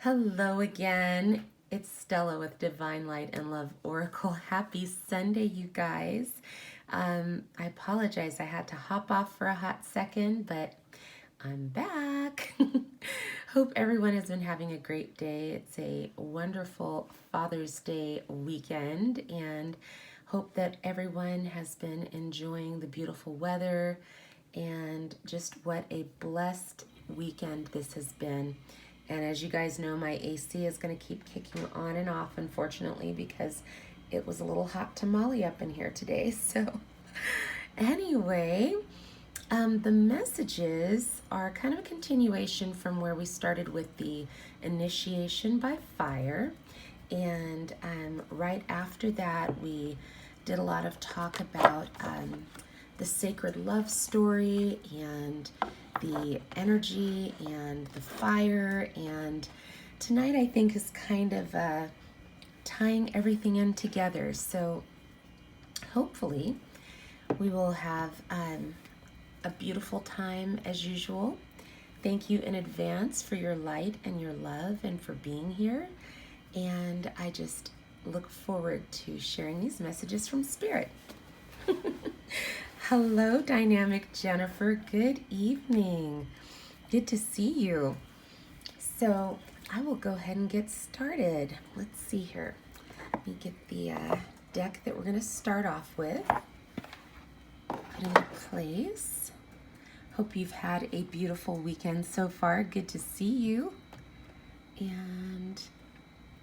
Hello again. It's Stella with Divine Light and Love Oracle. Happy Sunday, you guys. I apologize. I had to hop off for a hot second, but I'm back. Hope everyone has been having a great day. It's a wonderful Father's Day weekend, and hope that everyone has been enjoying the beautiful weather and just what a blessed weekend this has been. And as you guys know, my AC is going to keep kicking on and off, unfortunately, because it was a little hot tamale up in here today. So, anyway, the messages are kind of a continuation from where we started with the initiation by fire. And right after that, we did a lot of talk about the sacred love story and the energy and the fire. And tonight, I think, is kind of tying everything in together. So hopefully, we will have a beautiful time as usual. Thank you in advance for your light and your love and for being here. And I just look forward to sharing these messages from Spirit. Hello, Dynamic Jennifer. Good evening. Good to see you. So I will go ahead and get started. Let's see here. Let me get the deck that we're going to start off with. Put into place. Hope you've had a beautiful weekend so far. Good to see you. And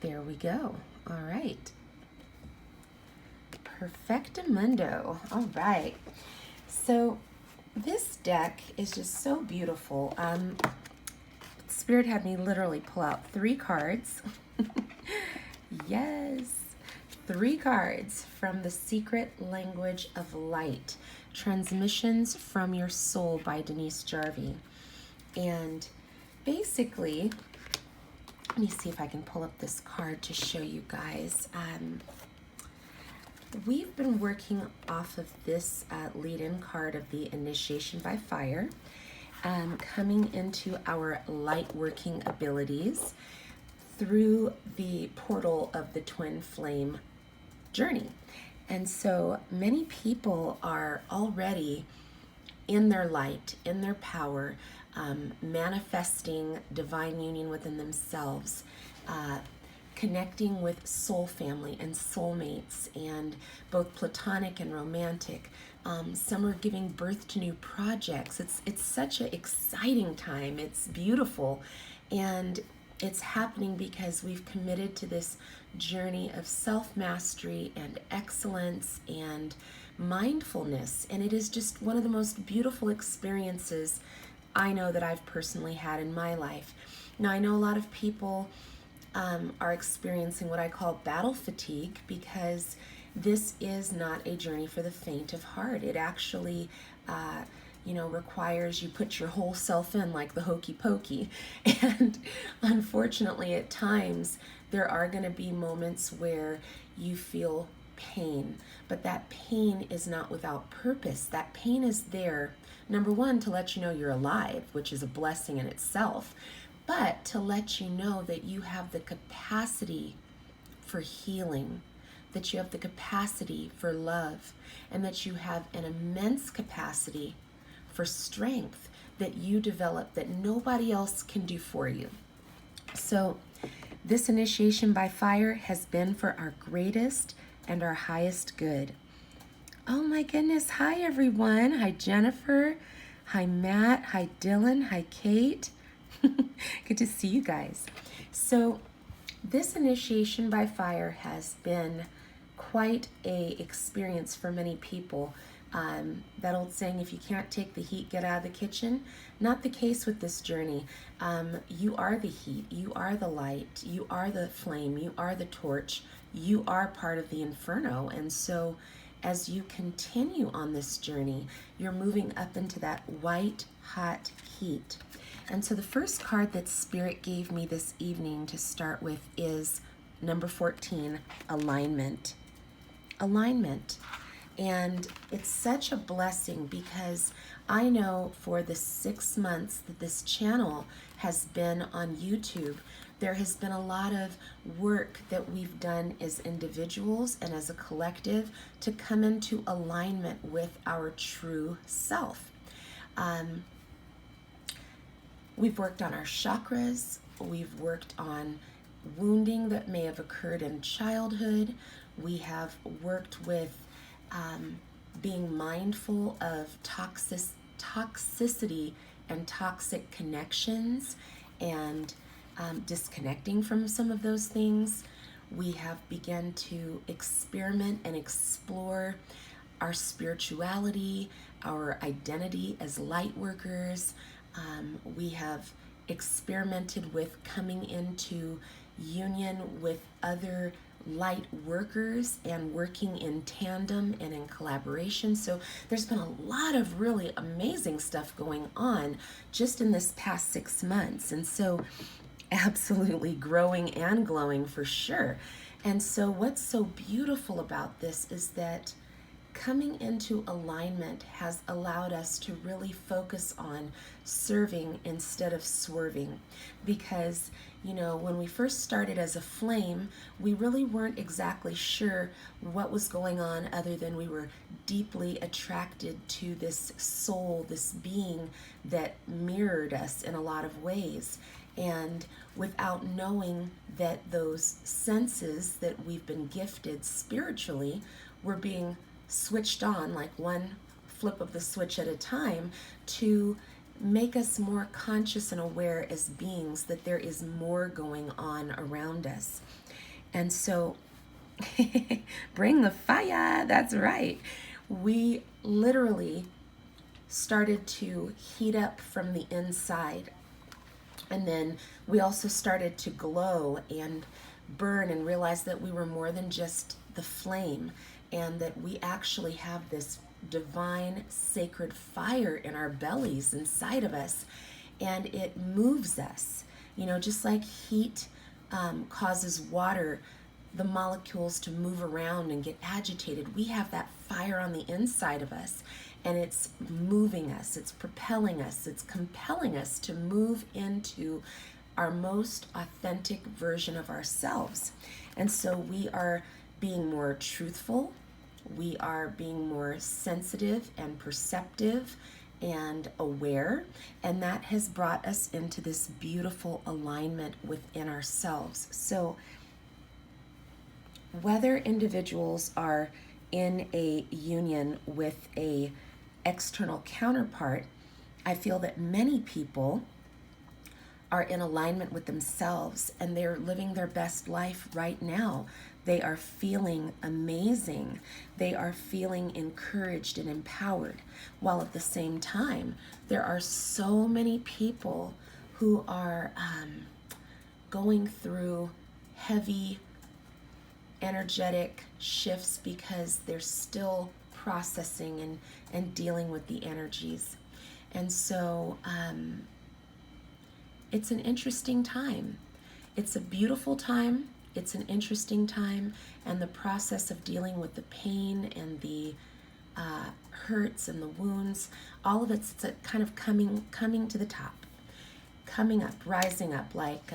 there we go. All right. Perfectamundo. All right. So this deck is just so beautiful. Spirit had me literally pull out 3 cards. Yes. 3 cards from The Secret Language of Light. Transmissions from Your Soul by Denise Jarvie. And basically, let me see if I can pull up this card to show you guys. We've been working off of this lead-in card of the Initiation by Fire, coming into our light working abilities through the portal of the Twin Flame journey. And so many people are already in their light, in their power, manifesting divine union within themselves, connecting with soul family and soulmates, and both platonic and romantic. Some are giving birth to new projects. It's such an exciting time. It's beautiful, and it's happening because we've committed to this journey of self-mastery and excellence and mindfulness, and it is just one of the most beautiful experiences I know that I've personally had in my life. Now, I know a lot of people are experiencing what I call battle fatigue, because this is not a journey for the faint of heart. It actually requires you put your whole self in, like the hokey pokey. And unfortunately, at times, there are going to be moments where you feel pain, but that pain is not without purpose. That pain is there, number one, to let you know you're alive, which is a blessing in itself, but to let you know that you have the capacity for healing, that you have the capacity for love, and that you have an immense capacity for strength that you develop that nobody else can do for you. So this initiation by fire has been for our greatest and our highest good. Oh my goodness. Hi, everyone. Hi, Jennifer. Hi, Matt. Hi, Dylan. Hi, Kate. Good to see you guys. So this initiation by fire has been quite a experience for many people. That old saying, if you can't take the heat, get out of the kitchen. Not the case with this journey. You are the heat, you are the light, you are the flame, you are the torch, you are part of the inferno. And so as you continue on this journey, you're moving up into that white hot heat. And so the first card that Spirit gave me this evening to start with is number 14, alignment. Alignment. And it's such a blessing, because I know for the 6 months that this channel has been on YouTube, There has been a lot of work that we've done as individuals and as a collective to come into alignment with our true self. We've worked on our chakras. We've worked on wounding that may have occurred in childhood. We have worked with being mindful of toxicity and toxic connections, and disconnecting from some of those things. We have begun to experiment and explore our spirituality, our identity as light workers. We have experimented with coming into union with other light workers and working in tandem and in collaboration. So there's been a lot of really amazing stuff going on just in this past 6 months. And so absolutely growing and glowing for sure. And so what's so beautiful about this is that coming into alignment has allowed us to really focus on serving instead of swerving. Because, you know, when we first started as a flame, we really weren't exactly sure what was going on, other than we were deeply attracted to this soul, this being that mirrored us in a lot of ways. And without knowing that those senses that we've been gifted spiritually were being switched on, like one flip of the switch at a time, to make us more conscious and aware as beings that there is more going on around us. And so bring the fire, that's right. We literally started to heat up from the inside. And then we also started to glow and burn and realize that we were more than just the flame, and that we actually have this divine sacred fire in our bellies inside of us, and it moves us. You know, just like heat causes water, the molecules, to move around and get agitated. We have that fire on the inside of us, and it's moving us, it's propelling us, it's compelling us to move into our most authentic version of ourselves. And so we are being more truthful, we are being more sensitive and perceptive and aware, and that has brought us into this beautiful alignment within ourselves. So whether individuals are in a union with a external counterpart, I feel that many people are in alignment with themselves, and they're living their best life right now. They are feeling amazing. They are feeling encouraged and empowered. While at the same time, there are so many people who are going through heavy energetic shifts because they're still processing and dealing with the energies. And so it's an interesting time. It's a beautiful time. It's an interesting time. And the process of dealing with the pain and the hurts and the wounds, all of it's a kind of coming to the top, coming up, rising up. Like,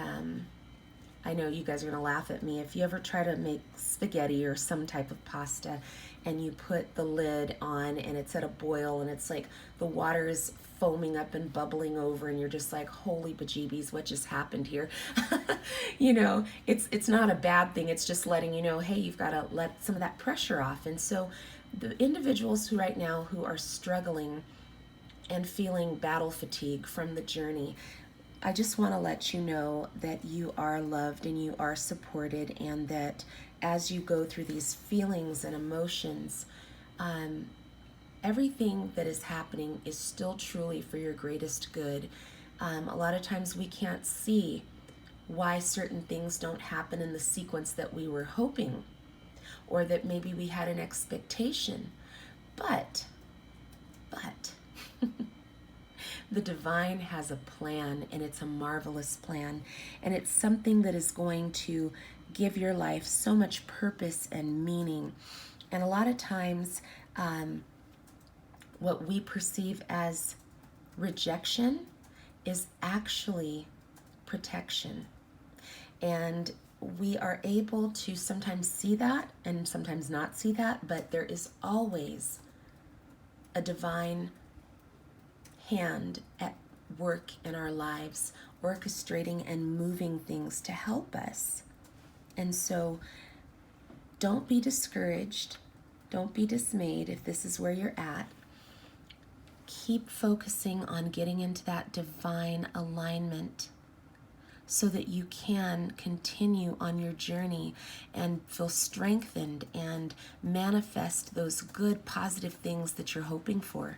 I know you guys are going to laugh at me. If you ever try to make spaghetti or some type of pasta and you put the lid on and it's at a boil and it's like the water is foaming up and bubbling over and you're just like, holy bejeebies, what just happened here? You know, it's not a bad thing. It's just letting you know, hey, you've got to let some of that pressure off. And so the individuals who right now who are struggling and feeling battle fatigue from the journey, I just want to let you know that you are loved and you are supported, and that as you go through these feelings and emotions, everything that is happening is still truly for your greatest good. A lot of times we can't see why certain things don't happen in the sequence that we were hoping, or that maybe we had an expectation. But the divine has a plan, and it's a marvelous plan, and it's something that is going to give your life so much purpose and meaning. And a lot of times, what we perceive as rejection is actually protection. And we are able to sometimes see that and sometimes not see that, but there is always a divine hand at work in our lives, orchestrating and moving things to help us. And so don't be discouraged. Don't be dismayed if this is where you're at. Keep focusing on getting into that divine alignment so that you can continue on your journey and feel strengthened and manifest those good, positive things that you're hoping for.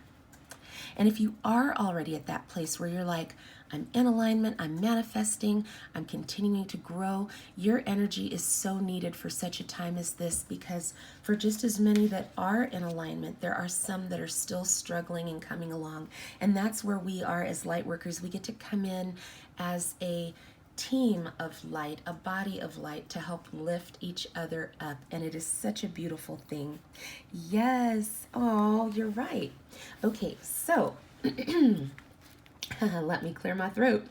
And if you are already at that place where you're like, I'm in alignment, I'm manifesting, I'm continuing to grow, your energy is so needed for such a time as this, because for just as many that are in alignment, there are some that are still struggling and coming along. And that's where we are as light workers. We get to come in as a team of light, a body of light, to help lift each other up. And it is such a beautiful thing. Yes. Oh, you're right. Okay, so let me clear my throat.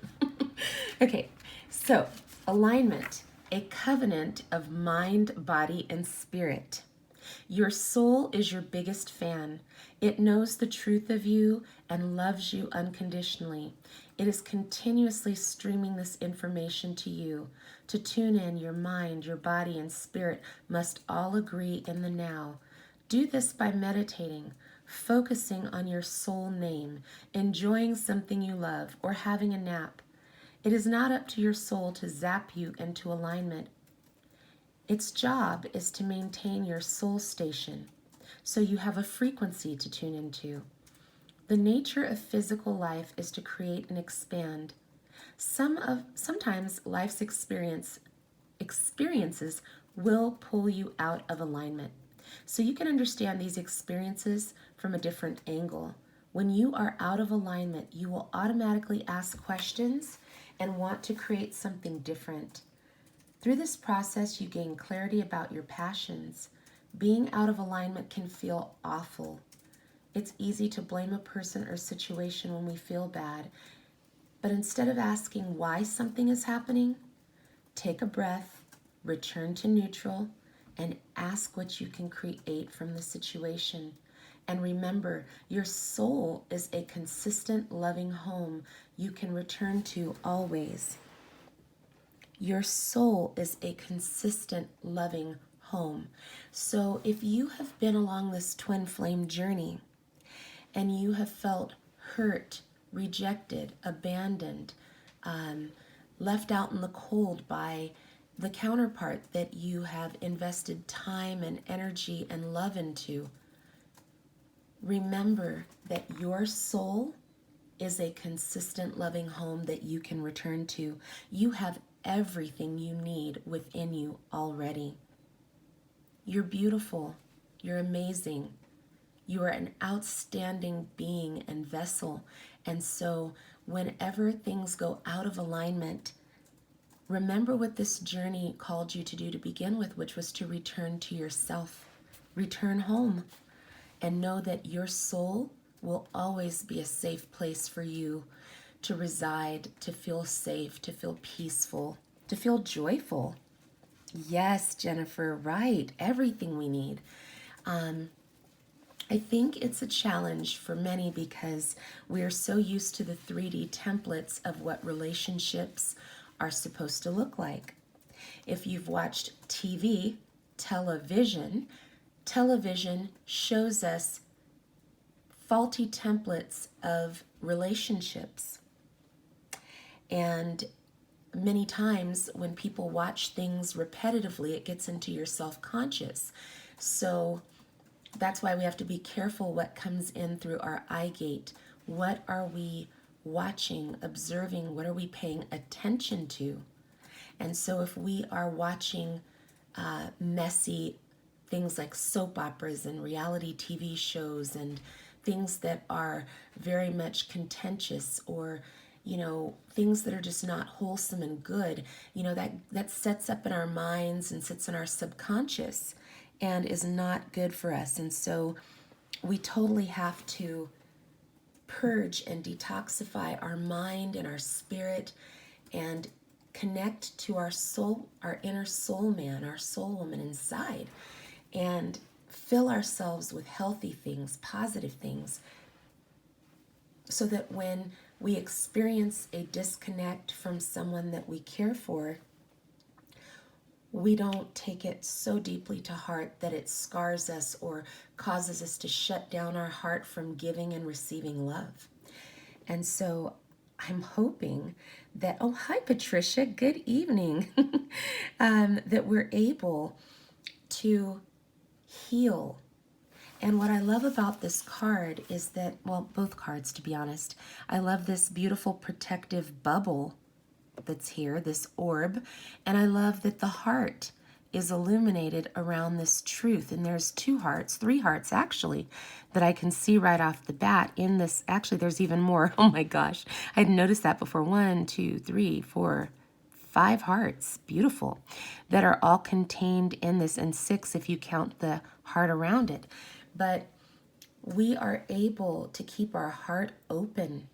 Okay, so alignment, a covenant of mind, body, and spirit. Your soul is your biggest fan. It knows the truth of you and loves you unconditionally. It is continuously streaming this information to you. To tune in, your mind, your body, and spirit must all agree in the now. Do this by meditating, focusing on your soul name, enjoying something you love, or having a nap. It is not up to your soul to zap you into alignment. Its job is to maintain your soul station, so you have a frequency to tune into. The nature of physical life is to create and expand. Sometimes life's experiences will pull you out of alignment. So you can understand these experiences from a different angle. When you are out of alignment, you will automatically ask questions and want to create something different. Through this process, you gain clarity about your passions. Being out of alignment can feel awful. It's easy to blame a person or situation when we feel bad. But instead of asking why something is happening, take a breath, return to neutral, and ask what you can create from the situation. And remember, your soul is a consistent, loving home you can return to always. Your soul is a consistent, loving home. So if you have been along this twin flame journey and you have felt hurt, rejected, abandoned, left out in the cold by the counterpart that you have invested time and energy and love into, remember that your soul is a consistent, loving home that you can return to. You have everything you need within you already. You're beautiful. You're amazing. You are an outstanding being and vessel. And so whenever things go out of alignment, remember what this journey called you to do to begin with, which was to return to yourself, return home, and know that your soul will always be a safe place for you to reside, to feel safe, to feel peaceful, to feel joyful. Yes, Jennifer, right. Everything we need. I think it's a challenge for many because we are so used to the 3D templates of what relationships are supposed to look like. If you've watched television shows us faulty templates of relationships. And many times when people watch things repetitively, it gets into your self-conscious. So that's why we have to be careful what comes in through our eye gate. What are we watching, observing? What are we paying attention to? And so if we are watching messy things like soap operas and reality TV shows and things that are very much contentious, or things that are just not wholesome and good, that sets up in our minds and sits in our subconscious and is not good for us. And so we totally have to purge and detoxify our mind and our spirit and connect to our soul, our inner soul man, our soul woman inside, and fill ourselves with healthy things, positive things, so that when we experience a disconnect from someone that we care for, we don't take it so deeply to heart that it scars us or causes us to shut down our heart from giving and receiving love. And so I'm hoping that, oh, hi, Patricia, good evening, that we're able to heal. And what I love about this card is that, well, both cards, to be honest, I love this beautiful protective bubble that's here, this orb, and I love that the heart is illuminated around this truth. And there's two hearts, three hearts actually, that I can see right off the bat in this. Actually, there's even more. Oh my gosh, I hadn't noticed that before. 1, 2, 3, 4, 5 hearts, beautiful, that are all contained in this, and 6 if you count the heart around it. But we are able to keep our heart open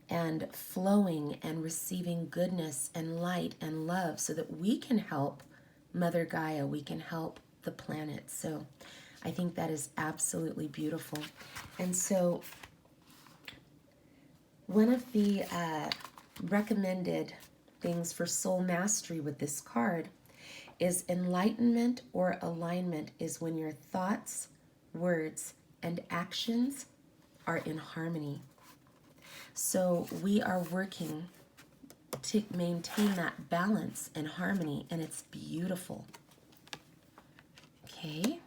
and flowing and receiving goodness and light and love so that we can help Mother Gaia, we can help the planet. So I think that is absolutely beautiful. And so one of the recommended things for soul mastery with this card is enlightenment or alignment is when your thoughts, words, and actions are in harmony. So we are working to maintain that balance and harmony, and it's beautiful. Okay.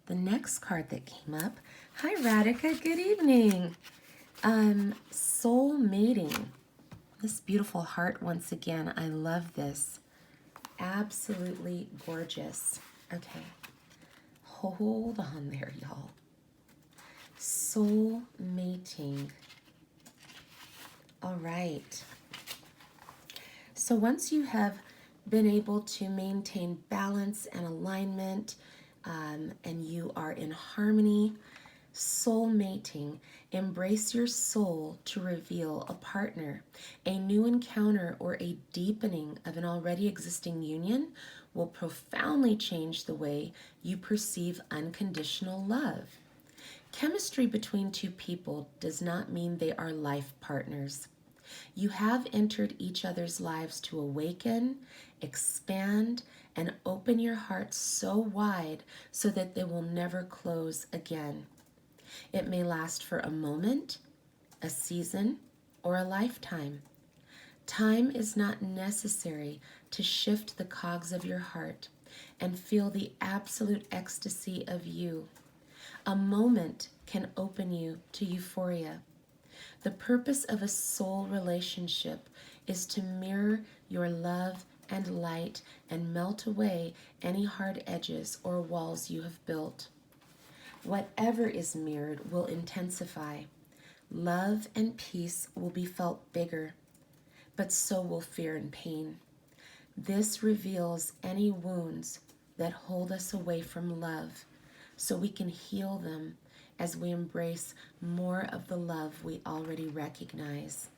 The next card that came up, hi Radhika, good evening. Soul mating. This beautiful heart once again. I love this. Absolutely gorgeous. Okay. Hold on there, y'all. Soul mating. All right. So once you have been able to maintain balance and alignment, and you are in harmony, soul mating, embrace your soul to reveal a partner. A new encounter or a deepening of an already existing union will profoundly change the way you perceive unconditional love. Chemistry between two people does not mean they are life partners. You have entered each other's lives to awaken, expand, and open your heart so wide so that they will never close again. It may last for a moment, a season, or a lifetime. Time is not necessary to shift the cogs of your heart and feel the absolute ecstasy of you. A moment can open you to euphoria. The purpose of a soul relationship is to mirror your love and light and melt away any hard edges or walls you have built. Whatever is mirrored will intensify. Love and peace will be felt bigger, but so will fear and pain. This reveals any wounds that hold us away from love, so we can heal them as we embrace more of the love we already recognize.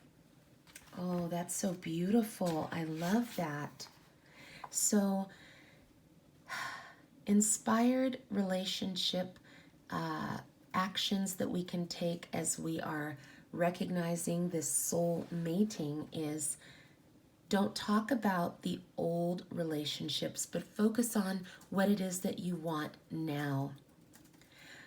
Oh, that's so beautiful. I love that. So, inspired relationship actions that we can take as we are recognizing this soul mating is, don't talk about the old relationships, but focus on what it is that you want now.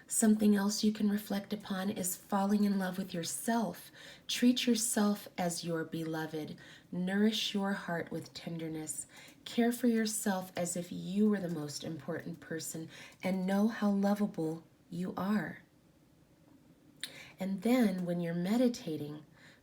Something else you can reflect upon is falling in love with yourself. Treat yourself as your beloved. Nourish your heart with tenderness. Care for yourself as if you were the most important person, and know how lovable you are. And then when you're meditating,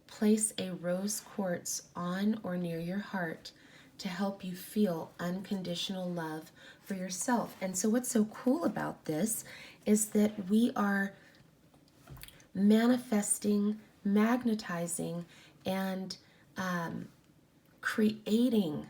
place a rose quartz on or near your heart to help you feel unconditional love for yourself. And so what's so cool about this is that we are manifesting, magnetizing, and creating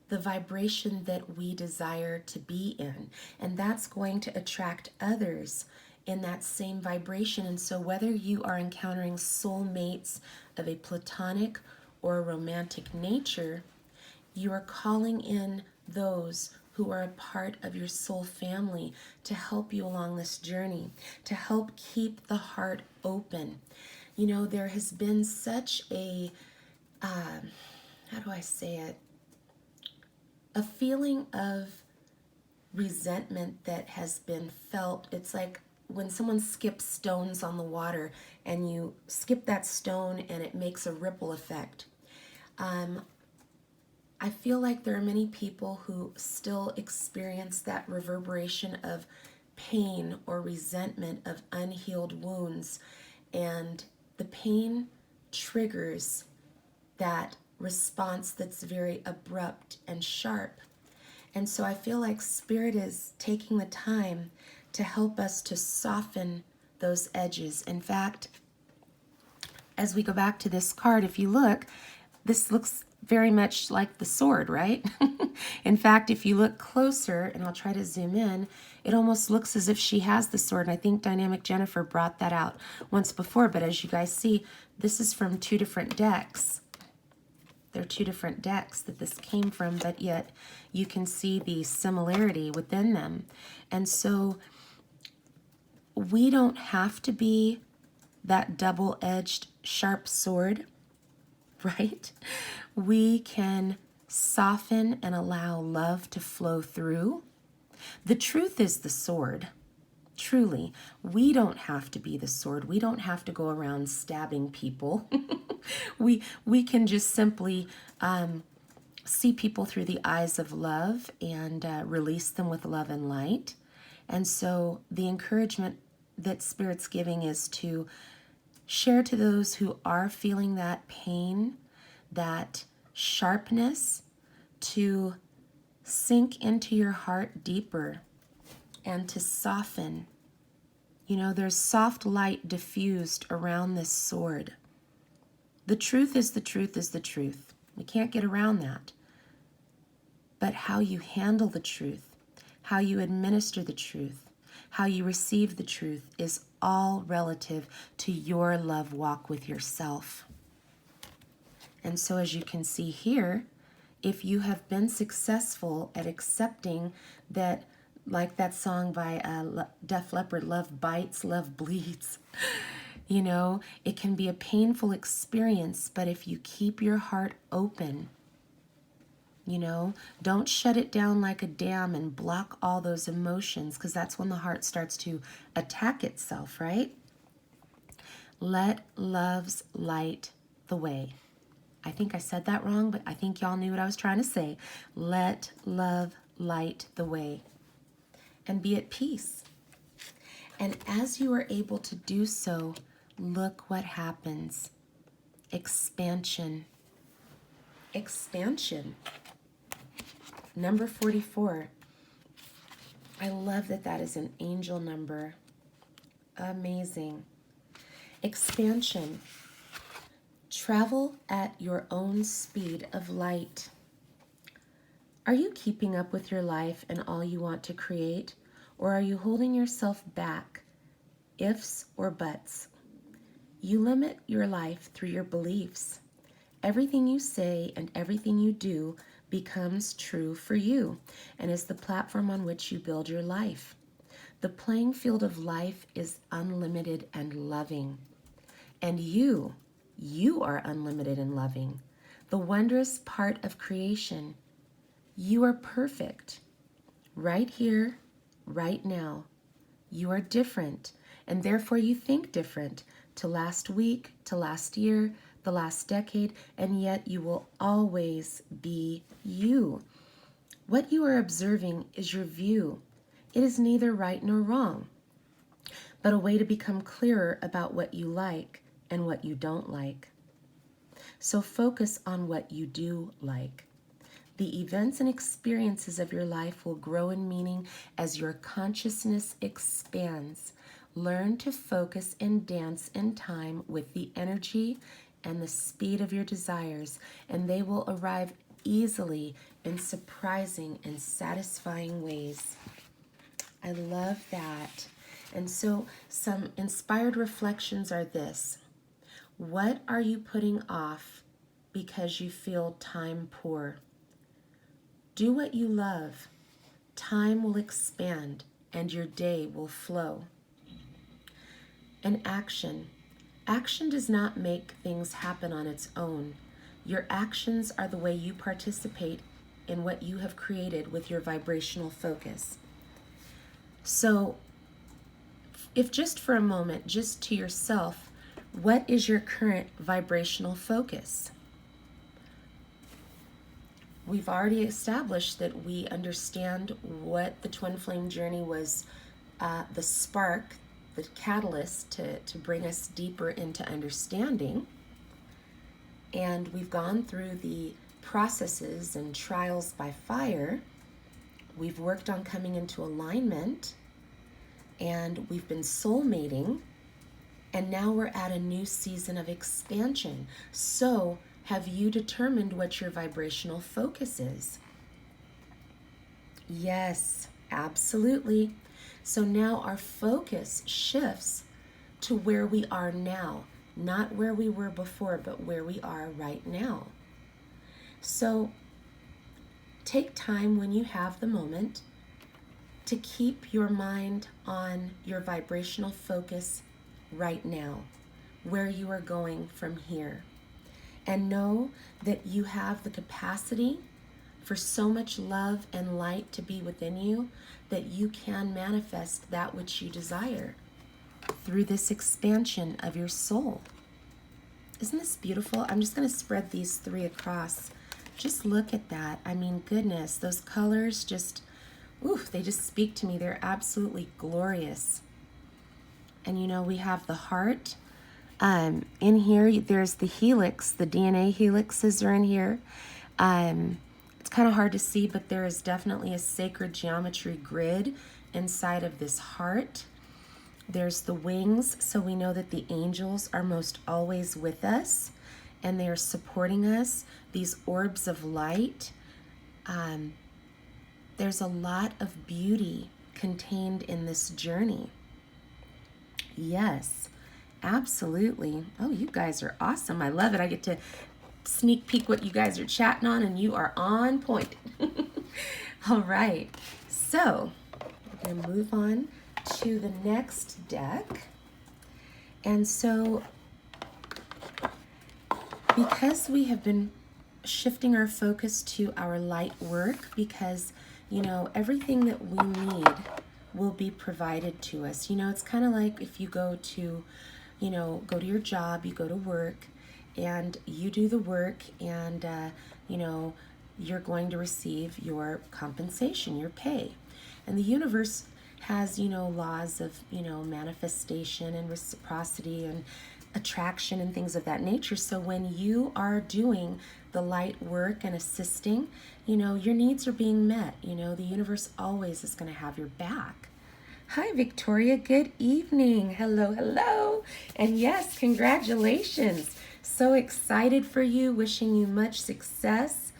the vibration that we desire to be in. And that's going to attract others in that same vibration. And so whether you are encountering soul mates of a platonic or a romantic nature, you are calling in those who are a part of your soul family to help you along this journey, to help keep the heart open. You know, there has been such a, how do I say it? A feeling of resentment that has been felt. It's like when someone skips stones on the water and you skip that stone and it makes a ripple effect. I feel like there are many people who still experience that reverberation of pain or resentment of unhealed wounds, and the pain triggers that response that's very abrupt and sharp. And so I feel like Spirit is taking the time to help us to soften those edges. In fact, as we go back to this card, if you look, this looks very much like the sword, right? In fact, if you look closer, and I'll try to zoom in, it almost looks as if she has the sword. And I think Dynamic Jennifer brought that out once before, but as you guys see, this is from two different decks. There are two different decks that this came from, but yet you can see the similarity within them. And so we don't have to be that double-edged sharp sword, right? We can soften and allow love to flow through. The truth is the sword. Truly, we don't have to be the sword. We don't have to go around stabbing people. we can just simply see people through the eyes of love and release them with love and light. And so the encouragement that Spirit's giving is to share to those who are feeling that pain, that sharpness, to sink into your heart deeper and to soften. You know, there's soft light diffused around this sword. The truth is the truth is the truth. We can't get around that. But how you handle the truth, how you administer the truth, how you receive the truth is all relative to your love walk with yourself. And so as you can see here, if you have been successful at accepting that, like that song by Def Leppard, love bites, love bleeds, you know, it can be a painful experience, but if you keep your heart open, you know, don't shut it down like a dam and block all those emotions, because that's when the heart starts to attack itself, right? Let love's light the way. I think I said that wrong, but I think y'all knew what I was trying to say. Let love light the way and be at peace. And as you are able to do so, look what happens. Expansion. Expansion. Number 44. I love that that is an angel number. Amazing. Expansion. Travel at your own speed of light. Are you keeping up with your life and all you want to create, or are you holding yourself back? Ifs or buts. You limit your life through your beliefs. Everything you say and everything you do becomes true for you and is the platform on which you build your life. The playing field of life is unlimited and loving. And you are unlimited and loving. The wondrous part of creation. You are perfect. Right here, right now. You are different, and therefore you think different to last week, to last year, the last decade, and yet you will always be you. What you are observing is your view. It is neither right nor wrong, but a way to become clearer about what you like and what you don't like. So focus on what you do like. The events and experiences of your life will grow in meaning as your consciousness expands. Learn to focus and dance in time with the energy and the speed of your desires, and they will arrive easily in surprising and satisfying ways. I love that. And so some inspired reflections are this. What are you putting off because you feel time poor. Do what you love. Time will expand and your day will flow. And action. Action does not make things happen on its own. Your actions are the way you participate in what you have created with your vibrational focus. So, if just for a moment, just to yourself, what is your current vibrational focus? We've already established that we understand what the twin flame journey was, the spark, the catalyst to bring us deeper into understanding. And we've gone through the processes and trials by fire. We've worked on coming into alignment, and we've been soulmating, and now we're at a new season of expansion. So, have you determined what your vibrational focus is? Yes, absolutely. So now our focus shifts to where we are now, not where we were before, but where we are right now. So take time when you have the moment to keep your mind on your vibrational focus right now, where you are going from here. And know that you have the capacity for so much love and light to be within you that you can manifest that which you desire through this expansion of your soul. Isn't this beautiful? I'm just going to spread these 3 across. Just look at that. I mean, goodness, those colors just, they just speak to me. They're absolutely glorious. And you know, we have the heart. In here, there's the helix, the DNA helixes are in here. It's kind of hard to see, but there is definitely a sacred geometry grid inside of this heart. There's the wings, so we know that the angels are most always with us, and they are supporting us. These orbs of light. There's a lot of beauty contained in this journey. Yes. Absolutely. Oh, you guys are awesome. I love it. I get to sneak peek what you guys are chatting on, and you are on point. All right. So we're going to move on to the next deck. And so because we have been shifting our focus to our light work, because, you know, everything that we need will be provided to us. You know, it's kind of like if you go to your job, you go to work, and you do the work, and, you're going to receive your compensation, your pay. And the universe has, laws of, manifestation and reciprocity and attraction and things of that nature. So when you are doing the light work and assisting, your needs are being met. The universe always is going to have your back. Hi, Victoria. Good evening. Hello, hello. And yes, congratulations. So excited for you. Wishing you much success.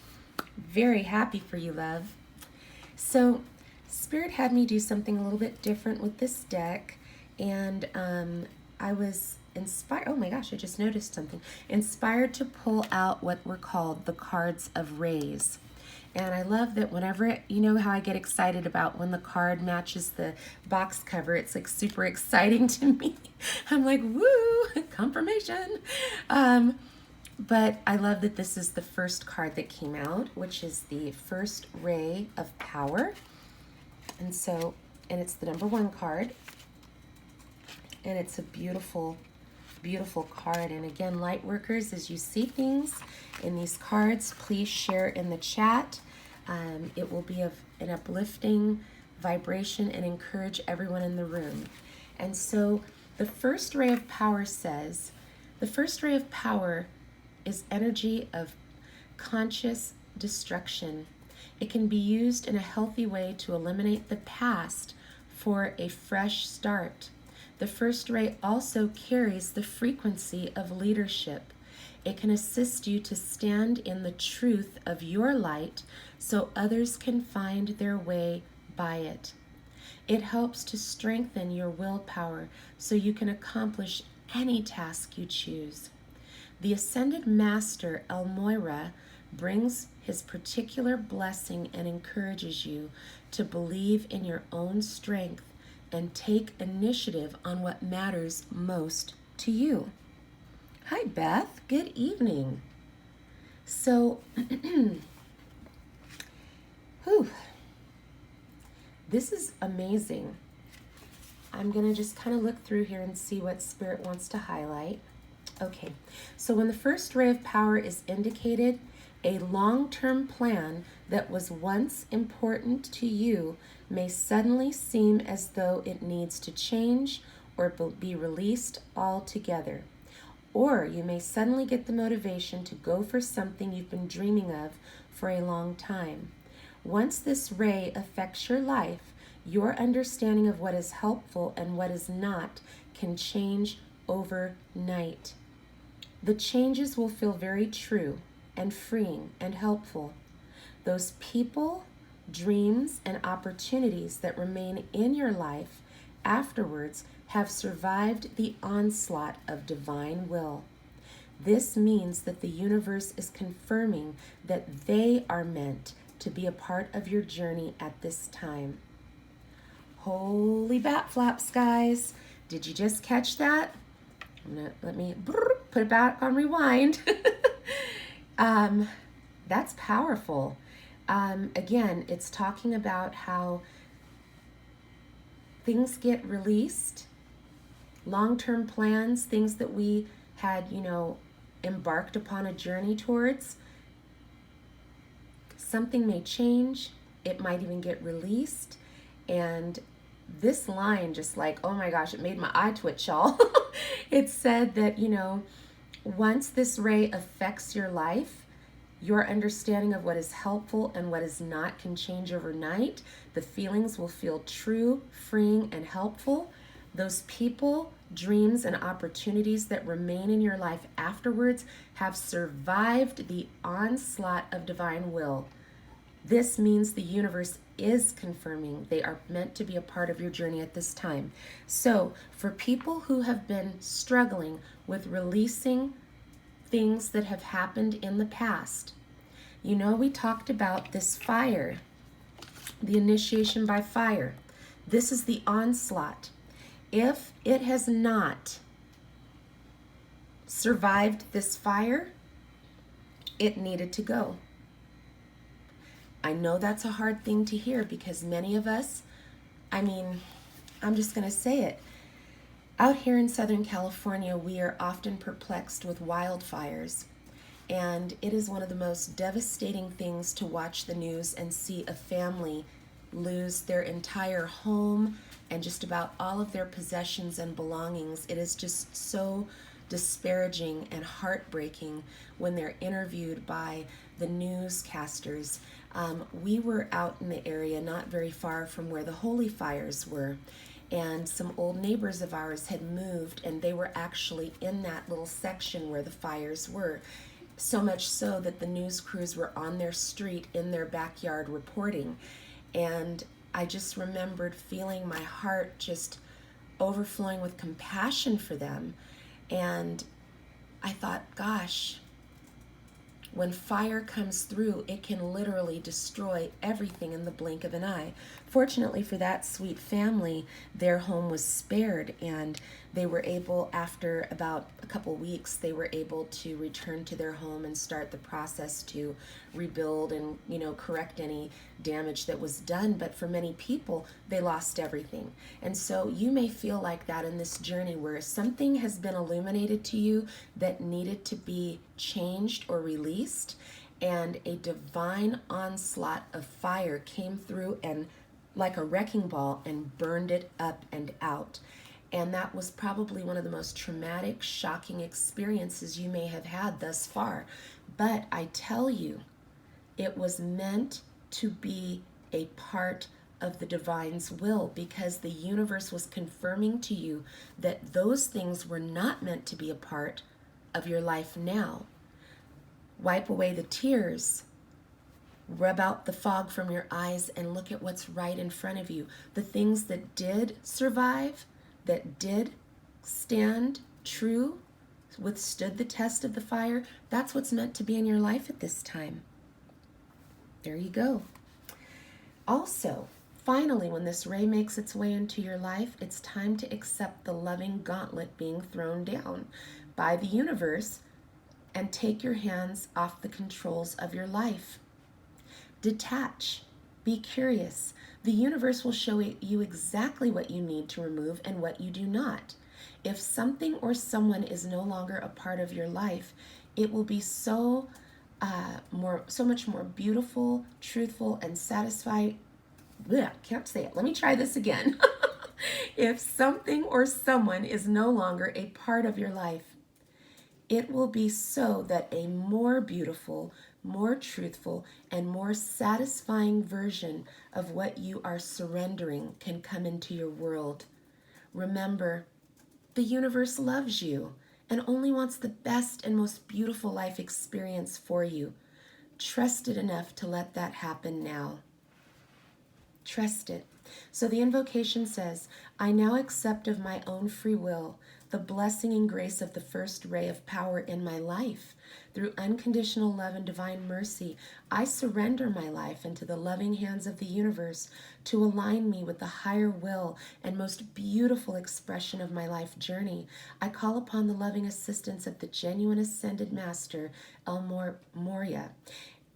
Very happy for you, love. So, Spirit had me do something a little bit different with this deck. And I was inspired. Oh my gosh, I just noticed something. Inspired to pull out what were called the cards of rays. And I love that whenever, you know how I get excited about when the card matches the box cover, it's like super exciting to me. I'm like, woo, confirmation. But I love that this is the first card that came out, which is the first ray of power. And it's the number 1 card. And it's a beautiful, beautiful card. And again, light workers, as you see things in these cards, please share in the chat. It will be of an uplifting vibration and encourage everyone in the room. And so the first ray of power says, the first ray of power is energy of conscious destruction. It can be used in a healthy way to eliminate the past for a fresh start. The first ray also carries the frequency of leadership. It can assist you to stand in the truth of your light so others can find their way by it. It helps to strengthen your willpower so you can accomplish any task you choose. The Ascended Master El Moira brings his particular blessing and encourages you to believe in your own strength and take initiative on what matters most to you. Hi, Beth. Good evening. So, this is amazing. I'm going to just kind of look through here and see what Spirit wants to highlight. Okay, so when the first ray of power is indicated, a long-term plan that was once important to you may suddenly seem as though it needs to change or be released altogether. Or you may suddenly get the motivation to go for something you've been dreaming of for a long time. Once this ray affects your life, your understanding of what is helpful and what is not can change overnight. The changes will feel very true and freeing and helpful. Those people, dreams, and opportunities that remain in your life afterwards have survived the onslaught of divine will. This means that the universe is confirming that they are meant to be a part of your journey at this time. Holy bat flaps, guys. Did you just catch that? Let me put it back on rewind. That's powerful. Again, it's talking about how things get released, long-term plans, things that we had, embarked upon a journey towards. Something may change. It might even get released. And this line just like, oh my gosh, it made my eye twitch, y'all. It said that, once this ray affects your life, your understanding of what is helpful and what is not can change overnight. The feelings will feel true, freeing, and helpful. Those people, dreams, and opportunities that remain in your life afterwards have survived the onslaught of divine will. This means the universe is confirming they are meant to be a part of your journey at this time. So, for people who have been struggling with releasing things that have happened in the past, we talked about this fire, the initiation by fire. This is the onslaught. If it has not survived this fire, it needed to go. I know that's a hard thing to hear because many of us, I'm just going to say it. Out here in Southern California, we are often perplexed with wildfires. And it is one of the most devastating things to watch the news and see a family lose their entire home and just about all of their possessions and belongings. It is just so disparaging and heartbreaking when they're interviewed by the newscasters. We were out in the area not very far from where the holy fires were, and some old neighbors of ours had moved, and they were actually in that little section where the fires were. So much so that the news crews were on their street in their backyard reporting. And I just remembered feeling my heart just overflowing with compassion for them. And I thought, gosh, when fire comes through, it can literally destroy everything in the blink of an eye. Fortunately for that sweet family, their home was spared, and they were able, after about a couple weeks, they were able to return to their home and start the process to rebuild and, correct any damage that was done. But for many people, they lost everything. And so you may feel like that in this journey where something has been illuminated to you that needed to be changed or released, and a divine onslaught of fire came through and like a wrecking ball and burned it up and out. And that was probably one of the most traumatic, shocking experiences you may have had thus far. But I tell you, it was meant to be a part of the divine's will, because the universe was confirming to you that those things were not meant to be a part of your life now. Wipe away the tears. Rub out the fog from your eyes and look at what's right in front of you. The things that did survive, that did stand true, withstood the test of the fire, that's what's meant to be in your life at this time. There you go. Also, finally, when this ray makes its way into your life, it's time to accept the loving gauntlet being thrown down by the universe and take your hands off the controls of your life. Detach. Be curious. The universe will show you exactly what you need to remove and what you do not. If something or someone is no longer a part of your life, it will be so much more beautiful, truthful, and satisfying. Blech, can't say it. Let me try this again. If something or someone is no longer a part of your life, it will be so that a more beautiful, more truthful, and more satisfying version of what you are surrendering can come into your world. Remember, the universe loves you and only wants the best and most beautiful life experience for you. Trust it enough to let that happen now. Trust it. So the invocation says, I now accept of my own free will the blessing and grace of the first ray of power in my life. Through unconditional love and divine mercy, I surrender my life into the loving hands of the universe to align me with the higher will and most beautiful expression of my life journey. I call upon the loving assistance of the genuine ascended master, El Moria,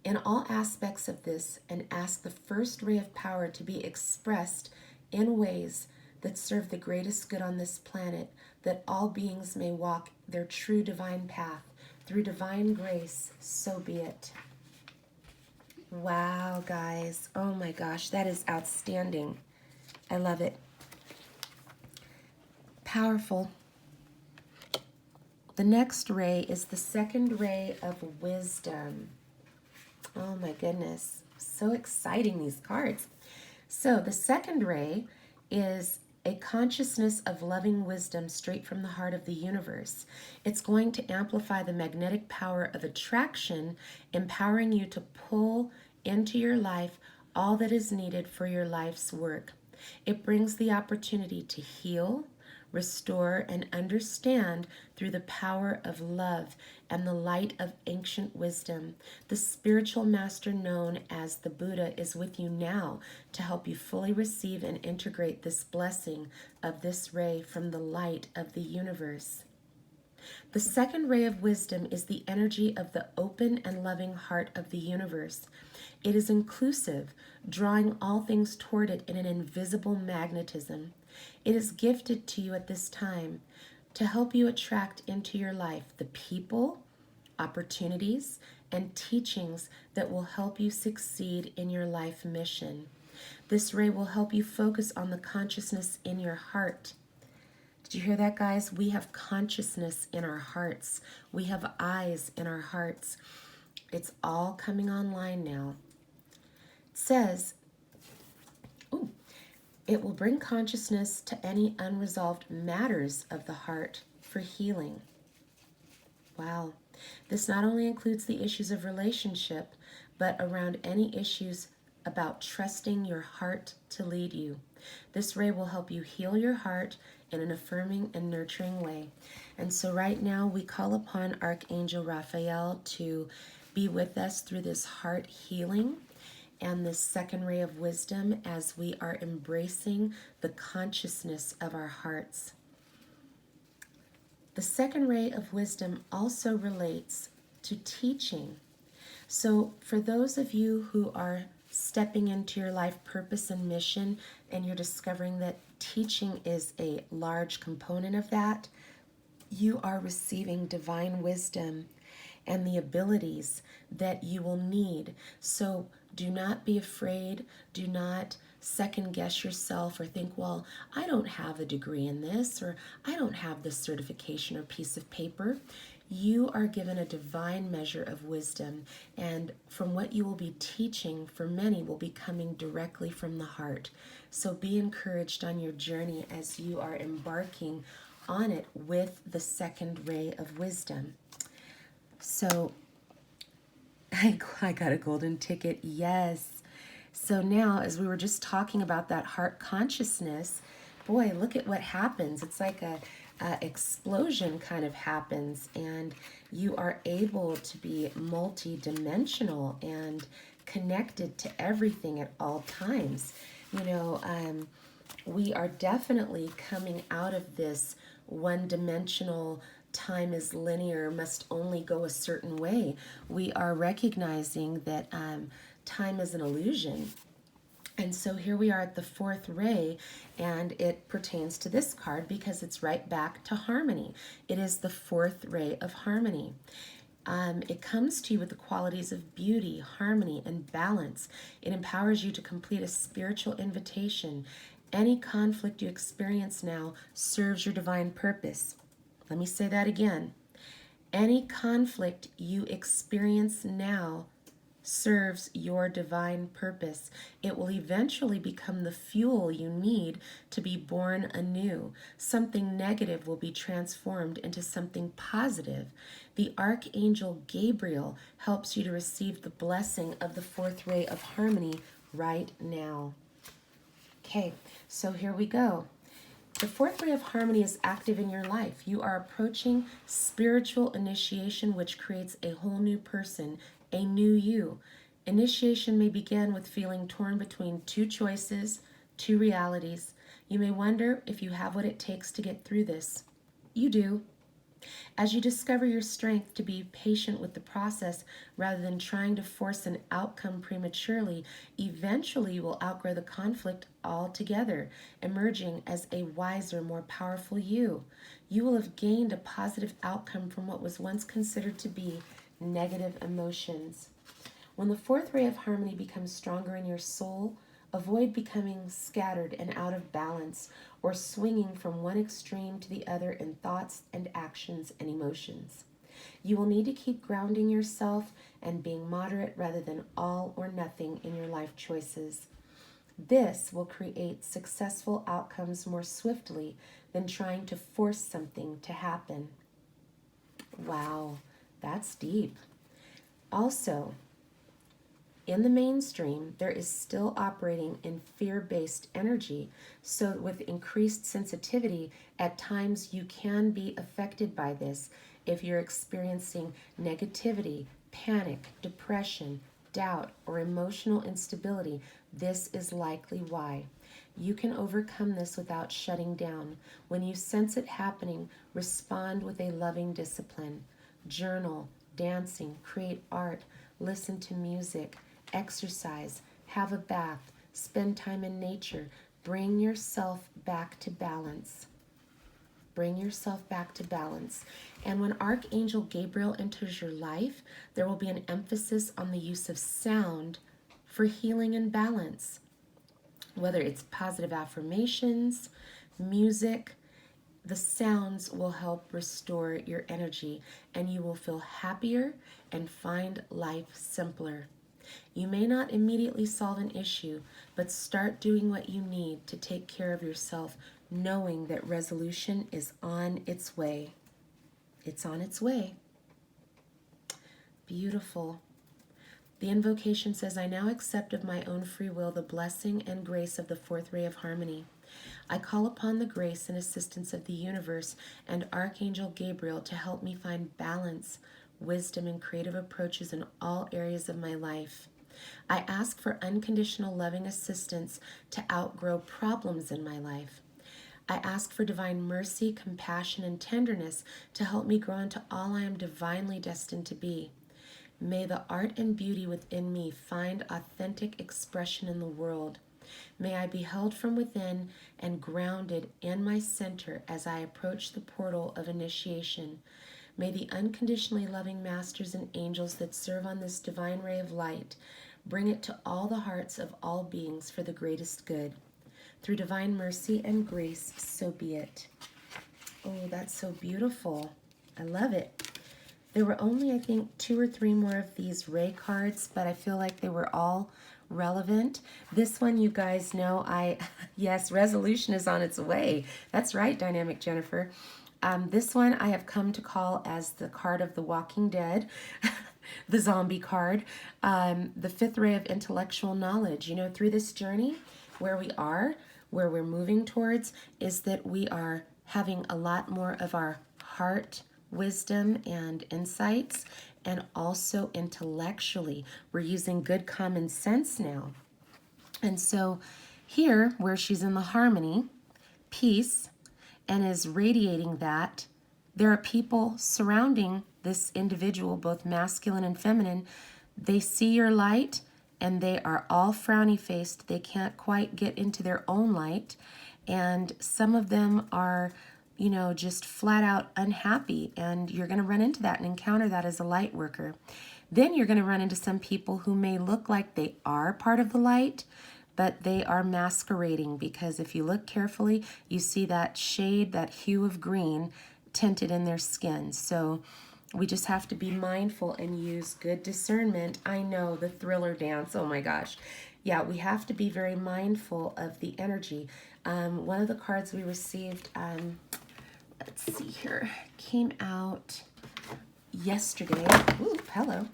in all aspects of this, and ask the first ray of power to be expressed in ways that serve the greatest good on this planet, that all beings may walk their true divine path. Through divine grace, so be it. Wow, guys. Oh my gosh, that is outstanding. I love it. Powerful. The next ray is the second ray of wisdom. Oh my goodness, so exciting, these cards. So the second ray is a consciousness of loving wisdom straight from the heart of the universe. It's going to amplify the magnetic power of attraction, empowering you to pull into your life all that is needed for your life's work. It brings the opportunity to heal, restore, and understand through the power of love and the light of ancient wisdom. The spiritual master known as the Buddha is with you now to help you fully receive and integrate this blessing of this ray from the light of the universe. The second ray of wisdom is the energy of the open and loving heart of the universe. It is inclusive, drawing all things toward it in an invisible magnetism. It is gifted to you at this time to help you attract into your life the people, opportunities, and teachings that will help you succeed in your life mission. This ray will help you focus on the consciousness in your heart. Did you hear that, guys? We have consciousness in our hearts. We have eyes in our hearts. It's all coming online now. It says, it will bring consciousness to any unresolved matters of the heart for healing. Wow. This not only includes the issues of relationship, but around any issues about trusting your heart to lead you. This ray will help you heal your heart in an affirming and nurturing way. And so right now we call upon Archangel Raphael to be with us through this heart healing and this second ray of wisdom as we are embracing the consciousness of our hearts. The second ray of wisdom also relates to teaching. So for those of you who are stepping into your life purpose and mission, and you're discovering that teaching is a large component of that, you are receiving divine wisdom and the abilities that you will need. So do not be afraid. Do not second guess yourself or think, well, I don't have a degree in this, or I don't have this certification or piece of paper. You are given a divine measure of wisdom, and from what you will be teaching, for many will be coming directly from the heart. So be encouraged on your journey as you are embarking on it with the second ray of wisdom. So I got a golden ticket, yes. So now, as we were just talking about that heart consciousness, boy, look at what happens. It's like a explosion kind of happens, and you are able to be multi-dimensional and connected to everything at all times. You know, we are definitely coming out of this one-dimensional time is linear, must only go a certain way. We are recognizing that time is an illusion. And so here we are at the fourth ray, and it pertains to this card because it's right back to harmony. It is the fourth ray of harmony. It comes to you with the qualities of beauty, harmony, and balance. It empowers you to complete a spiritual invitation. Any conflict you experience now serves your divine purpose. Let me say that again. Any conflict you experience now serves your divine purpose. It will eventually become the fuel you need to be born anew. Something negative will be transformed into something positive. The Archangel Gabriel helps you to receive the blessing of the fourth ray of harmony right now. Okay, so here we go. The fourth ray of harmony is active in your life. You are approaching spiritual initiation, which creates a whole new person, a new you. Initiation may begin with feeling torn between two choices, two realities. You may wonder if you have what it takes to get through this. You do. As you discover your strength to be patient with the process rather than trying to force an outcome prematurely, eventually you will outgrow the conflict altogether, emerging as a wiser, more powerful you. You will have gained a positive outcome from what was once considered to be negative emotions. When the fourth ray of harmony becomes stronger in your soul, avoid becoming scattered and out of balance or swinging from one extreme to the other in thoughts and actions and emotions. You will need to keep grounding yourself and being moderate rather than all or nothing in your life choices. This will create successful outcomes more swiftly than trying to force something to happen. Wow, that's deep. Also, in the mainstream, there is still operating in fear-based energy. So with increased sensitivity, at times you can be affected by this. If you're experiencing negativity, panic, depression, doubt, or emotional instability, this is likely why. You can overcome this without shutting down. When you sense it happening, respond with a loving discipline. Journal, dancing, create art, listen to music, exercise, have a bath, spend time in nature. Bring yourself back to balance. Bring yourself back to balance. And when Archangel Gabriel enters your life, there will be an emphasis on the use of sound for healing and balance. Whether it's positive affirmations, music, the sounds will help restore your energy, and you will feel happier and find life simpler. You may not immediately solve an issue, but start doing what you need to take care of yourself, knowing that resolution is on its way. It's on its way. Beautiful. The invocation says, I now accept of my own free will the blessing and grace of the fourth ray of harmony. I call upon the grace and assistance of the universe and Archangel Gabriel to help me find balance, wisdom, and creative approaches in all areas of my life. I ask for unconditional loving assistance to outgrow problems in my life. I ask for divine mercy, compassion, and tenderness to help me grow into all I am divinely destined to be. May the art and beauty within me find authentic expression in the world. May I be held from within and grounded in my center as I approach the portal of initiation. May the unconditionally loving masters and angels that serve on this divine ray of light bring it to all the hearts of all beings for the greatest good. Through divine mercy and grace, so be it. Oh, that's so beautiful. I love it. There were only, I think, 2 or 3 more of these ray cards, but I feel like they were all relevant. This one, you guys know, yes, resolution is on its way. That's right, Dynamic Jennifer. This one I have come to call as the card of the Walking Dead, the zombie card, the 5th ray of intellectual knowledge. You know, through this journey, where we are, where we're moving towards, is that we are having a lot more of our heart wisdom and insights, and also intellectually. We're using good common sense now. And so here, where she's in the harmony, peace, and is radiating that, there are people surrounding this individual, both masculine and feminine. They see your light and they are all frowny faced. They can't quite get into their own light. And some of them are, just flat out unhappy. And you're going to run into that and encounter that as a light worker. Then you're going to run into some people who may look like they are part of the light, but they are masquerading, because if you look carefully, you see that shade, that hue of green tinted in their skin. So we just have to be mindful and use good discernment. I know, the thriller dance, oh my gosh. Yeah, we have to be very mindful of the energy. One of the cards we received, let's see here, came out yesterday. Ooh, hello.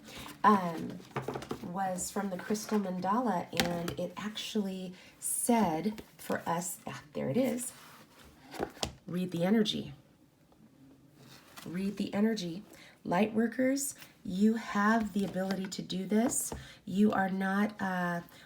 Was from the Crystal Mandala, and it actually said for us, there it is, read the energy. Read the energy. Light workers, you have the ability to do this. You are not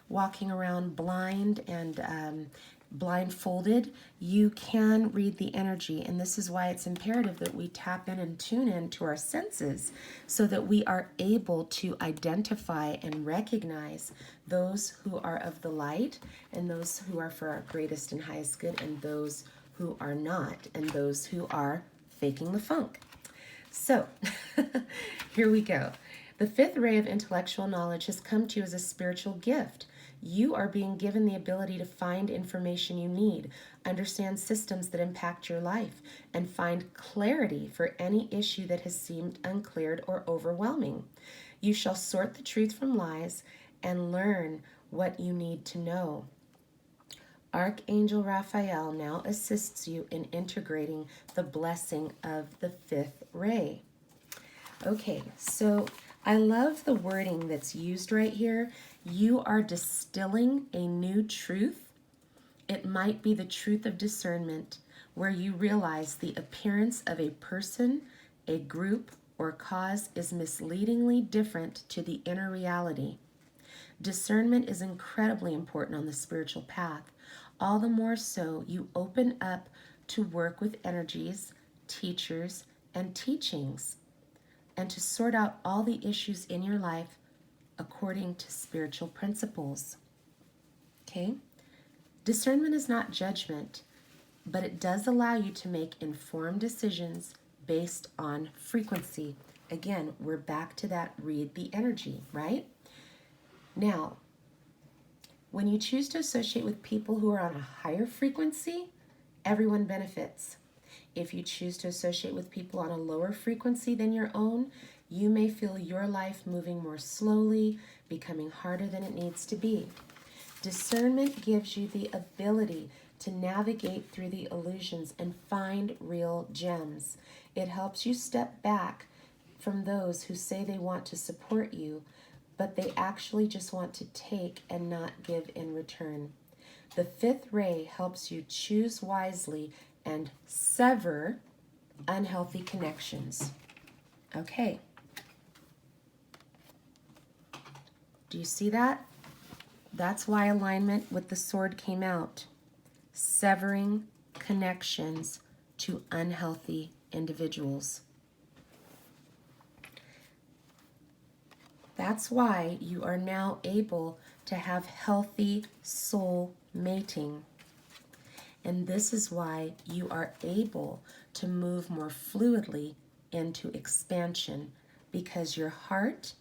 walking around blind and blindfolded. You can read the energy, and this is why it's imperative that we tap in and tune in to our senses so that we are able to identify and recognize those who are of the light and those who are for our greatest and highest good, and those who are not, and those who are faking the funk. So here we go. The fifth ray of intellectual knowledge has come to you as a spiritual gift. You are being given the ability to find information you need, understand systems that impact your life, and find clarity for any issue that has seemed uncleared or overwhelming. You shall sort the truth from lies and learn what you need to know. Archangel Raphael now assists you in integrating the blessing of the fifth ray. Okay, so I love the wording that's used right here. You are distilling a new truth. It might be the truth of discernment, where you realize the appearance of a person, a group, or cause is misleadingly different to the inner reality. Discernment is incredibly important on the spiritual path. All the more so, you open up to work with energies, teachers, and teachings, and to sort out all the issues in your life according to spiritual principles. Okay? Discernment is not judgment, but it does allow you to make informed decisions based on frequency. Again, we're back to that read the energy, right? Now, when you choose to associate with people who are on a higher frequency, everyone benefits. If you choose to associate with people on a lower frequency than your own, you may feel your life moving more slowly, becoming harder than it needs to be. Discernment gives you the ability to navigate through the illusions and find real gems. It helps you step back from those who say they want to support you, but they actually just want to take and not give in return. The fifth ray helps you choose wisely and sever unhealthy connections. Okay. Do you see that? That's why alignment with the sword came out. Severing connections to unhealthy individuals. That's why you are now able to have healthy soul mating. And this is why you are able to move more fluidly into expansion, because your heart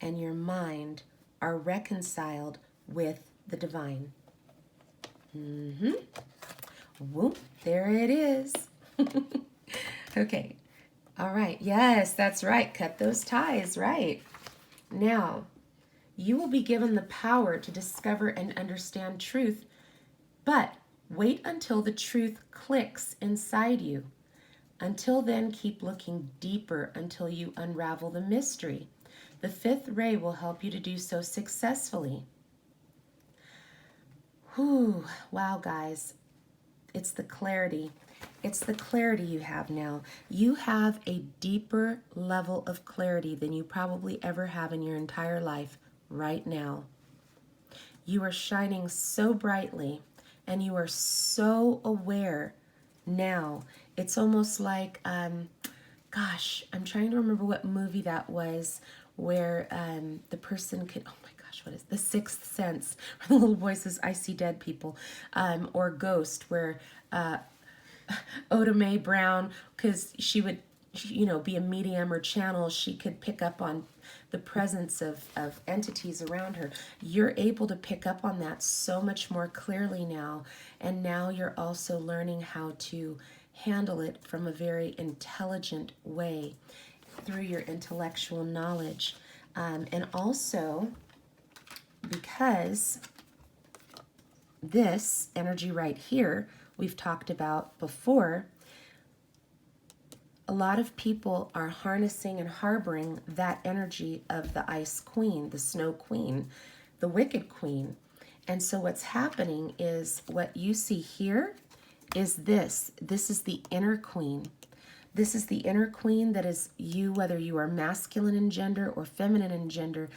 and your mind are reconciled with the divine. Whoop, there it is. Okay. All right. Yes, that's right. Cut those ties, right. Now, you will be given the power to discover and understand truth, but wait until the truth clicks inside you. Until then, keep looking deeper until you unravel the mystery. The fifth ray will help you to do so successfully. Whew, wow, guys. It's the clarity. It's the clarity you have now. You have a deeper level of clarity than you probably ever have in your entire life right now. You are shining so brightly and you are so aware now. It's almost like, gosh, I'm trying to remember what movie that was where the person could, oh my gosh, what is The Sixth Sense, where the little boy says, I see dead people, or Ghost, where Oda Mae Brown, because she would, be a medium or channel, she could pick up on the presence of entities around her. You're able to pick up on that so much more clearly now, and now you're also learning how to handle it from a very intelligent way through your intellectual knowledge. And also, because this energy right here, we've talked about before, a lot of people are harnessing and harboring that energy of the Ice Queen, the Snow Queen, the Wicked Queen. And so what's happening is what you see here is this. This is the inner queen. This is the inner queen that is you, whether you are masculine in gender or feminine in gender.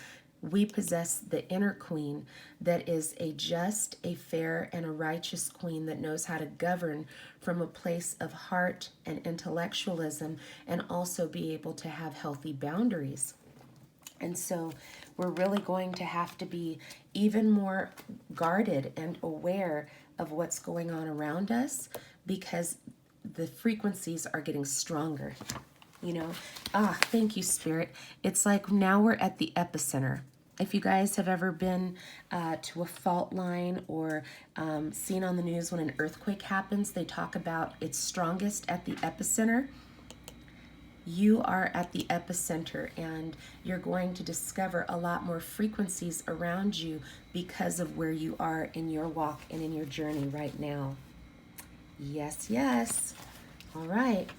We possess the inner queen that is a just, a fair, and a righteous queen that knows how to govern from a place of heart and intellectualism and also be able to have healthy boundaries. And so we're really going to have to be even more guarded and aware of what's going on around us because the frequencies are getting stronger. Thank you, Spirit. It's like now we're at the epicenter. If you guys have ever been to a fault line or seen on the news when an earthquake happens, they talk about it's strongest at the epicenter. You are at the epicenter, and you're going to discover a lot more frequencies around you because of where you are in your walk and in your journey right now. Yes, yes. All right.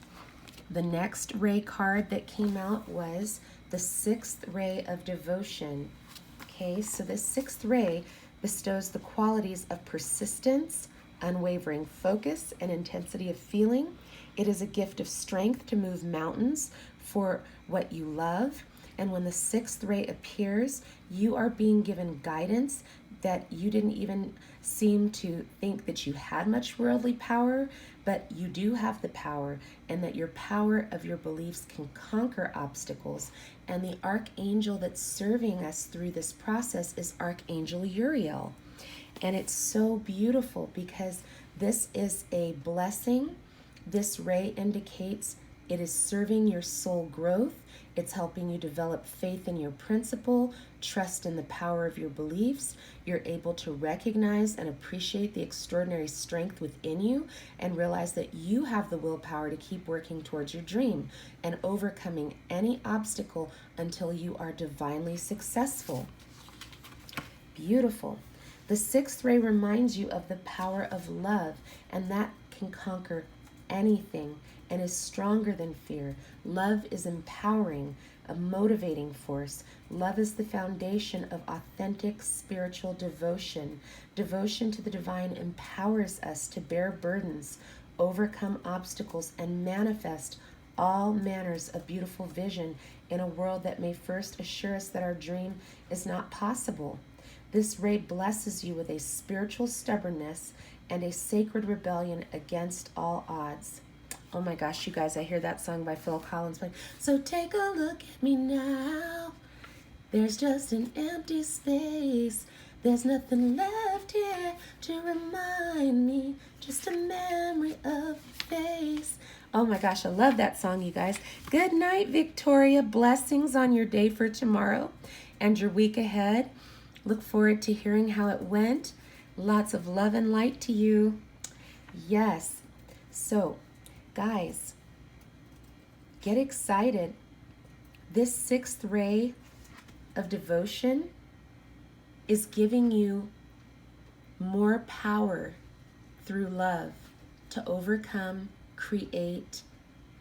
The next ray card that came out was the sixth ray of devotion. Okay, so this sixth ray bestows the qualities of persistence, unwavering focus, and intensity of feeling. It is a gift of strength to move mountains for what you love. And when the sixth ray appears, you are being given guidance that you didn't even seem to think that you had much worldly power, but you do have the power, and that your power of your beliefs can conquer obstacles. And the archangel that's serving us through this process is Archangel Uriel. And it's so beautiful because this is a blessing. This ray indicates it is serving your soul growth. It's helping you develop faith in your principle, trust in the power of your beliefs. You're able to recognize and appreciate the extraordinary strength within you and realize that you have the willpower to keep working towards your dream and overcoming any obstacle until you are divinely successful. Beautiful. The sixth ray reminds you of the power of love, and that can conquer anything and is stronger than fear. Love is empowering, a motivating force. Love is the foundation of authentic spiritual devotion. Devotion to the divine empowers us to bear burdens, overcome obstacles, and manifest all manners of beautiful vision in a world that may first assure us that our dream is not possible. This ray blesses you with a spiritual stubbornness and a sacred rebellion against all odds. Oh my gosh, you guys, I hear that song by Phil Collins playing. So take a look at me now. There's just an empty space. There's nothing left here to remind me. Just a memory of your face. Oh my gosh, I love that song, you guys. Good night, Victoria. Blessings on your day for tomorrow and your week ahead. Look forward to hearing how it went. Lots of love and light to you. Yes. So, guys, get excited. This sixth ray of devotion is giving you more power through love to overcome, create,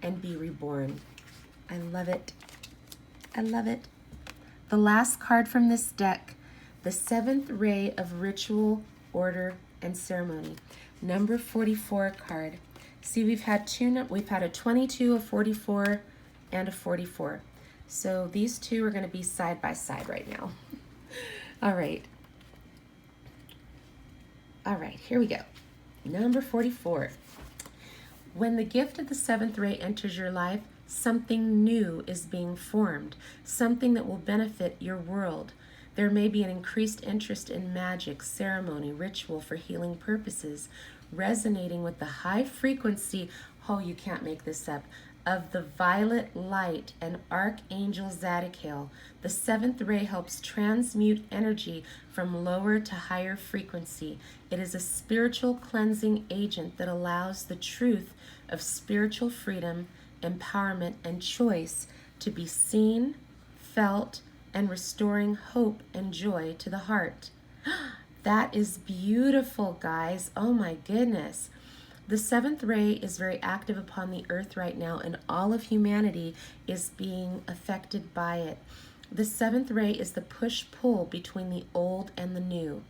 and be reborn. I love it. I love it. The last card from this deck, the seventh ray of ritual, order, and ceremony. Number 44 card. See, we've had a 22, a 44, and a 44. So these two are going to be side by side right now. All right. All right, here we go. Number 44. When the gift of the seventh ray enters your life, something new is being formed, something that will benefit your world. There may be an increased interest in magic, ceremony, ritual for healing purposes, resonating with the high frequency, oh, you can't make this up, of the violet light and Archangel Zadkiel. The seventh ray helps transmute energy from lower to higher frequency. It is a spiritual cleansing agent that allows the truth of spiritual freedom, empowerment, and choice to be seen, felt, and restoring hope and joy to the heart. That is beautiful, guys. Oh my goodness. The seventh ray is very active upon the earth right now, and all of humanity is being affected by it. The seventh ray is the push-pull between the old and the new.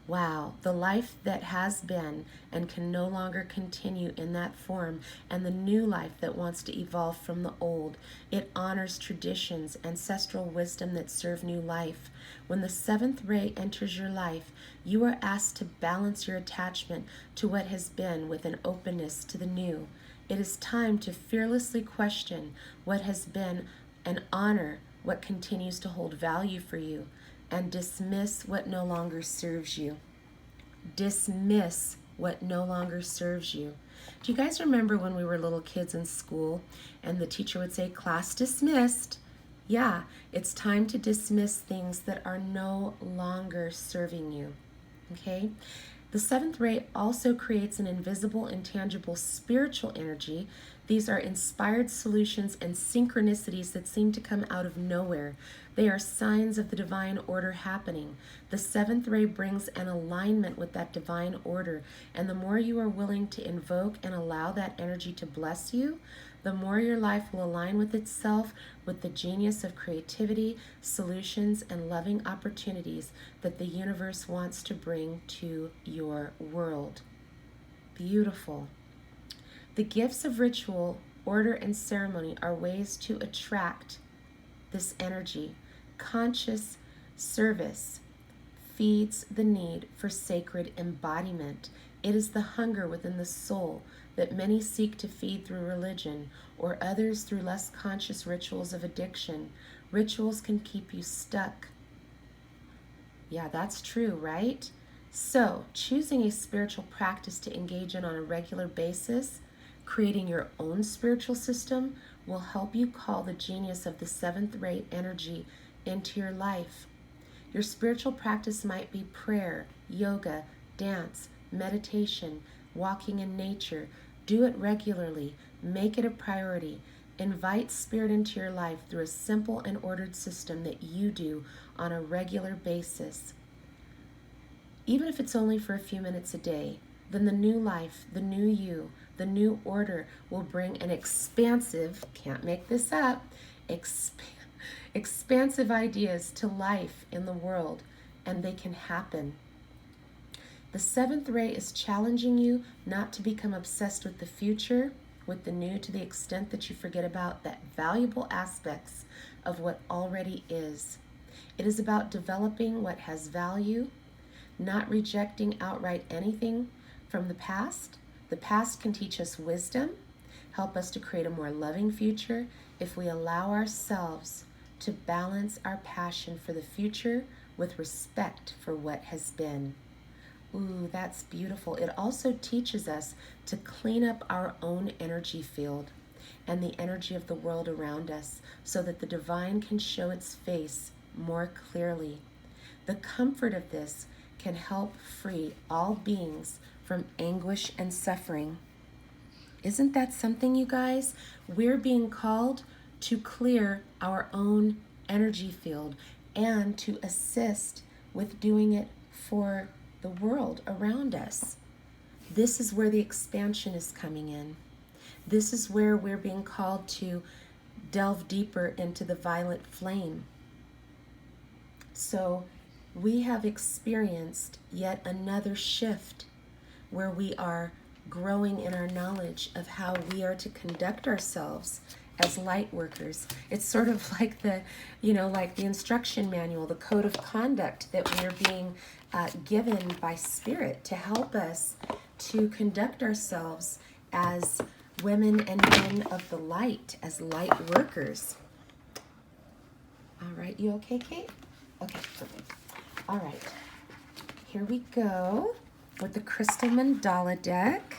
Wow, the life that has been and can no longer continue in that form, and the new life that wants to evolve from the old. It honors traditions, ancestral wisdom that serve new life. When the seventh ray enters your life, you are asked to balance your attachment to what has been with an openness to the new. It is time to fearlessly question what has been and honor what continues to hold value for you, and dismiss what no longer serves you. Dismiss what no longer serves you. Do you guys remember when we were little kids in school and the teacher would say, "Class dismissed"? Yeah, it's time to dismiss things that are no longer serving you. Okay? The seventh ray also creates an invisible, intangible spiritual energy. These are inspired solutions and synchronicities that seem to come out of nowhere. They are signs of the divine order happening. The seventh ray brings an alignment with that divine order, and the more you are willing to invoke and allow that energy to bless you, the more your life will align with itself, with the genius of creativity, solutions, and loving opportunities that the universe wants to bring to your world. Beautiful. The gifts of ritual, order, and ceremony are ways to attract this energy. Conscious service feeds the need for sacred embodiment. It is the hunger within the soul that many seek to feed through religion, or others through less conscious rituals of addiction. Rituals can keep you stuck. Yeah, that's true, right? So, choosing a spiritual practice to engage in on a regular basis, creating your own spiritual system, will help you call the genius of the seventh ray energy into your life. Your spiritual practice might be prayer, yoga, dance, meditation, walking in nature. Do it regularly. Make it a priority. Invite spirit into your life through a simple and ordered system that you do on a regular basis. Even if it's only for a few minutes a day, then the new life, the new you, the new order will bring an expansive, can't make this up, expansive ideas to life in the world, and they can happen. The seventh ray is challenging you not to become obsessed with the future, with the new, to the extent that you forget about the valuable aspects of what already is. It is about developing what has value, not rejecting outright anything from the past. The past can teach us wisdom, help us to create a more loving future if we allow ourselves to balance our passion for the future with respect for what has been. Ooh, that's beautiful. It also teaches us to clean up our own energy field and the energy of the world around us so that the divine can show its face more clearly. The comfort of this can help free all beings from anguish and suffering. Isn't that something, you guys? We're being called to clear our own energy field and to assist with doing it for the world around us. This is where the expansion is coming in. This is where we're being called to delve deeper into the violet flame. So we have experienced yet another shift where we are growing in our knowledge of how we are to conduct ourselves as light workers. It's sort of like the, like the instruction manual, the code of conduct that we are being given by Spirit to help us to conduct ourselves as women and men of the light, as light workers. All right, you okay, Kate? Okay, perfect. All right, here we go with the Crystal Mandala deck.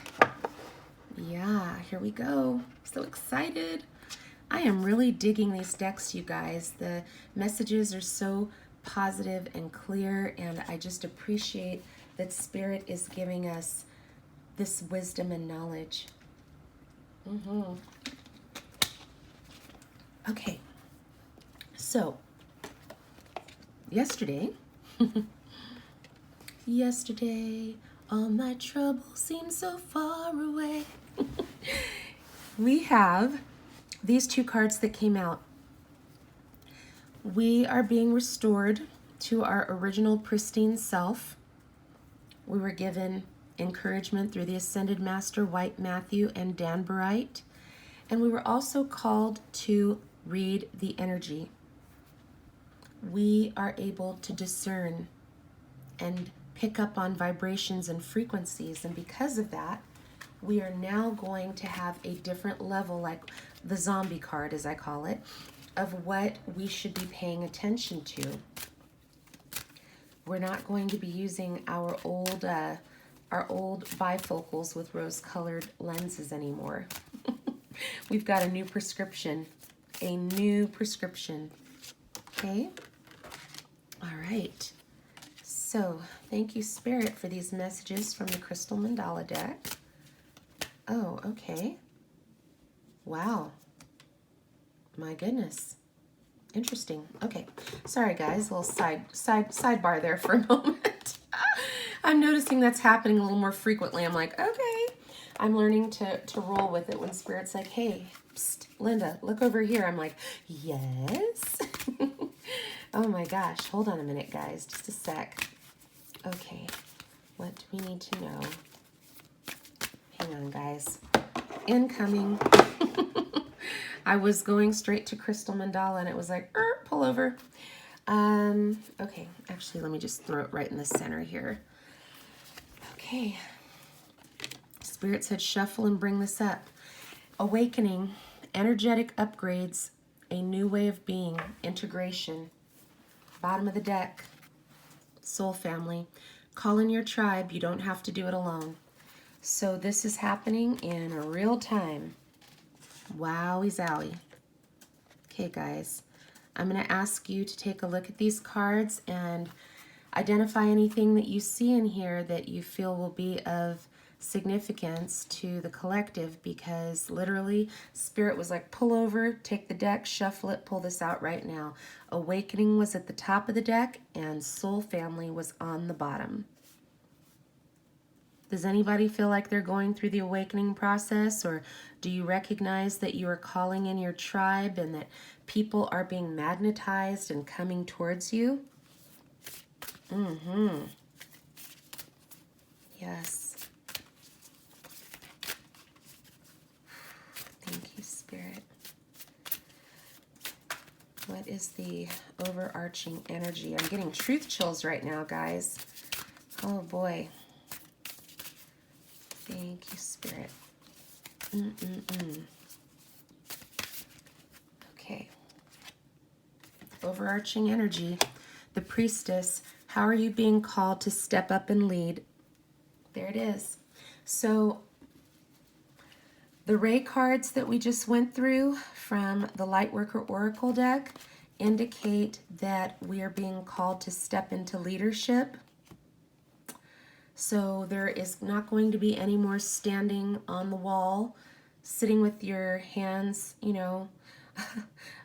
Yeah, here we go. So excited. I am really digging these decks, you guys. The messages are so positive and clear, and I just appreciate that Spirit is giving us this wisdom and knowledge. Okay, so yesterday, all my troubles seem so far away. We have these two cards that came out. We are being restored to our original pristine self. We were given encouragement through the Ascended Master, White Matthew, and Dan Barite. And we were also called to read the energy. We are able to discern and pick up on vibrations and frequencies. And because of that, we are now going to have a different level, like the zombie card, as I call it, of what we should be paying attention to. We're not going to be using our old bifocals with rose-colored lenses anymore. We've got a new prescription. Okay? All right. So, thank you, Spirit, for these messages from the Crystal Mandala deck. Oh, okay. Wow. My goodness. Interesting. Okay. Sorry, guys. A little sidebar there for a moment. I'm noticing that's happening a little more frequently. I'm like, okay. I'm learning to roll with it when Spirit's like, hey, psst, Linda, look over here. I'm like, yes. Oh my gosh. Hold on a minute, guys. Just a sec. Okay. What do we need to know? Hang on, guys. Incoming. I was going straight to Crystal Mandala and it was like, pull over. Okay, actually, let me just throw it right in the center here. Okay. Spirit said shuffle and bring this up. Awakening, energetic upgrades, a new way of being, integration. Bottom of the deck, soul family. Call in your tribe. You don't have to do it alone. So this is happening in real time. Wowie zowie. Okay, guys. I'm going to ask you to take a look at these cards and identify anything that you see in here that you feel will be of significance to the collective, because literally Spirit was like, pull over, take the deck, shuffle it, pull this out right now. Awakening was at the top of the deck and soul family was on the bottom. Does anybody feel like they're going through the awakening process, or do you recognize that you are calling in your tribe and that people are being magnetized and coming towards you? Yes. Thank you, Spirit. What is the overarching energy? I'm getting truth chills right now, guys. Oh, boy. Thank you, Spirit. Okay. Overarching energy. The priestess. How are you being called to step up and lead? There it is. So the Ray cards that we just went through from the Lightworker Oracle deck indicate that we are being called to step into leadership. So there is not going to be any more standing on the wall, sitting with your hands,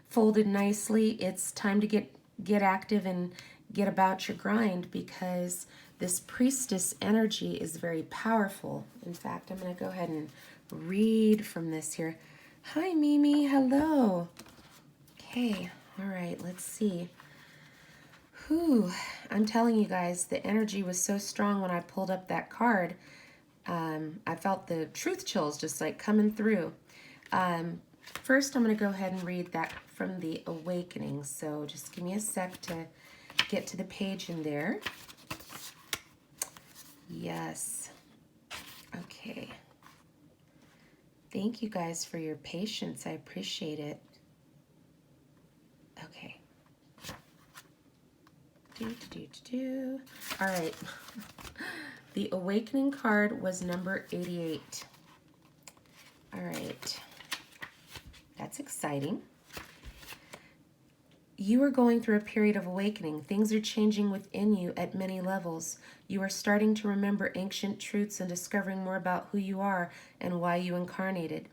folded nicely. It's time to get active and get about your grind, because this priestess energy is very powerful. In fact, I'm going to go ahead and read from this here. Hi, Mimi. Hello. Okay. All right. Let's see. Whew. I'm telling you guys, the energy was so strong when I pulled up that card. I felt the truth chills just like coming through. First, I'm going to go ahead and read that from the Awakening. So just give me a sec to get to the page in there. Yes. Okay. Thank you guys for your patience. I appreciate it. Okay. All right. The Awakening card was number 88. All right. That's exciting. You are going through a period of awakening. Things are changing within you at many levels. You are starting to remember ancient truths and discovering more about who you are and why you incarnated.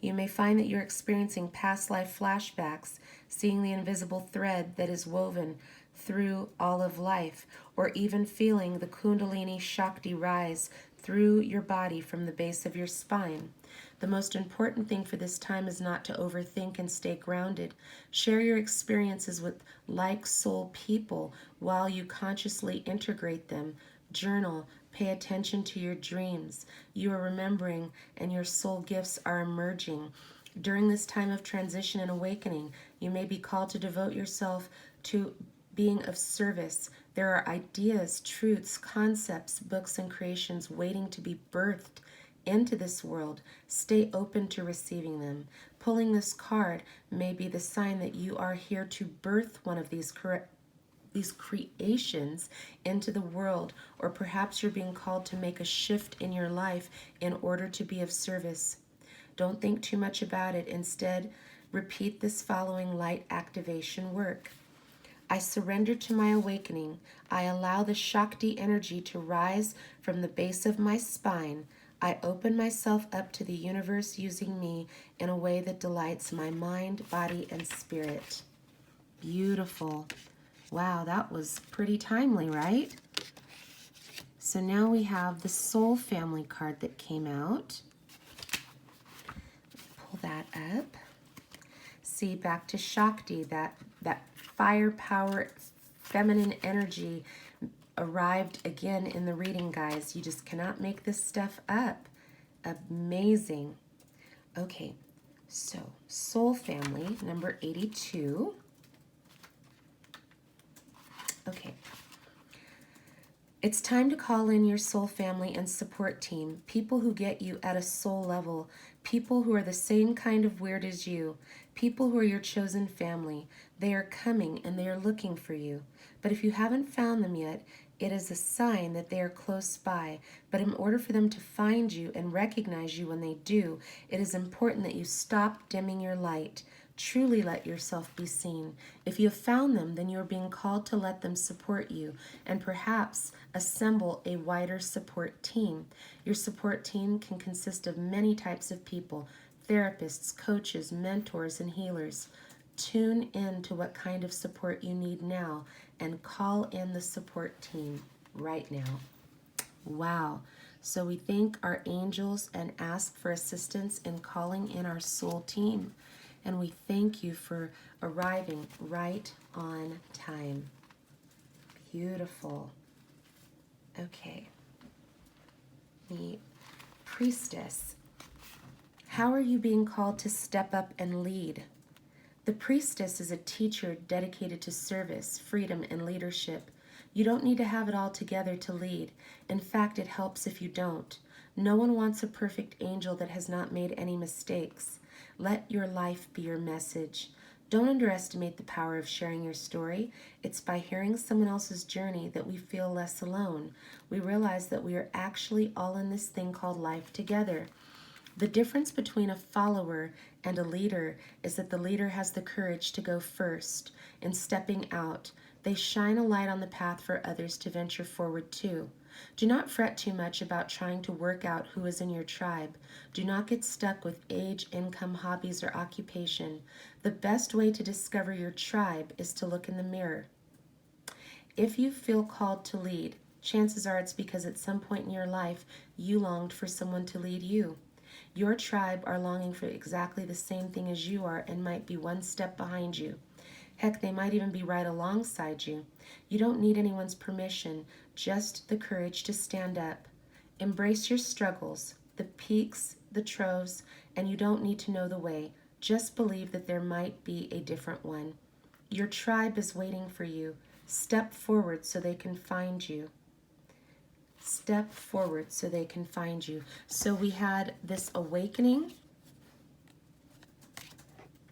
You may find that you're experiencing past life flashbacks, seeing the invisible thread that is woven through all of life, or even feeling the Kundalini Shakti rise through your body from the base of your spine. The most important thing for this time is not to overthink and stay grounded. Share your experiences with like soul people while you consciously integrate them. Journal. Pay attention to your dreams. You are remembering, and your soul gifts are emerging. During this time of transition and awakening, you may be called to devote yourself to being of service. There are ideas, truths, concepts, books, and creations waiting to be birthed into this world. Stay open to receiving them. Pulling this card may be the sign that you are here to birth one of these creations into the world, or perhaps you're being called to make a shift in your life in order to be of service. Don't think too much about it. Instead, repeat this following light activation work. I surrender to my awakening. I allow the Shakti energy to rise from the base of my spine. I open myself up to the universe using me in a way that delights my mind, body, and spirit. Beautiful. Wow, that was pretty timely, right? So now we have the Soul Family card that came out. Pull that up. See, back to Shakti, that fire, power, feminine energy arrived again in the reading, guys. You just cannot make this stuff up. Amazing. Okay, so Soul Family, number 82. Okay. It's time to call in your soul family and support team, people who get you at a soul level, people who are the same kind of weird as you, people who are your chosen family. They are coming and they are looking for you. But if you haven't found them yet, it is a sign that they are close by. But in order for them to find you and recognize you when they do, it is important that you stop dimming your light. Truly let yourself be seen. If you have found them, then you are being called to let them support you and perhaps assemble a wider support team. Your support team can consist of many types of people: therapists, coaches, mentors, and healers. Tune in to what kind of support you need now and call in the support team right now. Wow. So we thank our angels and ask for assistance in calling in our soul team. And we thank you for arriving right on time. Beautiful. Okay. The Priestess. How are you being called to step up and lead? The Priestess is a teacher dedicated to service, freedom, and leadership. You don't need to have it all together to lead. In fact, it helps if you don't. No one wants a perfect angel that has not made any mistakes. Let your life be your message. Don't underestimate the power of sharing your story. It's by hearing someone else's journey that we feel less alone. We realize that we are actually all in this thing called life together. The difference between a follower and a leader is that the leader has the courage to go first. In stepping out, they shine a light on the path for others to venture forward to. Do not fret too much about trying to work out who is in your tribe. Do not get stuck with age, income, hobbies, or occupation. The best way to discover your tribe is to look in the mirror. If you feel called to lead, chances are it's because at some point in your life you longed for someone to lead you. Your tribe are longing for exactly the same thing as you are and might be one step behind you. Heck, they might even be right alongside you. You don't need anyone's permission, just the courage to stand up. Embrace your struggles, the peaks, the troughs, and you don't need to know the way. Just believe that there might be a different one. Your tribe is waiting for you. Step forward so they can find you. Step forward so they can find you. So we had this awakening.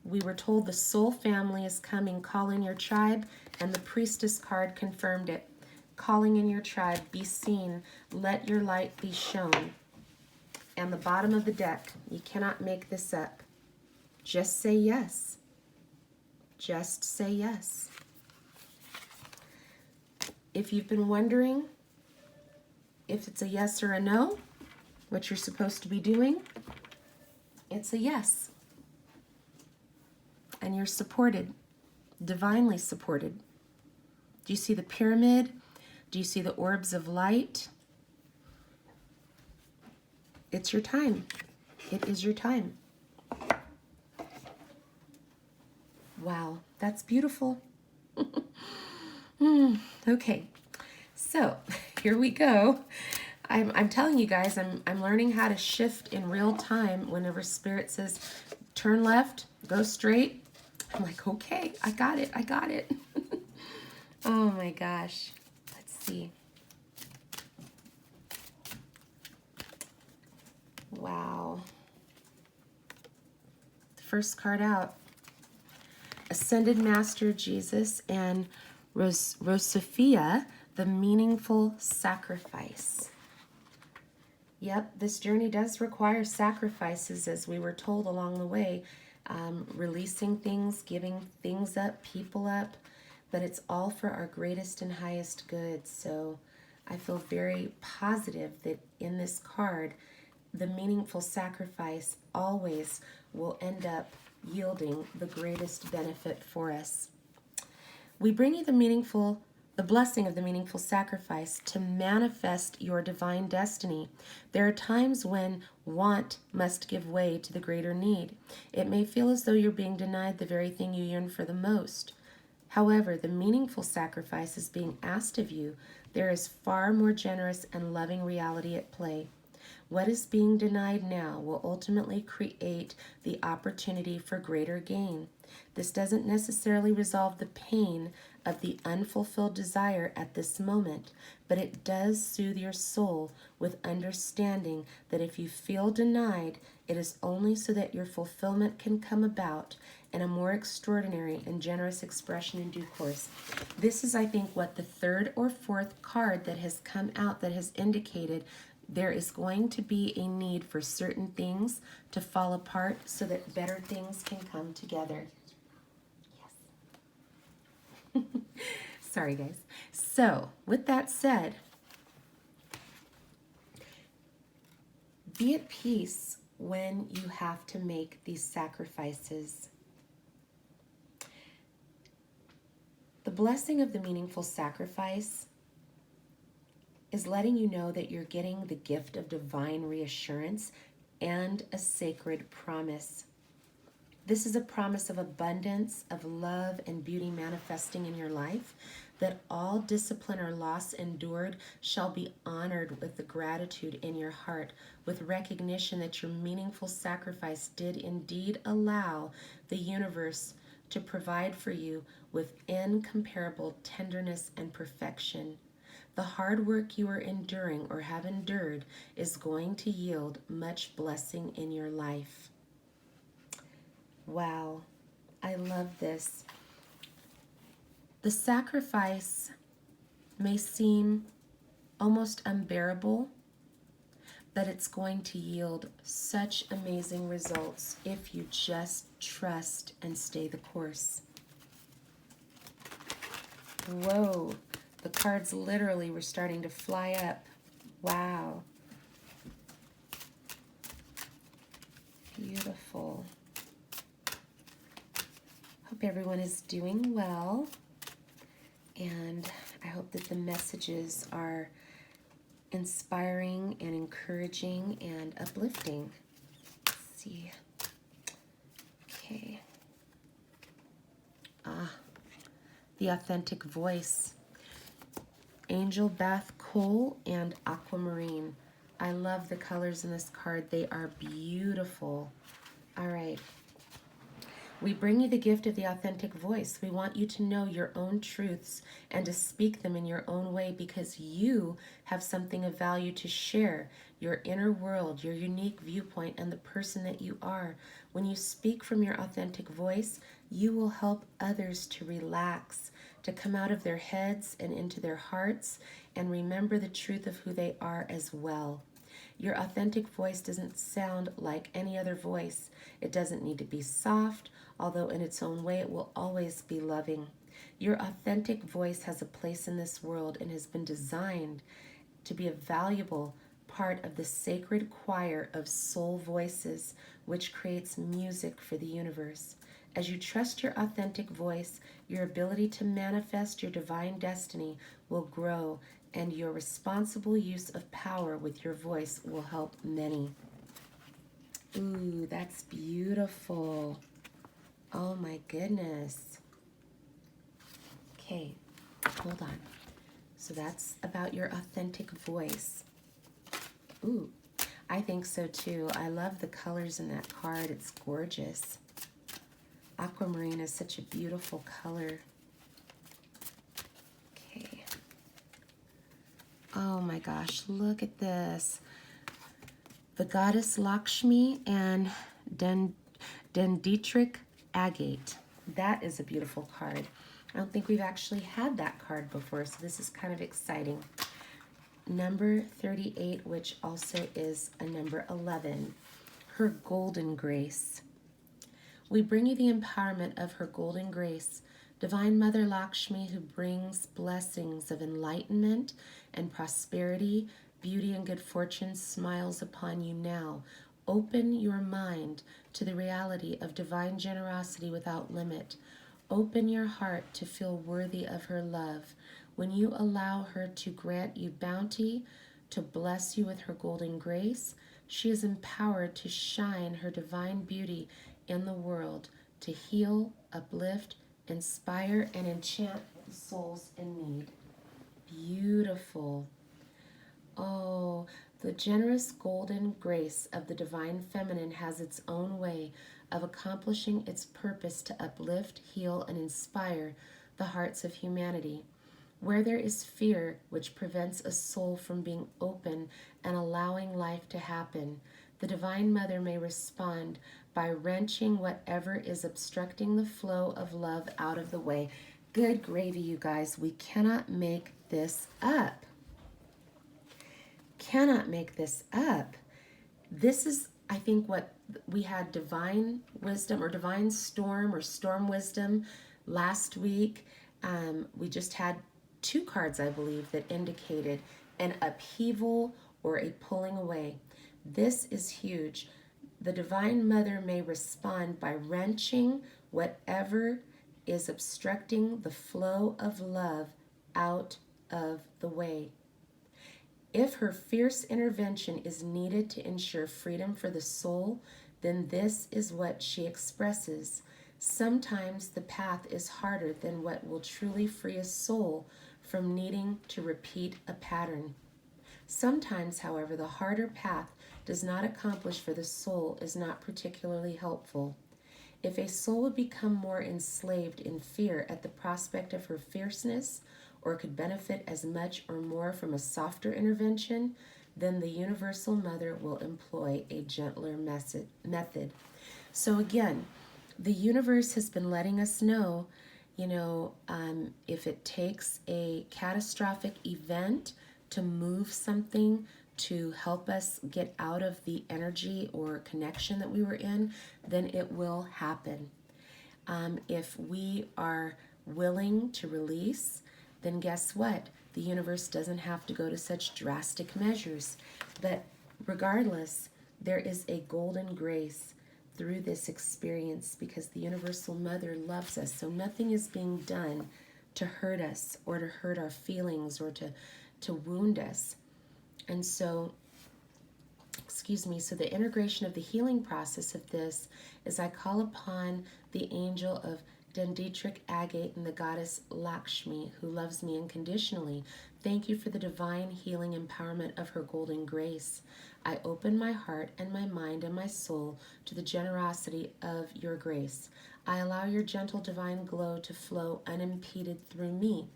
We were told the soul family is coming, call in your tribe, and the priestess card confirmed it. Calling in your tribe, be seen, let your light be shown. And the bottom of the deck, you cannot make this up. Just say yes. Just say yes. If you've been wondering if it's a yes or a no, what you're supposed to be doing, it's a yes. And you're supported, divinely supported. Do you see the pyramid? Do you see the orbs of light? It's your time. It is your time. Wow, that's beautiful. Okay, so here we go. I'm telling you guys, I'm learning how to shift in real time whenever Spirit says, turn left, go straight. I'm like, okay, I got it, I got it. Oh my gosh, let's see. Wow. The first card out. Ascended Master Jesus and Rosophia, the meaningful sacrifice. Yep, this journey does require sacrifices, as we were told along the way. Releasing things, giving things up, people up, but it's all for our greatest and highest good. So I feel very positive that in this card, the meaningful sacrifice always will end up yielding the greatest benefit for us. We bring you the blessing of the meaningful sacrifice to manifest your divine destiny. There are times when want must give way to the greater need. It may feel as though you're being denied the very thing you yearn for the most. However, the meaningful sacrifice is being asked of you. There is far more generous and loving reality at play. What is being denied now will ultimately create the opportunity for greater gain. This doesn't necessarily resolve the pain of the unfulfilled desire at this moment, but it does soothe your soul with understanding that if you feel denied, it is only so that your fulfillment can come about in a more extraordinary and generous expression in due course. This is, I think, what the third or fourth card that has come out that has indicated there is going to be a need for certain things to fall apart so that better things can come together. Yes. Sorry, guys. So, with that said, be at peace when you have to make these sacrifices. The blessing of the meaningful sacrifice is letting you know that you're getting the gift of divine reassurance and a sacred promise. This is a promise of abundance, of love and beauty manifesting in your life, that all discipline or loss endured shall be honored with the gratitude in your heart, with recognition that your meaningful sacrifice did indeed allow the universe to provide for you with incomparable tenderness and perfection. The hard work you are enduring or have endured is going to yield much blessing in your life. Wow, I love this. The sacrifice may seem almost unbearable, but it's going to yield such amazing results if you just trust and stay the course. Whoa. The cards literally were starting to fly up. Wow. Beautiful. Hope everyone is doing well. And I hope that the messages are inspiring and encouraging and uplifting. Let's see. Okay. The authentic voice. Angel Bath Cole and Aquamarine. I love the colors in this card. They are beautiful. All right. We bring you the gift of the authentic voice. We want you to know your own truths and to speak them in your own way because you have something of value to share, your inner world, your unique viewpoint, and the person that you are. When you speak from your authentic voice, you will help others to relax, to come out of their heads and into their hearts and remember the truth of who they are as well. Your authentic voice doesn't sound like any other voice. It doesn't need to be soft, although in its own way it will always be loving. Your authentic voice has a place in this world and has been designed to be a valuable part of the sacred choir of soul voices, which creates music for the universe. As you trust your authentic voice, your ability to manifest your divine destiny will grow, and your responsible use of power with your voice will help many. Ooh, that's beautiful. Oh my goodness. Okay, hold on. So that's about your authentic voice. Ooh, I think so too. I love the colors in that card. It's gorgeous. Aquamarine is such a beautiful color. Okay. Oh my gosh, look at this. The goddess Lakshmi and Dendritic agate. That is a beautiful card. I don't think we've actually had that card before, so this is kind of exciting. Number 38, which also is a number 11, her golden grace. We bring you the empowerment of her golden grace, Divine Mother Lakshmi, who brings blessings of enlightenment and prosperity, beauty and good fortune, smiles upon you now. Open your mind to the reality of divine generosity without limit. Open your heart to feel worthy of her love. When you allow her to grant you bounty, to bless you with her golden grace, she is empowered to shine her divine beauty in the world, to heal, uplift, inspire, and enchant the souls in need. Beautiful. Oh, the generous golden grace of the divine feminine has its own way of accomplishing its purpose to uplift, heal, and inspire the hearts of humanity. Where there is fear, which prevents a soul from being open and allowing life to happen, the Divine Mother may respond by wrenching whatever is obstructing the flow of love out of the way. Good gravy, you guys. We cannot make this up. Cannot make this up. This is, I think, what we had divine wisdom or divine storm or storm wisdom last week. We just had two cards, I believe, that indicated an upheaval or a pulling away. This is huge. The Divine Mother may respond by wrenching whatever is obstructing the flow of love out of the way. If her fierce intervention is needed to ensure freedom for the soul, then this is what she expresses. Sometimes the path is harder than what will truly free a soul from needing to repeat a pattern. Sometimes, however, the harder path does not accomplish for the soul is not particularly helpful. If a soul would become more enslaved in fear at the prospect of her fierceness, or could benefit as much or more from a softer intervention, then the Universal Mother will employ a gentler method. So again, the universe has been letting us know, if it takes a catastrophic event to move something to help us get out of the energy or connection that we were in, then it will happen. If we are willing to release, then guess what? The universe doesn't have to go to such drastic measures. But regardless, there is a golden grace through this experience because the Universal Mother loves us. So nothing is being done to hurt us or to hurt our feelings or to wound us. And so, so the integration of the healing process of this is I call upon the angel of Dendritic agate and the goddess Lakshmi, who loves me unconditionally, thank you for the divine healing empowerment of her golden grace. I open my heart and my mind and my soul to the generosity of your grace. I allow your gentle divine glow to flow unimpeded through me,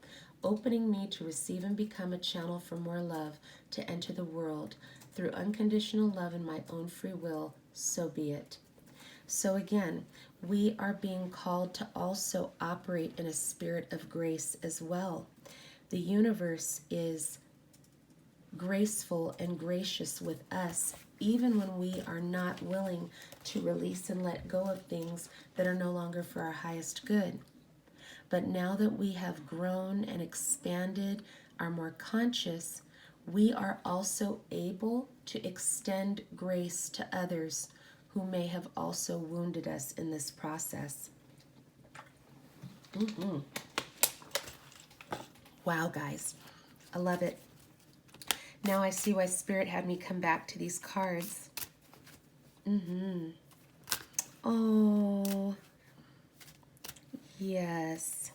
opening me to receive and become a channel for more love to enter the world. Through unconditional love and my own free will, so be it. So again, we are being called to also operate in a spirit of grace as well. The universe is graceful and gracious with us, even when we are not willing to release and let go of things that are no longer for our highest good. But now that we have grown and expanded, are more conscious, we are also able to extend grace to others who may have also wounded us in this process. Wow, guys, I love it. Now I see why Spirit had me come back to these cards. Oh, yes.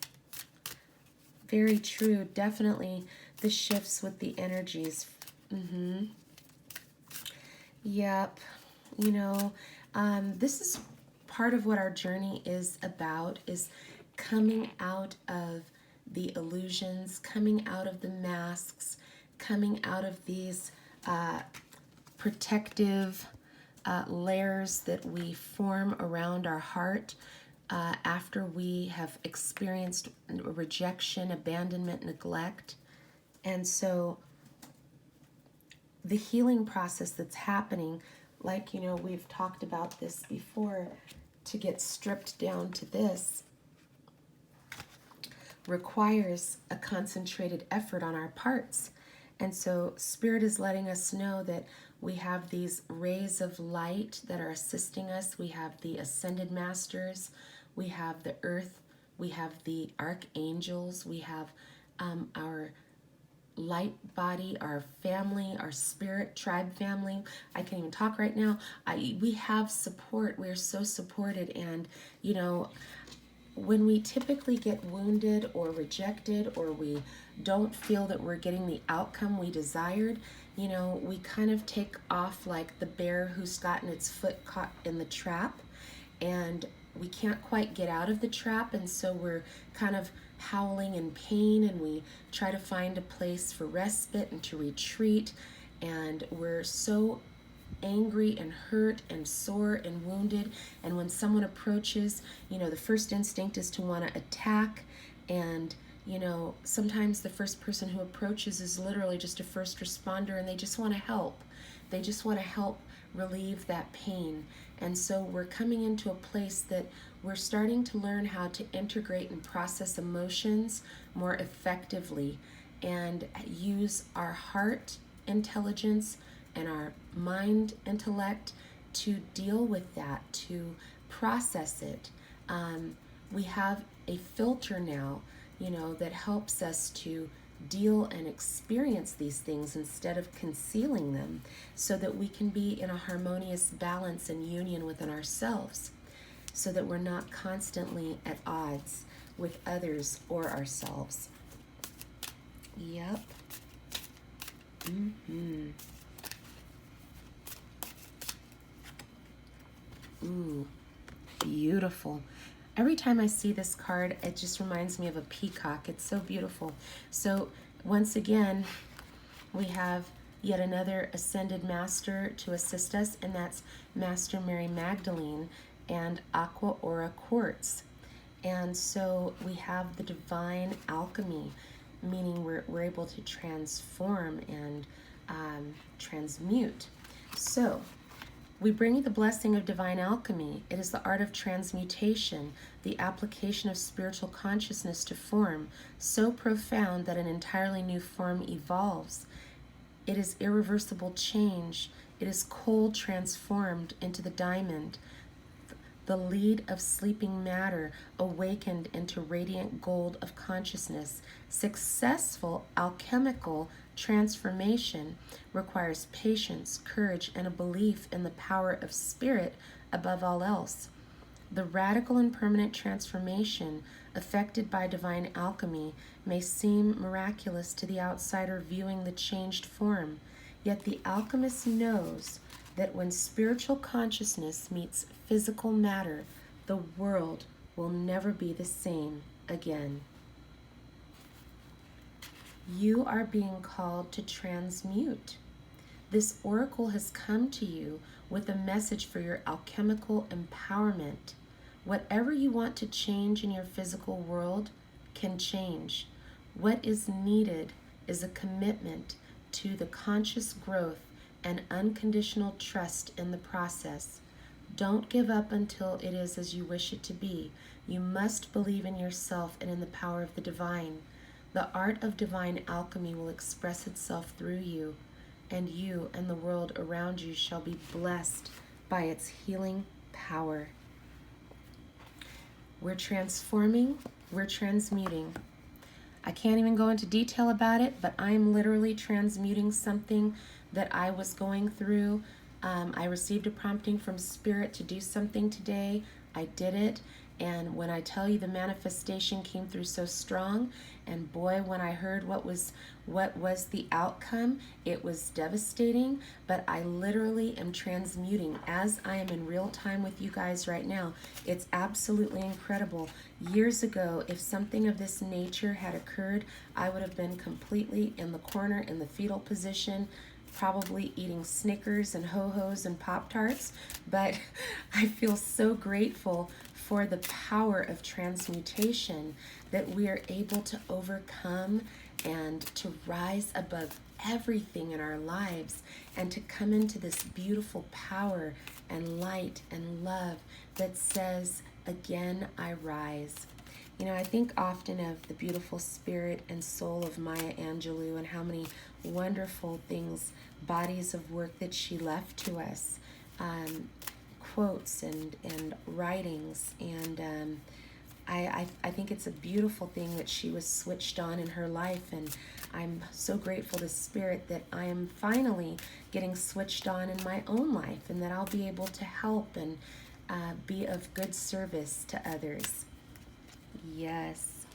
Very true. Definitely the shifts with the energies. Yep. You know, this is part of what our journey is about, is coming out of the illusions, coming out of the masks, coming out of these protective layers that we form around our heart after we have experienced rejection, abandonment, neglect. And so the healing process that's happening, like, you know, we've talked about this before, to get stripped down to this requires a concentrated effort on our parts. And so Spirit is letting us know that we have these rays of light that are assisting us. We have the ascended masters, we have the earth, we have the archangels, we have our light body, our family, our spirit tribe family. I can't even talk right now. We have support. We're so supported. And you know, when we typically get wounded or rejected, or we don't feel that we're getting the outcome we desired, you know, we kind of take off like the bear who's gotten its foot caught in the trap, and we can't quite get out of the trap, and so we're kind of howling in pain, and we try to find a place for respite and to retreat, and we're so angry and hurt and sore and wounded. And when someone approaches, you know, the first instinct is to want to attack. And you know, sometimes the first person who approaches is literally just a first responder, and they just want to help. They just want to help relieve that pain. And so we're coming into a place that we're starting to learn how to integrate and process emotions more effectively, and use our heart intelligence and our mind intellect to deal with that, to process it. We have a filter now, you know, that helps us to deal and experience these things instead of concealing them, so that we can be in a harmonious balance and union within ourselves, so that we're not constantly at odds with others or ourselves. Yep. Ooh, beautiful. Every time I see this card, it just reminds me of a peacock. It's so beautiful. So once again, we have yet another ascended master to assist us, and that's Master Mary Magdalene and Aqua Aura Quartz. And so we have the divine alchemy, meaning we're able to transform and transmute. So we bring you the blessing of divine alchemy. It is the art of transmutation, the application of spiritual consciousness to form, so profound that an entirely new form evolves. It is irreversible change. It is cold transformed into the diamond, the lead of sleeping matter awakened into radiant gold of consciousness. Successful alchemical transformation requires patience, courage, and a belief in the power of spirit above all else. The radical and permanent transformation effected by divine alchemy may seem miraculous to the outsider viewing the changed form, yet the alchemist knows that when spiritual consciousness meets physical matter, the world will never be the same again. You are being called to transmute. This oracle has come to you with a message for your alchemical empowerment. Whatever you want to change in your physical world can change. What is needed is a commitment to the conscious growth and unconditional trust in the process. Don't give up until it is as you wish it to be. You must believe in yourself and in the power of the divine. The art of divine alchemy will express itself through you, and the world around you shall be blessed by its healing power. We're transforming, we're transmuting. I can't even go into detail about it, but I'm literally transmuting something that I was going through. I received a prompting from Spirit to do something today. I did it. And when I tell you the manifestation came through so strong, and boy, when I heard what was the outcome, it was devastating, but I literally am transmuting as I am in real time with you guys right now. It's absolutely incredible. Years ago, if something of this nature had occurred, I would have been completely in the corner in the fetal position, probably eating Snickers and Ho-Hos and Pop-Tarts, but I feel so grateful for the power of transmutation that we are able to overcome and to rise above everything in our lives and to come into this beautiful power and light and love that says, again, I rise. You know, I think often of the beautiful spirit and soul of Maya Angelou and how many wonderful things, bodies of work that she left to us, quotes and writings. And I think it's a beautiful thing that she was switched on in her life. And I'm so grateful to Spirit that I am finally getting switched on in my own life and that I'll be able to help and be of good service to others. Yes.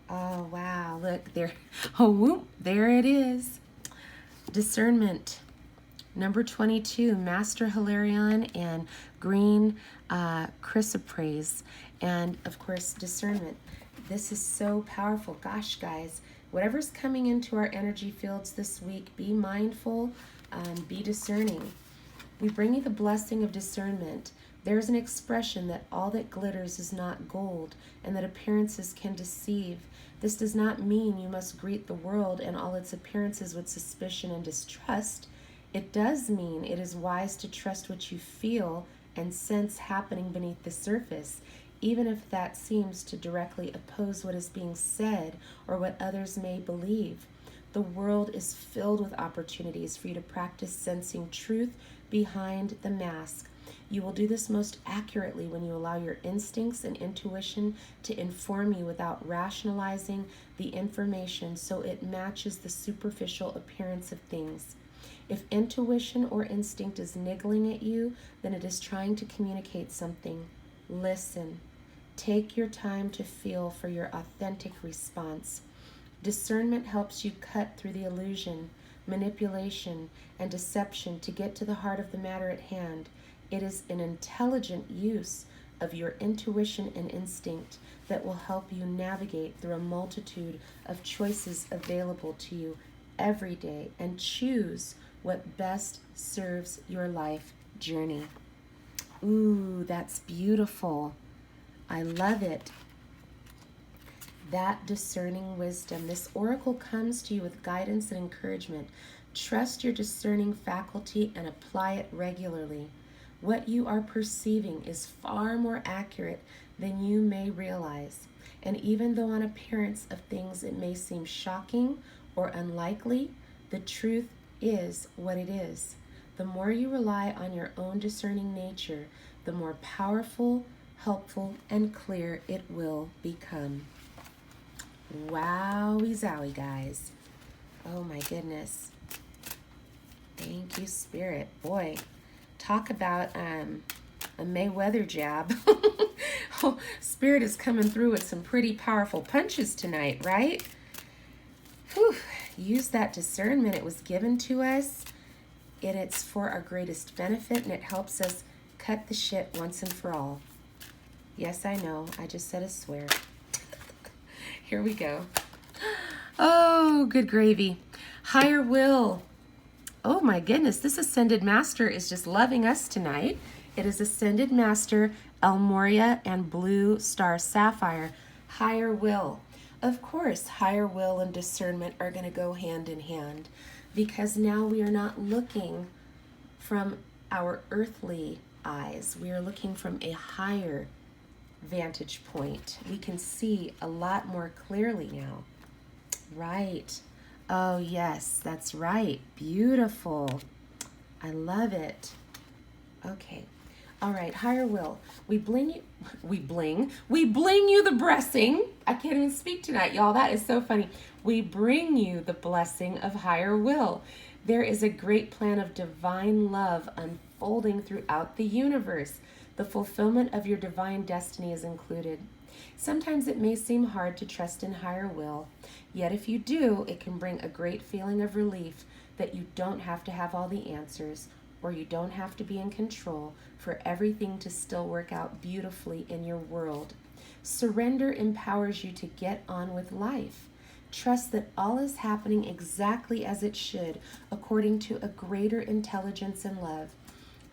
Oh, wow. Look there. Oh, whoop. There it is. Discernment. Number 22, Master Hilarion and Green Chrysoprase. And, of course, discernment. This is so powerful. Gosh, guys, whatever's coming into our energy fields this week, be mindful, be discerning. We bring you the blessing of discernment. There's an expression that all that glitters is not gold, and that appearances can deceive. This does not mean you must greet the world and all its appearances with suspicion and distrust. It does mean it is wise to trust what you feel and sense happening beneath the surface, even if that seems to directly oppose what is being said or what others may believe. The world is filled with opportunities for you to practice sensing truth behind the mask. You will do this most accurately when you allow your instincts and intuition to inform you without rationalizing the information so it matches the superficial appearance of things. If intuition or instinct is niggling at you, then it is trying to communicate something. Listen. Take your time to feel for your authentic response. Discernment helps you cut through the illusion, manipulation, and deception to get to the heart of the matter at hand. It is an intelligent use of your intuition and instinct that will help you navigate through a multitude of choices available to you every day and choose what best serves your life journey. Ooh, that's beautiful. I love it. That discerning wisdom. This oracle comes to you with guidance and encouragement. Trust your discerning faculty and apply it regularly. What you are perceiving is far more accurate than you may realize. And even though on appearance of things it may seem shocking or unlikely, the truth is what it is. The more you rely on your own discerning nature, the more powerful, helpful, and clear it will become. Wowie zowie, guys. Oh my goodness. Thank you, Spirit. Boy, talk about a Mayweather jab. Spirit is coming through with some pretty powerful punches tonight, right? Whew. Use that discernment. It was given to us, and it's for our greatest benefit, and it helps us cut the shit once and for all. Yes, I know. I just said a swear. Here we go. Oh, good gravy. Higher will. Oh my goodness, this Ascended Master is just loving us tonight. It is Ascended Master, Elmoria, and Blue Star Sapphire. Higher will. Of course, higher will and discernment are going to go hand in hand, because now we are not looking from our earthly eyes. We are looking from a higher vantage point. We can see a lot more clearly now. Right. Oh, yes, that's right. Beautiful. I love it. Okay. All right, higher will. We bling you the blessing. I can't even speak tonight, y'all. That is so funny. We bring you the blessing of higher will. There is a great plan of divine love unfolding throughout the universe. The fulfillment of your divine destiny is included. Sometimes it may seem hard to trust in higher will, yet if you do, it can bring a great feeling of relief that you don't have to have all the answers, or you don't have to be in control for everything to still work out beautifully in your world. Surrender empowers you to get on with life. Trust that all is happening exactly as it should, according to a greater intelligence and love.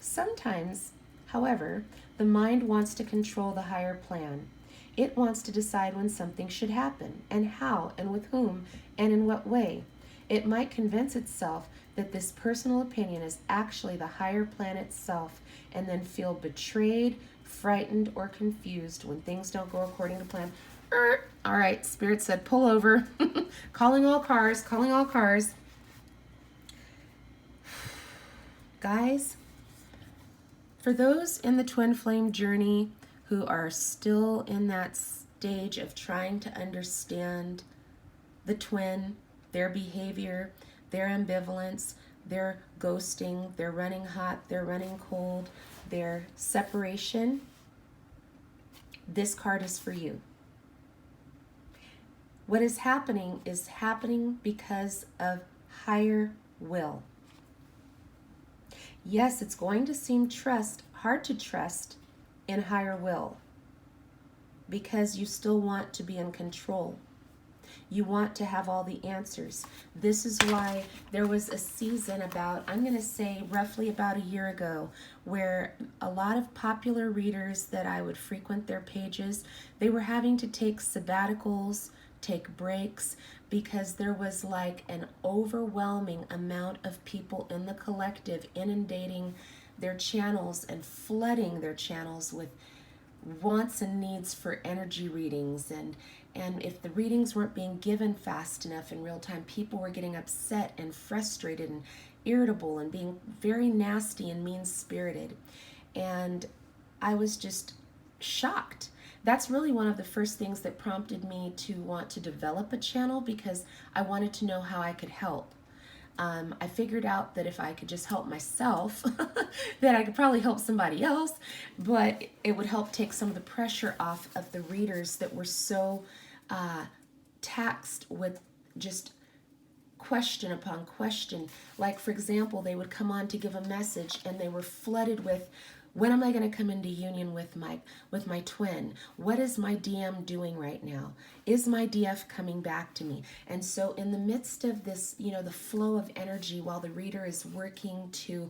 Sometimes, however, the mind wants to control the higher plan. It wants to decide when something should happen, and how, and with whom, and in what way. It might convince itself that this personal opinion is actually the higher plan itself, and then feel betrayed, frightened, or confused when things don't go according to plan. All right, Spirit said, pull over. Calling all cars, calling all cars. Guys, for those in the twin flame journey who are still in that stage of trying to understand the twin, their behavior, their ambivalence, their ghosting, their running hot, their running cold, their separation, this card is for you. What is happening because of higher will. Yes, it's going to seem hard to trust in higher will, because you still want to be in control. You want to have all the answers. This is why there was a season I'm going to say roughly about a year ago, where a lot of popular readers that I would frequent their pages, they were having to take sabbaticals, take breaks, because there was like an overwhelming amount of people in the collective inundating their channels and flooding their channels with wants and needs for energy readings, and if the readings weren't being given fast enough in real time, people were getting upset and frustrated and irritable and being very nasty and mean-spirited. And I was just shocked. That's really one of the first things that prompted me to want to develop a channel, because I wanted to know how I could help. I figured out that if I could just help myself, that I could probably help somebody else, but it would help take some of the pressure off of the readers that were so taxed with just question upon question. Like, for example, they would come on to give a message and they were flooded with, when am I going to come into union with my twin? What is my DM doing right now? Is my DF coming back to me? And so in the midst of this, the flow of energy, while the reader is working to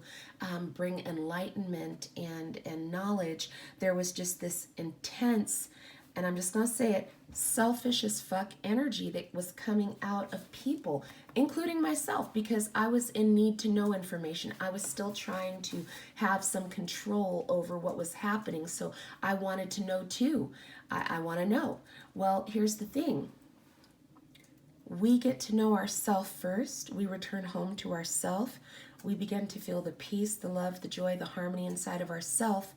bring enlightenment and knowledge, there was just this intense, and I'm just going to say it, selfish as fuck energy that was coming out of people, including myself, because I was in need to know information. I was still trying to have some control over what was happening, so I wanted to know too. I want to know. Well, here's the thing. We get to know ourselves first. We return home to ourselves. We begin to feel the peace, the love, the joy, the harmony inside of ourselves.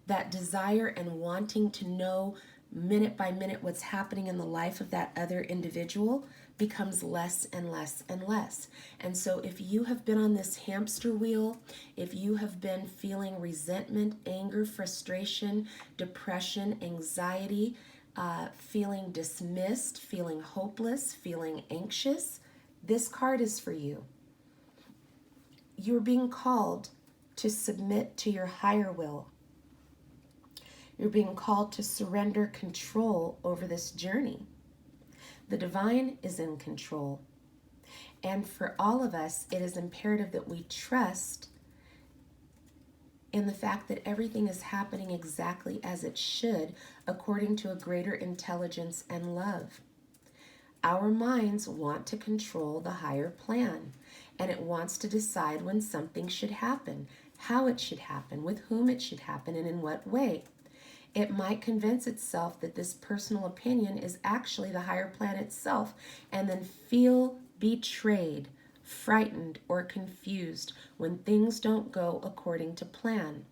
That desire and wanting to know minute by minute what's happening in the life of that other individual becomes less and less and less. And so if you have been on this hamster wheel, if you have been feeling resentment, anger, frustration, depression, anxiety, feeling dismissed, feeling hopeless, feeling anxious, this card is for you. You're being called to submit to your higher will. You're being called to surrender control over this journey. The divine is in control. And for all of us, it is imperative that we trust in the fact that everything is happening exactly as it should, according to a greater intelligence and love. Our minds want to control the higher plan, and it wants to decide when something should happen, how it should happen, with whom it should happen, and in what way. It might convince itself that this personal opinion is actually the higher plan itself, and then feel betrayed, frightened, or confused when things don't go according to plan.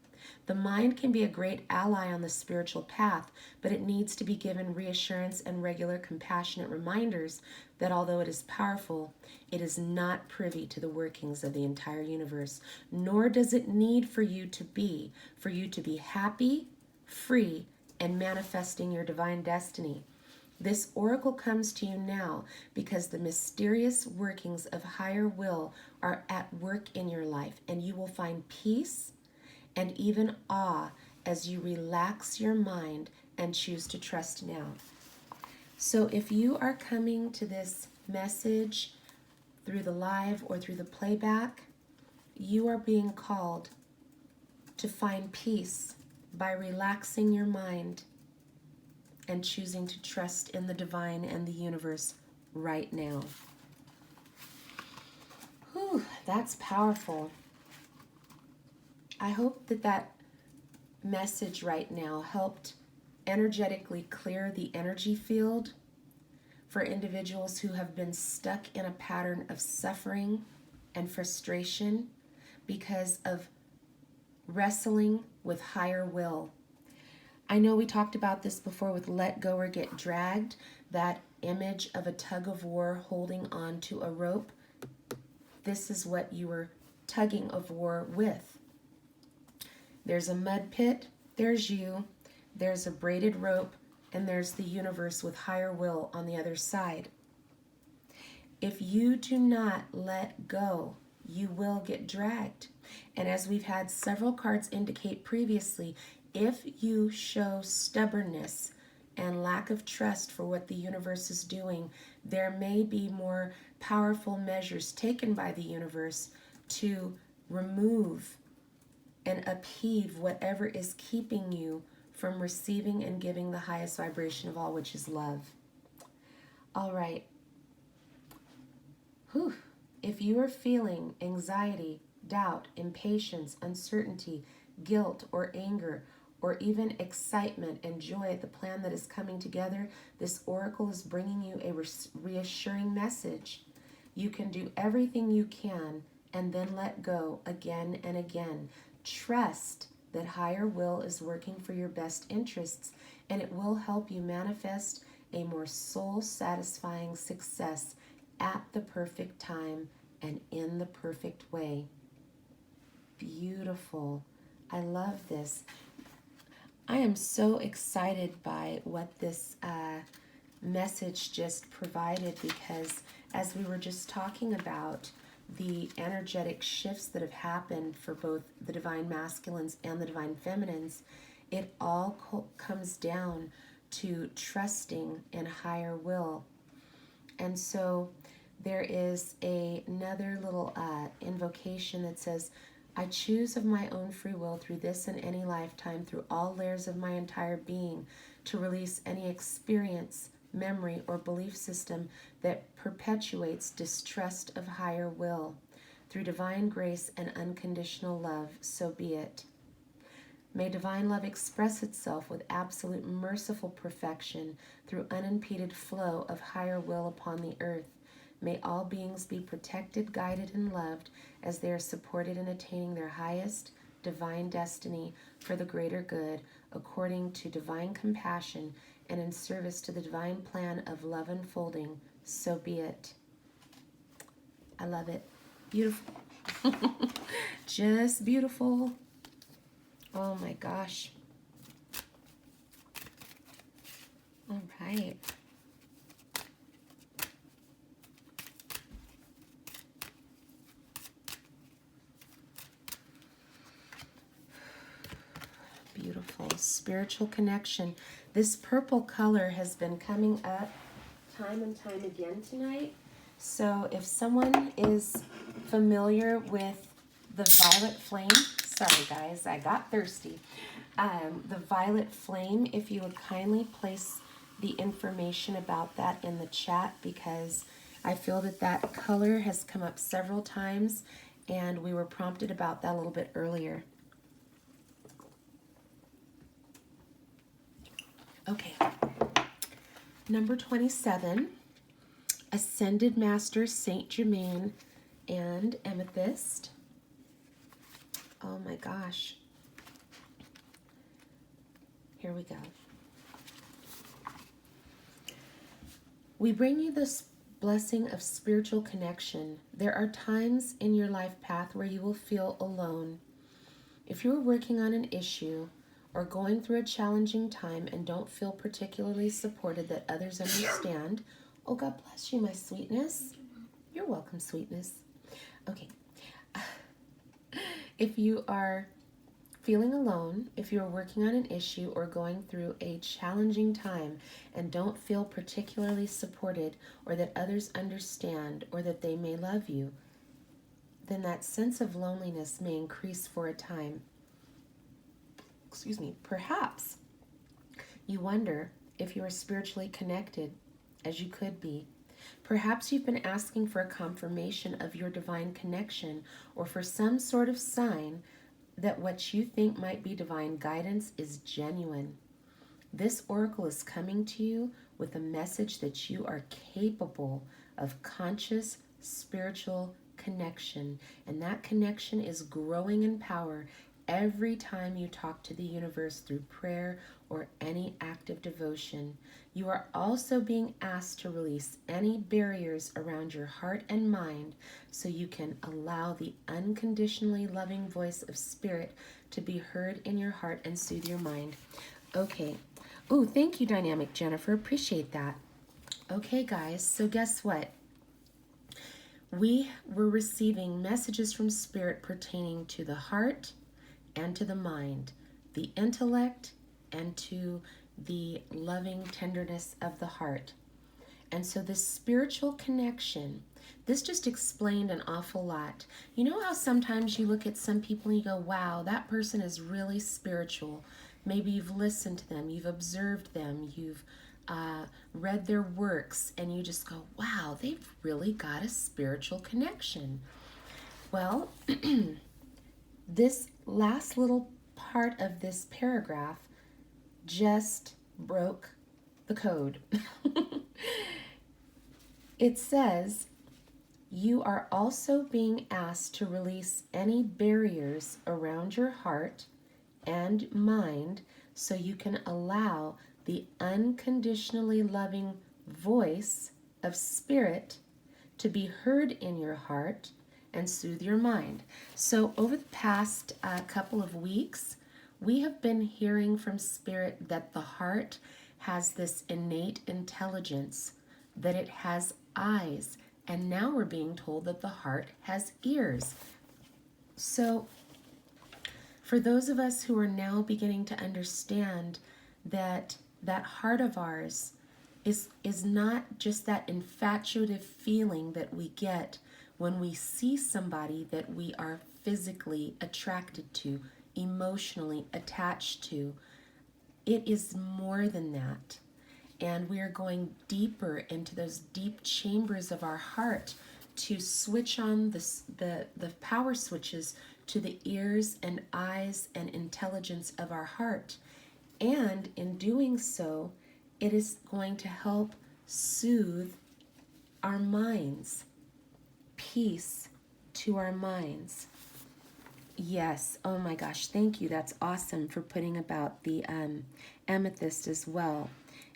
The mind can be a great ally on the spiritual path, but it needs to be given reassurance and regular compassionate reminders that although it is powerful, it is not privy to the workings of the entire universe, nor does it need for you to be happy, free, and manifesting your divine destiny. This oracle comes to you now because the mysterious workings of higher will are at work in your life, and you will find peace and even awe as you relax your mind and choose to trust now. So if you are coming to this message through the live or through the playback, you are being called to find peace by relaxing your mind and choosing to trust in the divine and the universe right now. Whew, that's powerful. I hope that message right now helped energetically clear the energy field for individuals who have been stuck in a pattern of suffering and frustration because of wrestling with higher will. I know we talked about this before with let go or get dragged, that image of a tug of war holding on to a rope. This is what you were tugging of war with. There's a mud pit, there's you, there's a braided rope, and there's the universe with higher will on the other side. If you do not let go, you will get dragged. And as we've had several cards indicate previously, if you show stubbornness and lack of trust for what the universe is doing, there may be more powerful measures taken by the universe to remove and upheave whatever is keeping you from receiving and giving the highest vibration of all, which is love. All right. Whew. If you are feeling anxiety, doubt, impatience, uncertainty, guilt, or anger, or even excitement and joy at the plan that is coming together, this oracle is bringing you a reassuring message. You can do everything you can and then let go again and again. Trust that higher will is working for your best interests, and it will help you manifest a more soul-satisfying success at the perfect time and in the perfect way. Beautiful. I love this. I am so excited by what this message just provided, because as we were just talking about the energetic shifts that have happened for both the divine masculines and the divine feminines, it all comes down to trusting in higher will. And so there is another little invocation that says, I choose of my own free will through this and any lifetime, through all layers of my entire being, to release any experience, memory, or belief system that perpetuates distrust of higher will. Through divine grace and unconditional love, so be it. May divine love express itself with absolute merciful perfection through unimpeded flow of higher will upon the earth. May all beings be protected, guided, and loved as they are supported in attaining their highest divine destiny for the greater good, according to divine compassion and in service to the divine plan of love unfolding so be it. I love it. Beautiful. Just beautiful. Oh my gosh. All right. Beautiful. Spiritual connection. This purple color has been coming up time and time again tonight. So if someone is familiar with the violet flame, sorry guys, I got thirsty. The violet flame, if you would kindly place the information about that in the chat, because I feel that that color has come up several times and we were prompted about that a little bit earlier. Okay, number 27, Ascended Master Saint Germain and Amethyst. Oh my gosh. Here we go. We bring you this blessing of spiritual connection. There are times in your life path where you will feel alone. If you are working on an issue or going through a challenging time and don't feel particularly supported that others understand, oh, God bless you, my sweetness. You're welcome, sweetness. Okay. If you are feeling alone, if you are working on an issue or going through a challenging time and don't feel particularly supported or that others understand or that they may love you, then that sense of loneliness may increase for a time. Perhaps you wonder if you are spiritually connected as you could be. Perhaps you've been asking for a confirmation of your divine connection or for some sort of sign that what you think might be divine guidance is genuine. This oracle is coming to you with a message that you are capable of conscious spiritual connection, and that connection is growing in power every time you talk to the universe through prayer or any act of devotion. You are also being asked to release any barriers around your heart and mind so you can allow the unconditionally loving voice of Spirit to be heard in your heart and soothe your mind. Okay. Oh, thank you, Dynamic Jennifer. Appreciate that. Okay, guys. So guess what? We were receiving messages from Spirit pertaining to the heart and to the mind, the intellect, and to the loving tenderness of the heart. And so this spiritual connection, this just explained an awful lot. You know how sometimes you look at some people and you go, wow, that person is really spiritual. Maybe you've listened to them, you've observed them, you've read their works, and you just go, wow, they've really got a spiritual connection. Well, this last little part of this paragraph just broke the code. It says, you are also being asked to release any barriers around your heart and mind so you can allow the unconditionally loving voice of Spirit to be heard in your heart and soothe your mind. So over the past couple of weeks, we have been hearing from Spirit that the heart has this innate intelligence, that it has eyes, and now we're being told that the heart has ears. So for those of us who are now beginning to understand that that heart of ours is not just that infatuative feeling that we get when we see somebody that we are physically attracted to, emotionally attached to. It is more than that. And we are going deeper into those deep chambers of our heart to switch on the power switches to the ears and eyes and intelligence of our heart. And in doing so, it is going to help soothe our minds, peace to our minds. Yes, oh my gosh, thank you. That's awesome for putting about the amethyst as well.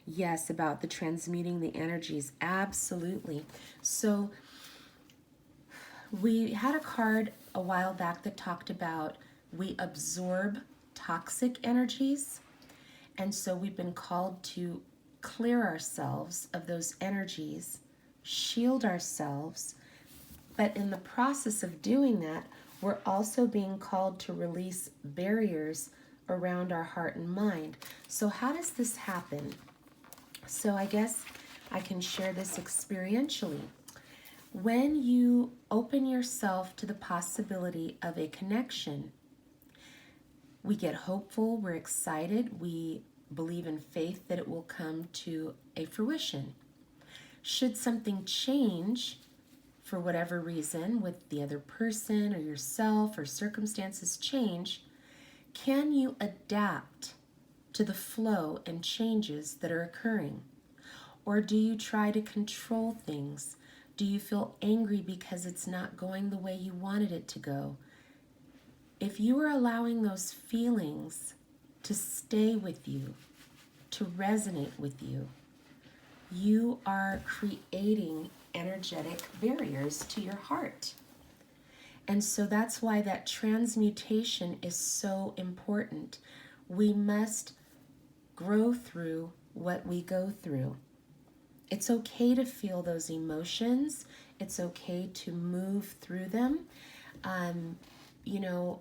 Yes, about the transmuting the energies. Absolutely. So we had a card a while back that talked about we absorb toxic energies. And so we've been called to clear ourselves of those energies, shield ourselves. But in the process of doing that, we're also being called to release barriers around our heart and mind. So, how does this happen? So, I guess I can share this experientially. When you open yourself to the possibility of a connection, we get hopeful, we're excited, we believe in faith that it will come to a fruition. Should something change for whatever reason with the other person or yourself or circumstances change, can you adapt to the flow and changes that are occurring? Or do you try to control things? Do you feel angry because it's not going the way you wanted it to go? If you are allowing those feelings to stay with you, to resonate with you, you are creating energetic barriers to your heart. And so that's why that transmutation is so important. We must grow through what we go through. It's okay to feel those emotions. It's okay to move through them.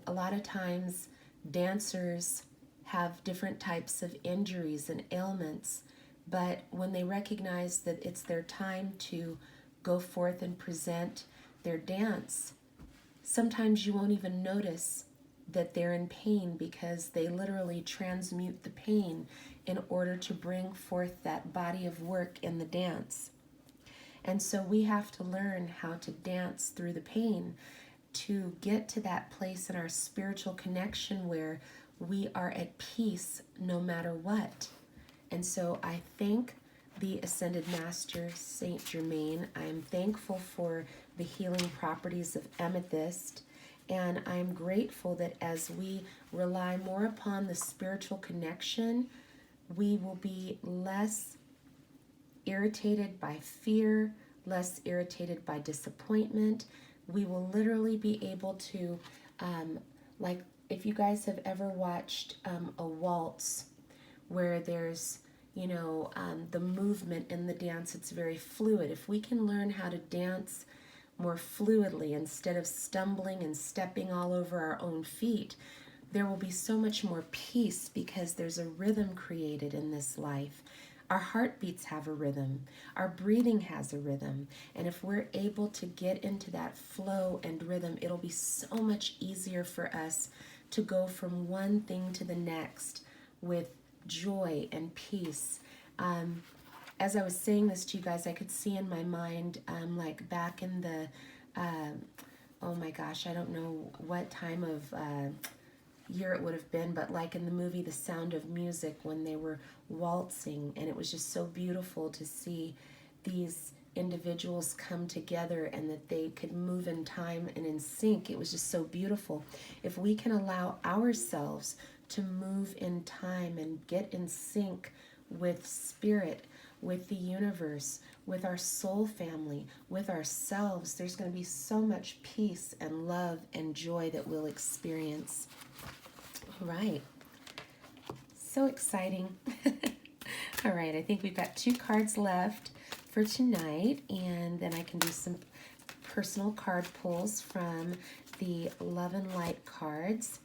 A lot of times dancers have different types of injuries and ailments, but when they recognize that it's their time to go forth and present their dance, sometimes you won't even notice that they're in pain because they literally transmute the pain in order to bring forth that body of work in the dance. And so we have to learn how to dance through the pain to get to that place in our spiritual connection where we are at peace no matter what. And so I thank the Ascended Master, Saint Germain. I'm thankful for the healing properties of amethyst. And I'm grateful that as we rely more upon the spiritual connection, we will be less irritated by fear, less irritated by disappointment. We will literally be able to, like if you guys have ever watched a waltz where there's, the movement in the dance, it's very fluid. If we can learn how to dance more fluidly instead of stumbling and stepping all over our own feet, there will be so much more peace because there's a rhythm created in this life. Our heartbeats have a rhythm. Our breathing has a rhythm. And if we're able to get into that flow and rhythm, it'll be so much easier for us to go from one thing to the next with joy and peace. As I was saying this to you guys, I could see in my mind, like back in the, oh my gosh, I don't know what time of year it would have been, but like in the movie The Sound of Music when they were waltzing, and it was just so beautiful to see these individuals come together and that they could move in time and in sync. It was just so beautiful. If we can allow ourselves to move in time and get in sync with spirit, with the universe, with our soul family, with ourselves, there's going to be so much peace and love and joy that we'll experience. All right. So exciting. All right, I think we've got 2 cards left for tonight, and then I can do some personal card pulls from the Love and Light cards.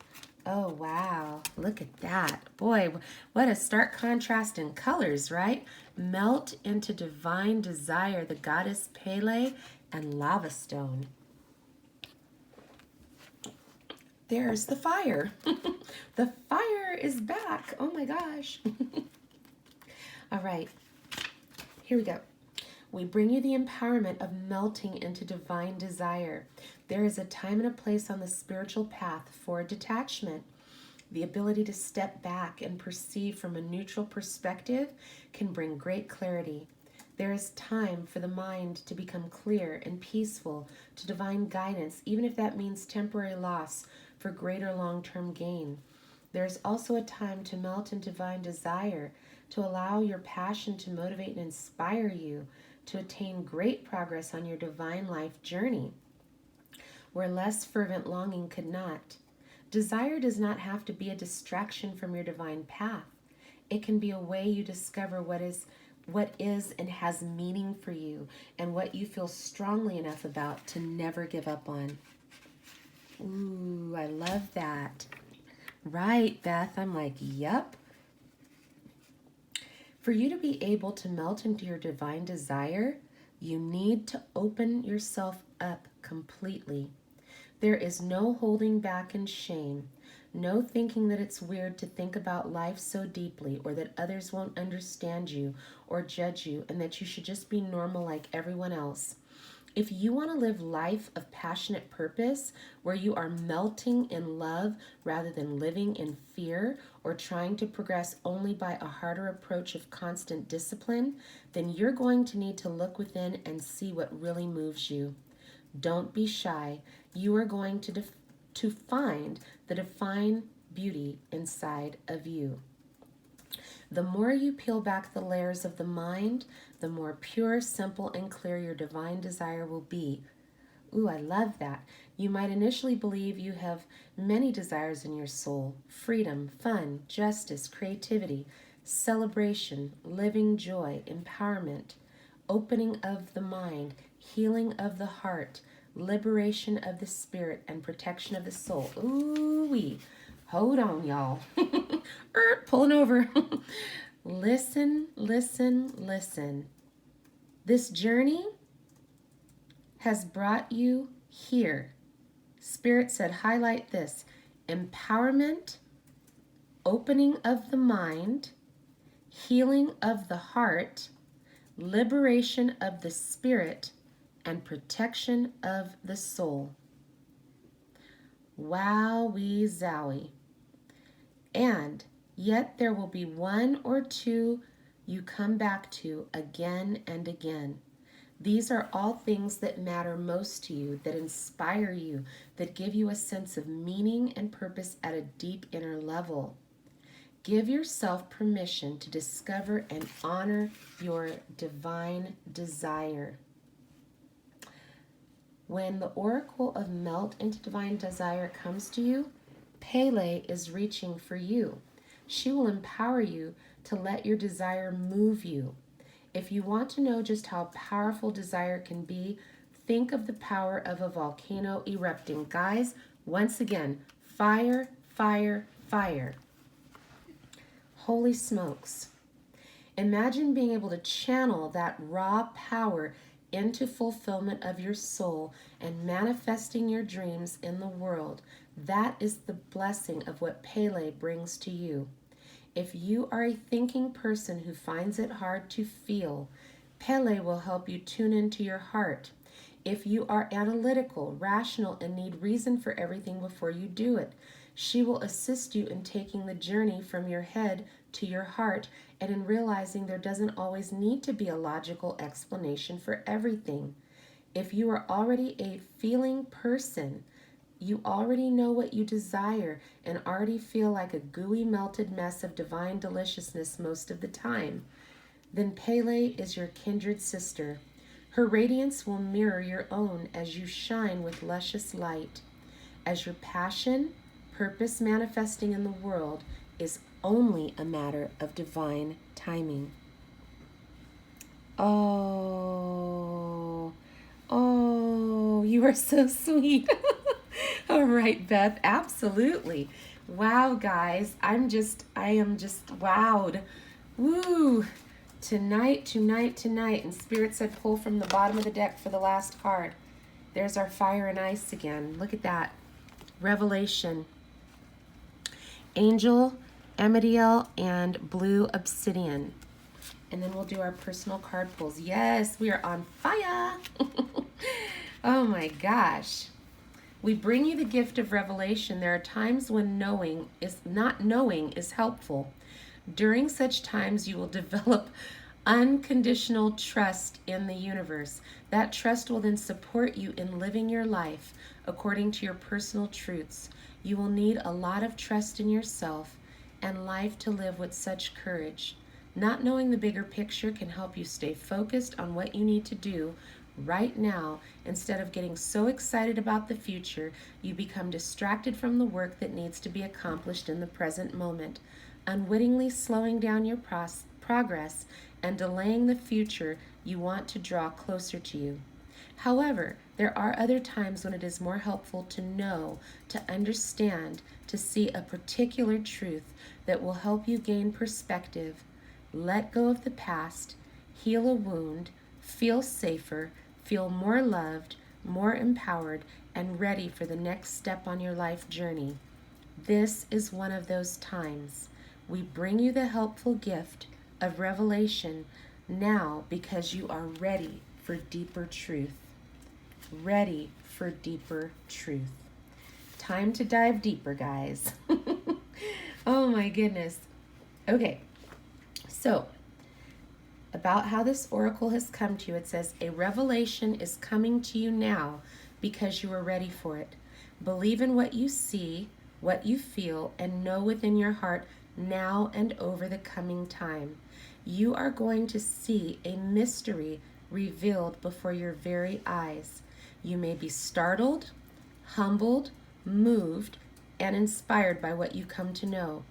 Oh, wow. Look at that. Boy, what a stark contrast in colors, right? Melt into divine desire, the goddess Pele and lava stone. There's the fire. The fire is back. Oh my gosh. All right. Here we go. We bring you the empowerment of melting into divine desire. There is a time and a place on the spiritual path for detachment. The ability to step back and perceive from a neutral perspective can bring great clarity. There is time for the mind to become clear and peaceful to divine guidance, even if that means temporary loss for greater long-term gain. There is also a time to melt in divine desire, to allow your passion to motivate and inspire you to attain great progress on your divine life journey, where less fervent longing could not. Desire does not have to be a distraction from your divine path. It can be a way you discover what is and has meaning for you, and what you feel strongly enough about to never give up on. Ooh, I love that. Right, Beth. I'm like, yep. For you to be able to melt into your divine desire, you need to open yourself up completely. There is no holding back and shame, no thinking that it's weird to think about life so deeply, or that others won't understand you or judge you, and that you should just be normal like everyone else. If you want to live life of passionate purpose, where you are melting in love rather than living in fear or trying to progress only by a harder approach of constant discipline, then you're going to need to look within and see what really moves you. Don't be shy. You are going to find the divine beauty inside of you. The more you peel back the layers of the mind, the more pure, simple, and clear your divine desire will be. Ooh, I love that. You might initially believe you have many desires in your soul: freedom, fun, justice, creativity, celebration, living joy, empowerment, opening of the mind, healing of the heart, liberation of the spirit, and protection of the soul. Ooh-wee. Hold on, y'all. Pulling over. Listen, listen, listen. This journey has brought you here. Spirit said, highlight this: empowerment, opening of the mind, healing of the heart, liberation of the spirit, and protection of the soul. Wowee zowie. And yet there will be one or two you come back to again and again. These are all things that matter most to you, that inspire you, that give you a sense of meaning and purpose at a deep inner level. Give yourself permission to discover and honor your divine desire. When the oracle of melt into divine desire comes to you, Pele is reaching for you. She will empower you to let your desire move you. If you want to know just how powerful desire can be, think of the power of a volcano erupting. Guys, once again, fire, fire, fire. Holy smokes. Imagine being able to channel that raw power into fulfillment of your soul and manifesting your dreams in the world. That is the blessing of what Pele brings to you. If you are a thinking person who finds it hard to feel, Pele will help you tune into your heart. If you are analytical, rational, and need reason for everything before you do it, she will assist you in taking the journey from your head to your heart, and in realizing there doesn't always need to be a logical explanation for everything. If you are already a feeling person, you already know what you desire and already feel like a gooey melted mess of divine deliciousness most of the time, then Pele is your kindred sister. Her radiance will mirror your own as you shine with luscious light. As your passion, purpose manifesting in the world is only a matter of divine timing. Oh, you are so sweet. All right, Beth, absolutely. Wow, guys, I am just wowed. Woo! Tonight. And Spirit said pull from the bottom of the deck for the last card. There's our fire and ice again. Look at that. Revelation. Angel, Amidiel, and blue obsidian. And then we'll do our personal card pulls. Yes, we are on fire. Oh my gosh. We bring you the gift of revelation. There are times when not knowing is helpful. During such times, you will develop unconditional trust in the universe. That trust will then support you in living your life according to your personal truths. You will need a lot of trust in yourself and life to live with such courage. Not knowing the bigger picture can help you stay focused on what you need to do right now. Instead of getting so excited about the future, you become distracted from the work that needs to be accomplished in the present moment, unwittingly slowing down your progress and delaying the future you want to draw closer to you. However, there are other times when it is more helpful to know, to understand, to see a particular truth that will help you gain perspective, let go of the past, heal a wound, feel safer, feel more loved, more empowered, and ready for the next step on your life journey. This is one of those times. We bring you the helpful gift of revelation now because you are ready for deeper truth. Ready for deeper truth. Time to dive deeper, guys. Oh my goodness. Okay, so about how this oracle has come to you, it says, a revelation is coming to you now because you are ready for it. Believe in what you see, what you feel, and know within your heart now and over the coming time. You are going to see a mystery revealed before your very eyes. You may be startled, humbled, moved, and inspired by what you come to know.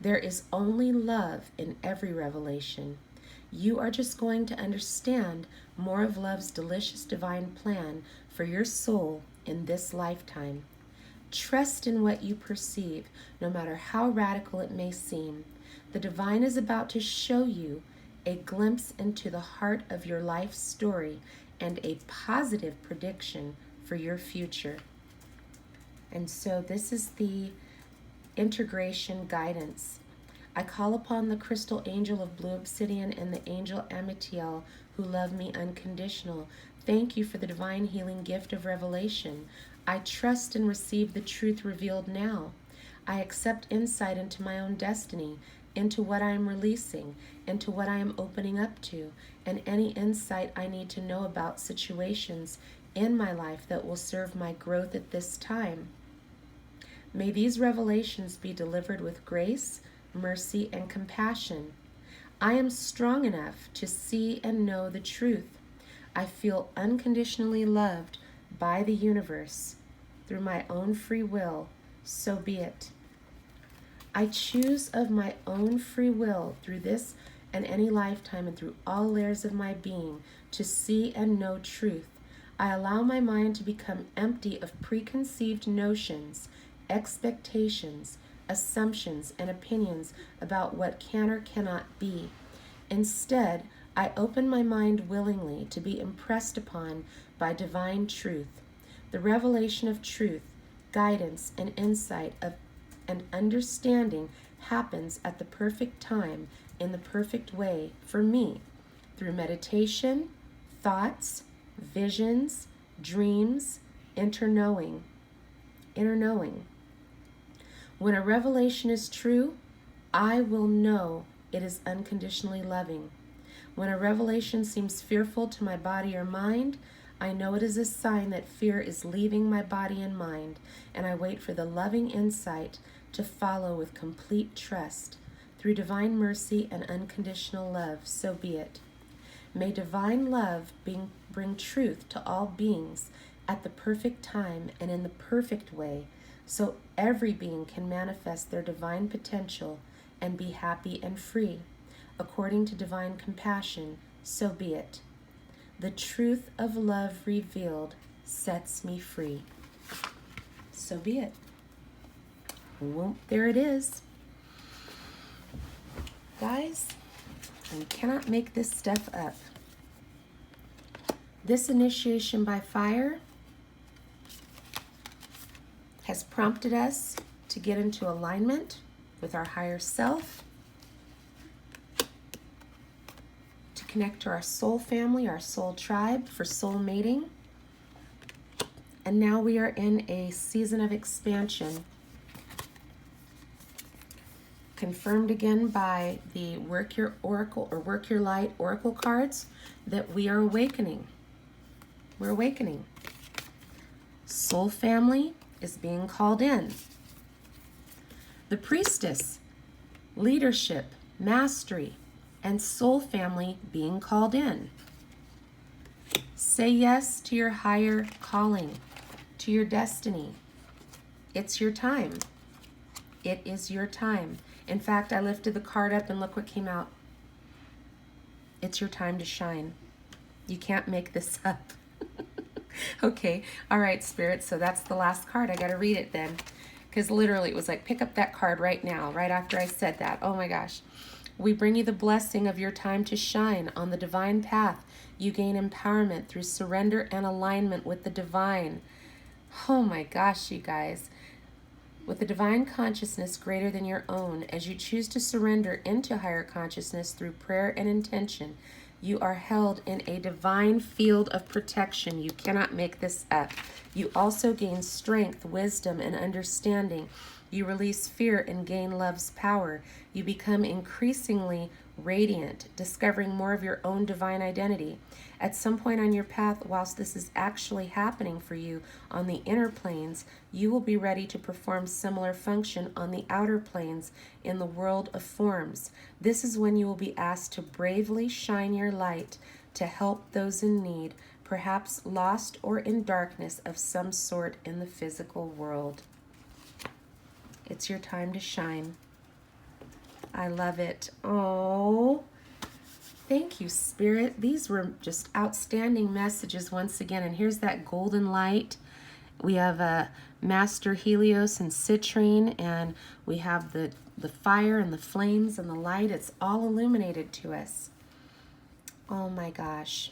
There is only love in every revelation. You are just going to understand more of love's delicious divine plan for your soul in this lifetime. Trust in what you perceive, no matter how radical it may seem. The divine is about to show you a glimpse into the heart of your life story and a positive prediction for your future. And so this is the integration guidance. I call upon the crystal angel of blue obsidian and the angel Amitiel who love me unconditional. Thank you for the divine healing gift of revelation. I trust and receive the truth revealed now. I accept insight into my own destiny, into what I am releasing, into what I am opening up to, and any insight I need to know about situations in my life that will serve my growth at this time. May these revelations be delivered with grace, mercy, and compassion. I am strong enough to see and know the truth. I feel unconditionally loved by the universe through my own free will, so be it. I choose of my own free will through this and any lifetime and through all layers of my being to see and know truth. I allow my mind to become empty of preconceived notions, expectations, assumptions, and opinions about what can or cannot be. Instead, I open my mind willingly to be impressed upon by divine truth. The revelation of truth, guidance, and insight and understanding happens at the perfect time in the perfect way for me through meditation, thoughts, visions, dreams, inner knowing. When a revelation is true, I will know it is unconditionally loving. When a revelation seems fearful to my body or mind, I know it is a sign that fear is leaving my body and mind, and I wait for the loving insight to follow with complete trust. Through divine mercy and unconditional love, so be it. May divine love bring truth to all beings at the perfect time and in the perfect way, so every being can manifest their divine potential and be happy and free. According to divine compassion, so be it. The truth of love revealed sets me free. So be it. Well, there it is. Guys, you cannot make this stuff up. This initiation by fire has prompted us to get into alignment with our higher self, to connect to our soul family, our soul tribe for soul mating. And now we are in a season of expansion, confirmed again by the Work Your Oracle or Work Your Light Oracle cards that we are awakening. We're awakening. Soul family is being called in. The priestess, leadership, mastery, and soul family being called in. Say yes to your higher calling, to your destiny. It's your time. It is your time. In fact, I lifted the card up and look what came out. It's your time to shine. You can't make this up. Okay, all right, Spirit, so that's the last card. I got to read it then, because literally it was like, pick up that card right now, right after I said that. Oh my gosh. We bring you the blessing of your time to shine on the divine path. You gain empowerment through surrender and alignment with the divine. Oh my gosh, you guys. With a divine consciousness greater than your own, as you choose to surrender into higher consciousness through prayer and intention, you are held in a divine field of protection. You cannot make this up. You also gain strength, wisdom, and understanding. You release fear and gain love's power. You become increasingly radiant, discovering more of your own divine identity. At some point on your path, whilst this is actually happening for you on the inner planes, you will be ready to perform similar function on the outer planes in the world of forms. This is when you will be asked to bravely shine your light to help those in need, perhaps lost or in darkness of some sort in the physical world. It's your time to shine. I love it. Oh, thank you, Spirit. These were just outstanding messages once again. And here's that golden light. We have Master Helios and Citrine, and we have the fire and the flames and the light. It's all illuminated to us. Oh my gosh.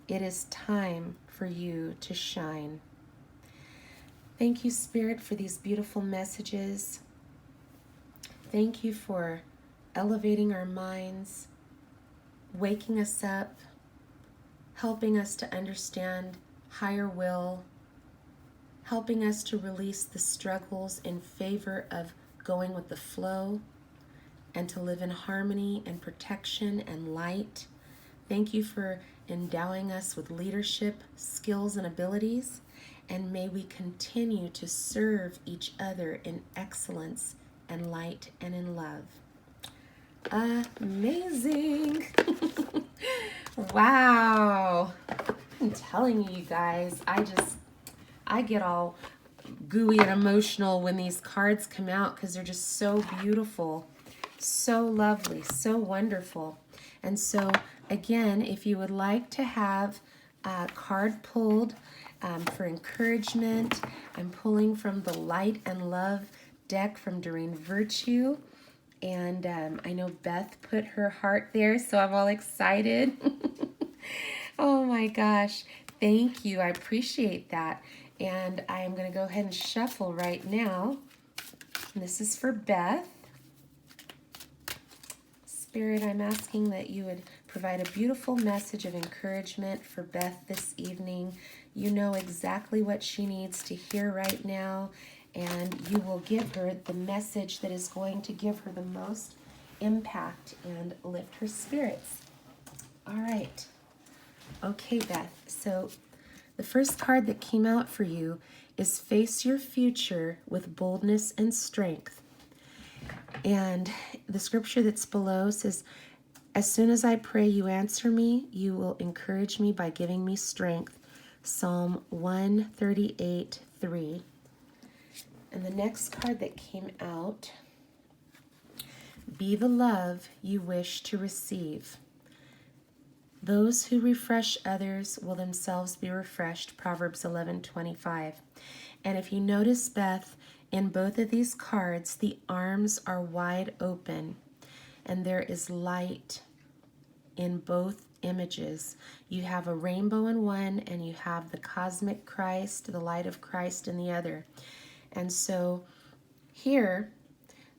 It is time for you to shine. Thank you, Spirit, for these beautiful messages. Thank you for elevating our minds, waking us up, helping us to understand higher will, helping us to release the struggles in favor of going with the flow and to live in harmony and protection and light. Thank you for endowing us with leadership, skills, and abilities, and may we continue to serve each other in excellence and light and in love. Amazing. Wow. I'm telling you, you guys, I get all gooey and emotional when these cards come out because they're just so beautiful, so lovely, so wonderful. And so again, if you would like to have a card pulled for encouragement, I'm pulling from the Light and Love deck from Doreen Virtue. And I know Beth put her heart there, so I'm all excited. Oh my gosh. Thank you. I appreciate that. And I am going to go ahead and shuffle right now. And this is for Beth. Spirit, I'm asking that you would provide a beautiful message of encouragement for Beth this evening. You know exactly what she needs to hear right now, and you will give her the message that is going to give her the most impact and lift her spirits. All right. Okay, Beth. So the first card that came out for you is Face Your Future with Boldness and Strength. And the scripture that's below says, as soon as I pray, you answer me. You will encourage me by giving me strength. Psalm 138:3. And the next card that came out, be the love you wish to receive. Those who refresh others will themselves be refreshed. Proverbs 11:25. And if you notice, Beth, in both of these cards, the arms are wide open, and there is light in both images. You have a rainbow in one, and you have the cosmic Christ, the light of Christ in the other. And so here,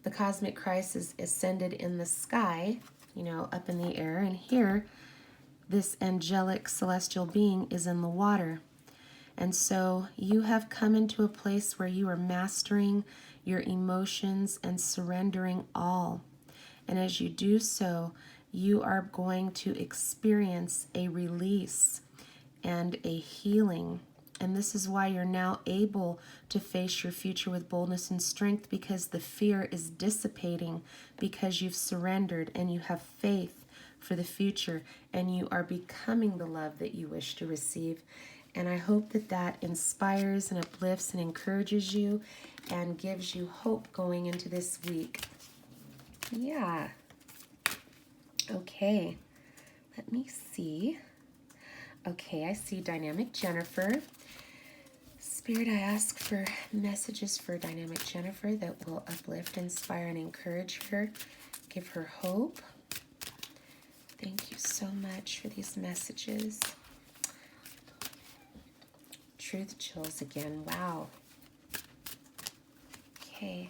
the cosmic Christ is ascended in the sky, up in the air, and here, this angelic celestial being is in the water. And so you have come into a place where you are mastering your emotions and surrendering all. And as you do so, you are going to experience a release and a healing. And this is why you're now able to face your future with boldness and strength, because the fear is dissipating, because you've surrendered and you have faith for the future, and you are becoming the love that you wish to receive. And I hope that that inspires and uplifts and encourages you and gives you hope going into this week. Yeah. Okay. Let me see. Okay, I see Dynamic Jennifer. Spirit, I ask for messages for Dynamic Jennifer that will uplift, inspire, and encourage her. Give her hope. Thank you so much for these messages. Truth chills again. Wow. Okay.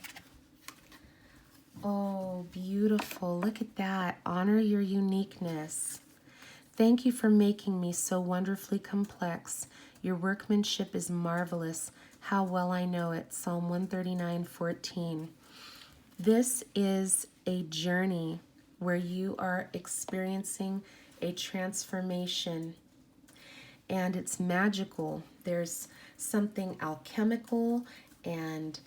Oh, beautiful. Look at that. Honor your uniqueness. Thank you for making me so wonderfully complex. Your workmanship is marvelous. How well I know it. Psalm 139:14. This is a journey where you are experiencing a transformation, and it's magical. There's something alchemical and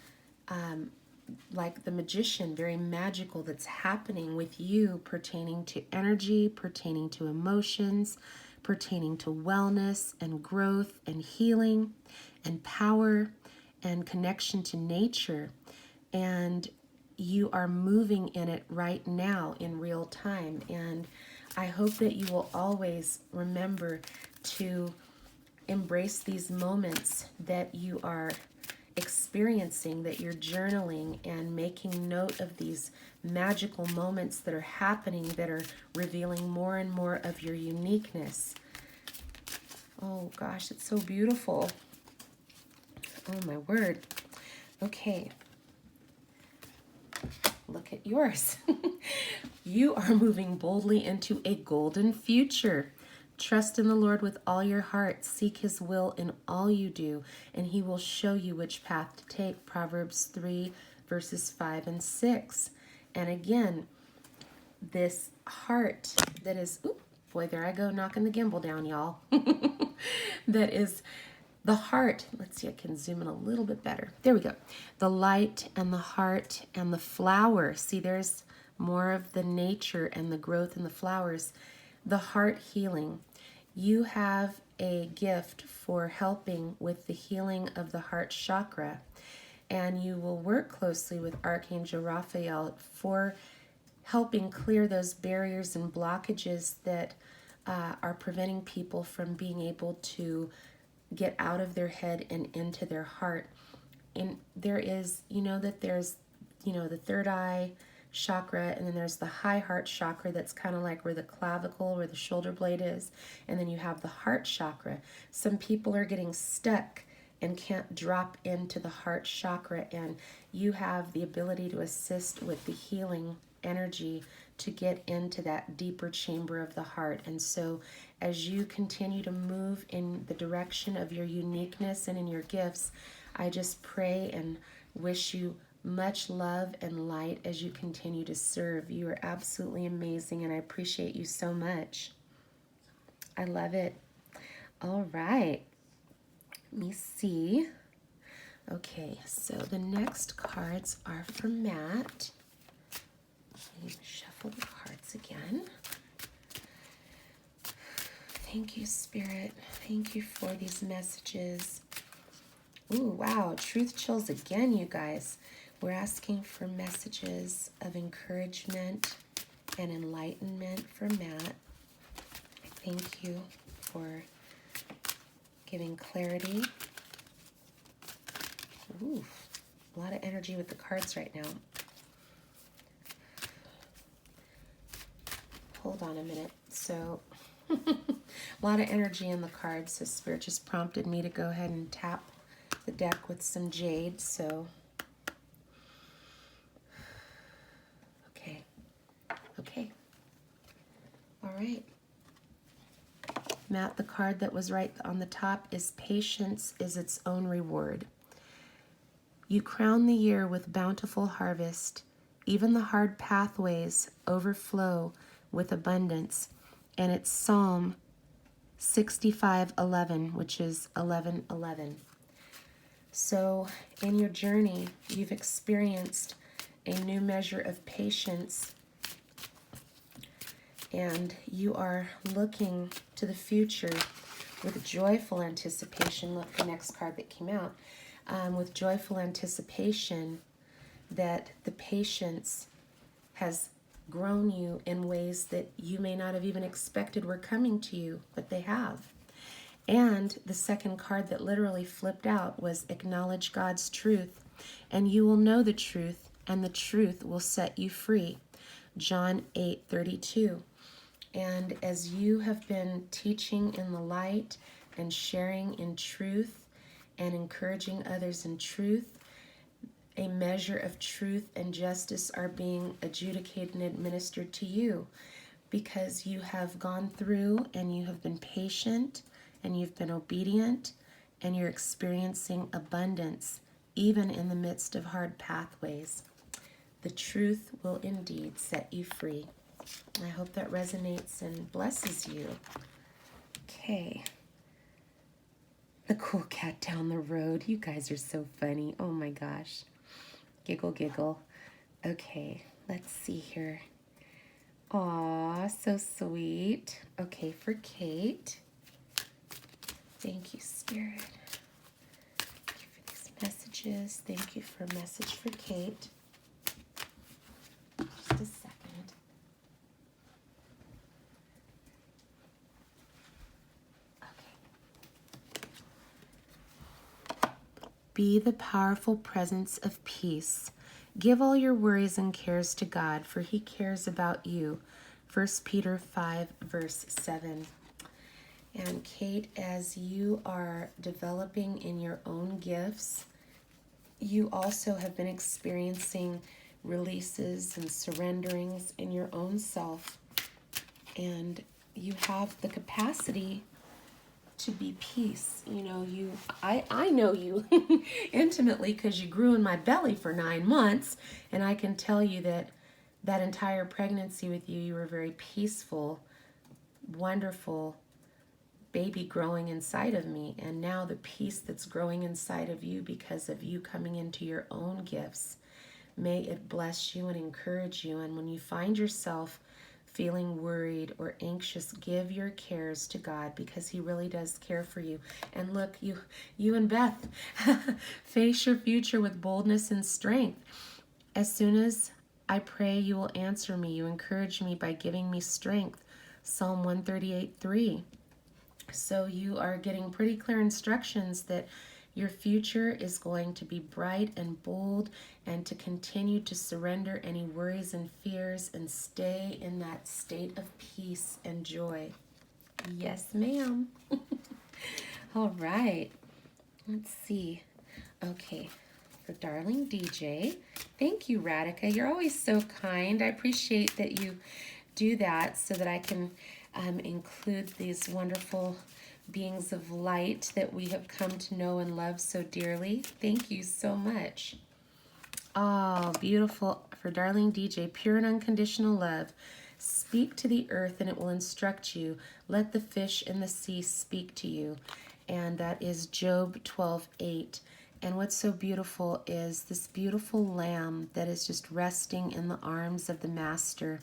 like the magician, very magical, that's happening with you, pertaining to energy, pertaining to emotions, pertaining to wellness and growth and healing and power and connection to nature. And you are moving in it right now in real time. And I hope that you will always remember to embrace these moments that you are experiencing, that you're journaling and making note of these magical moments that are happening, that are revealing more and more of your uniqueness. Oh gosh, it's so beautiful. Oh my word. Okay. Look at yours. You are moving boldly into a golden future. Trust in the Lord with all your heart. Seek his will in all you do, and he will show you which path to take. Proverbs 3, verses 5 and 6. And again, this heart that is, ooh, boy, there I go, knocking the gimbal down, y'all. That is the heart. Let's see, I can zoom in a little bit better. There we go. The light and the heart and the flower. See, there's more of the nature and the growth in the flowers. The heart healing. You have a gift for helping with the healing of the heart chakra, and you will work closely with Archangel Raphael for helping clear those barriers and blockages that are preventing people from being able to get out of their head and into their heart. And there is, that there's, the third eye chakra, and then there's the high heart chakra that's kind of like where the clavicle, where the shoulder blade is, and then you have the heart chakra. Some people are getting stuck and can't drop into the heart chakra, and you have the ability to assist with the healing energy to get into that deeper chamber of the heart. And so as you continue to move in the direction of your uniqueness and in your gifts, I just pray and wish you much love and light as you continue to serve. You are absolutely amazing, and I appreciate you so much. I love it. All right. Let me see. Okay, so the next cards are for Matt. Let me shuffle the cards again. Thank you, Spirit. Thank you for these messages. Ooh, wow. Truth chills again, you guys. We're asking for messages of encouragement and enlightenment for Matt. Thank you for giving clarity. Ooh, a lot of energy with the cards right now. Hold on a minute. So, a lot of energy in the cards. So Spirit just prompted me to go ahead and tap the deck with some jade. So, okay. All right. Matt, the card that was right on the top is Patience is its own reward. You crown the year with bountiful harvest. Even the hard pathways overflow with abundance. And it's Psalm 65:11, which is 11:11. So in your journey, you've experienced a new measure of patience, and you are looking to the future with joyful anticipation. Look, the next card that came out, with joyful anticipation that the patience has grown you in ways that you may not have even expected were coming to you, but they have. And the second card that literally flipped out was acknowledge God's truth, and you will know the truth, and the truth will set you free. John 8:32. And as you have been teaching in the light and sharing in truth and encouraging others in truth, a measure of truth and justice are being adjudicated and administered to you because you have gone through and you have been patient and you've been obedient and you're experiencing abundance even in the midst of hard pathways. The truth will indeed set you free. I hope that resonates and blesses you. Okay. The cool cat down the road. You guys are so funny. Oh my gosh. Giggle, giggle. Okay, let's see here. Aw, so sweet. Okay, for Kate. Thank you, Spirit. Thank you for these messages. Thank you for a message for Kate. Just a second. Be the powerful presence of peace. Give all your worries and cares to God, for he cares about you. 1 Peter 5, verse 7. And Kate, as you are developing in your own gifts, you also have been experiencing releases and surrenderings in your own self. And you have the capacity to be peace. You know, I know you intimately because you grew in my belly for 9 months, and I can tell you that that entire pregnancy with you were very peaceful, wonderful baby growing inside of me. And now the peace that's growing inside of you because of you coming into your own gifts, may it bless you and encourage you. And when you find yourself feeling worried or anxious, give your cares to God because he really does care for you. And look, you and Beth, face your future with boldness and strength. As soon as I pray, you will answer me. You encourage me by giving me strength. Psalm 138:3. So you are getting pretty clear instructions that your future is going to be bright and bold, and to continue to surrender any worries and fears and stay in that state of peace and joy. Yes, ma'am. All right. Let's see. Okay. For darling DJ. Thank you, Radhika. You're always so kind. I appreciate that you do that so that I can include these wonderful beings of light that we have come to know and love so dearly. Thank you so much. Oh, beautiful. For darling DJ, pure and unconditional love. Speak to the earth and it will instruct you. Let the fish in the sea speak to you. And that is Job 12:8. And what's so beautiful is this beautiful lamb that is just resting in the arms of the Master.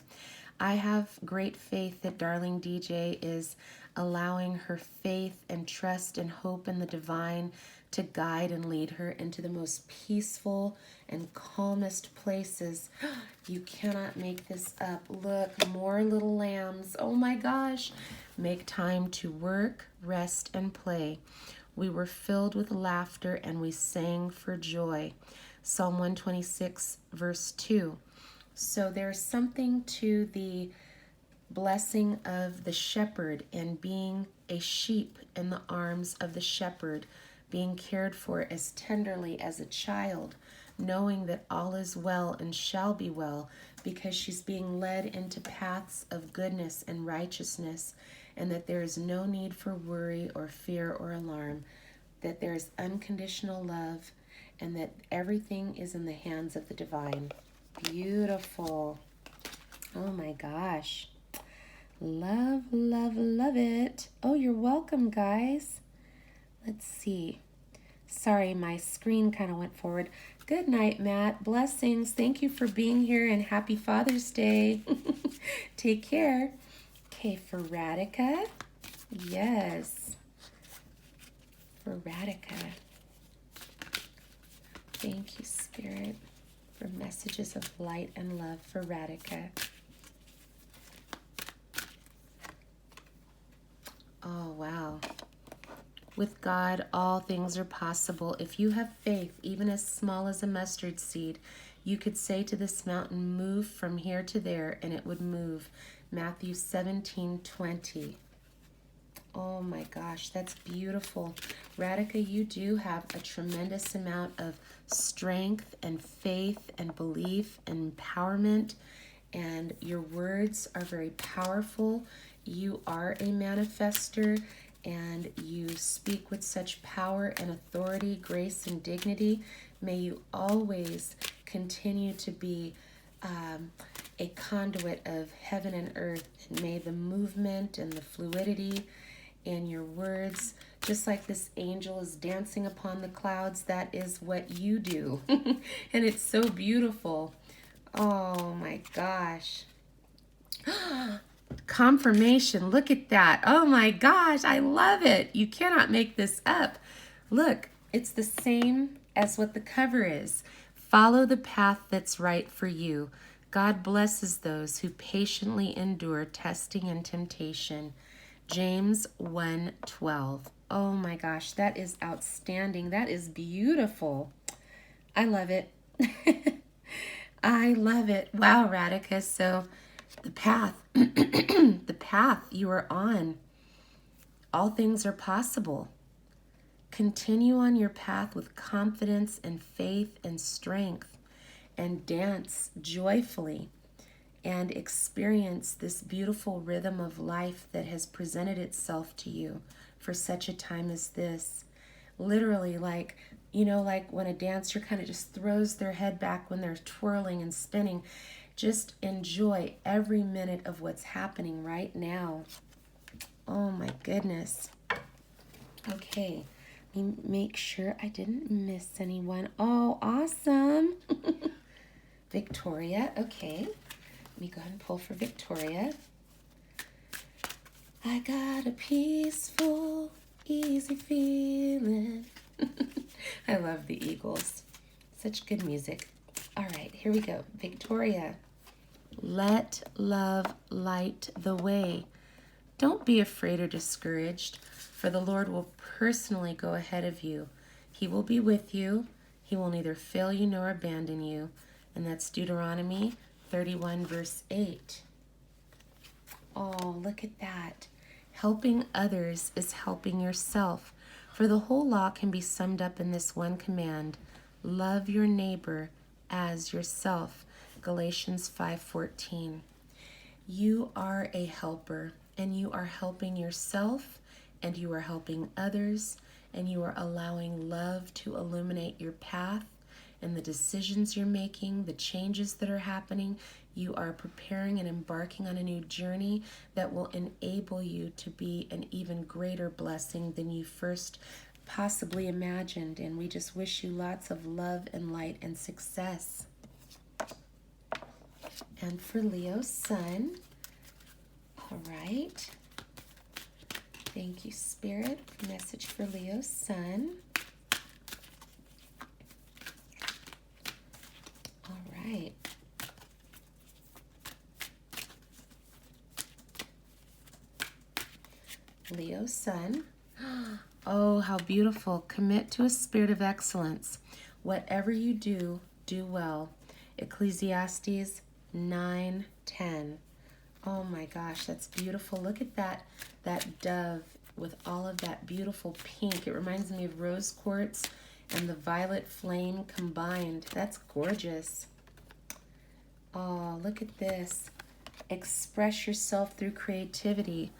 I have great faith that darling DJ is allowing her faith and trust and hope in the divine to guide and lead her into the most peaceful and calmest places. You cannot make this up. Look, more little lambs. Oh my gosh. Make time to work, rest, and play. We were filled with laughter and we sang for joy. Psalm 126, verse 2. So there's something to the blessing of the shepherd and being a sheep in the arms of the shepherd, being cared for as tenderly as a child, knowing that all is well and shall be well because she's being led into paths of goodness and righteousness, and that there is no need for worry or fear or alarm, that there is unconditional love, and that everything is in the hands of the divine. Beautiful. Oh my gosh. Love, love, love it. Oh, you're welcome, guys. Let's see. Sorry, my screen kind of went forward. Good night, Matt. Blessings. Thank you for being here and happy Father's Day. Take care. Okay, for Radhika. Yes. For Radhika. Thank you, Spirit, for messages of light and love for Radhika. Oh, wow. With God, all things are possible. If you have faith, even as small as a mustard seed, you could say to this mountain, move from here to there, and it would move. Matthew 17:20. Oh my gosh, that's beautiful. Radhika, you do have a tremendous amount of strength and faith and belief and empowerment, and your words are very powerful. You are a manifester, and you speak with such power and authority, grace and dignity. May you always continue to be a conduit of heaven and earth. And may the movement and the fluidity in your words, just like this angel is dancing upon the clouds, that is what you do. And it's so beautiful. Oh my gosh. Confirmation. Look at that. Oh my gosh. I love it. You cannot make this up. Look, it's the same as what the cover is. Follow the path that's right for you. God blesses those who patiently endure testing and temptation. James 1:12. Oh my gosh, that is outstanding. That is beautiful. I love it. I love it. Wow, Radhika. So the path, the path you are on, all things are possible. Continue on your path with confidence and faith and strength, and dance joyfully and experience this beautiful rhythm of life that has presented itself to you for such a time as this. Literally, like, like when a dancer kind of just throws their head back when they're twirling and spinning. Just enjoy every minute of what's happening right now. Oh my goodness. Okay, let me make sure I didn't miss anyone. Oh, awesome. Victoria, okay. Let me go ahead and pull for Victoria. I got a peaceful, easy feeling. I love the Eagles. Such good music. All right, here we go. Victoria, let love light the way. Don't be afraid or discouraged, for the Lord will personally go ahead of you. He will be with you. He will neither fail you nor abandon you. And that's Deuteronomy 31 verse 8. Oh, look at that. Helping others is helping yourself. For the whole law can be summed up in this one command: love your neighbor as yourself. Galatians 5:14. You are a helper, and you are helping yourself, and you are helping others, and you are allowing love to illuminate your path and the decisions you're making, the changes that are happening. You are preparing and embarking on a new journey that will enable you to be an even greater blessing than you first possibly imagined. And we just wish you lots of love and light and success. And for Leo's sun, all right. Thank you, Spirit. Message for Leo's sun. All right. Leo's sun. Oh, how beautiful. Commit to a spirit of excellence. Whatever you do, do well. Ecclesiastes 9:10. Oh my gosh, that's beautiful. Look at that dove with all of that beautiful pink. It reminds me of rose quartz and the violet flame combined. That's gorgeous. Oh, look at this. Express yourself through creativity.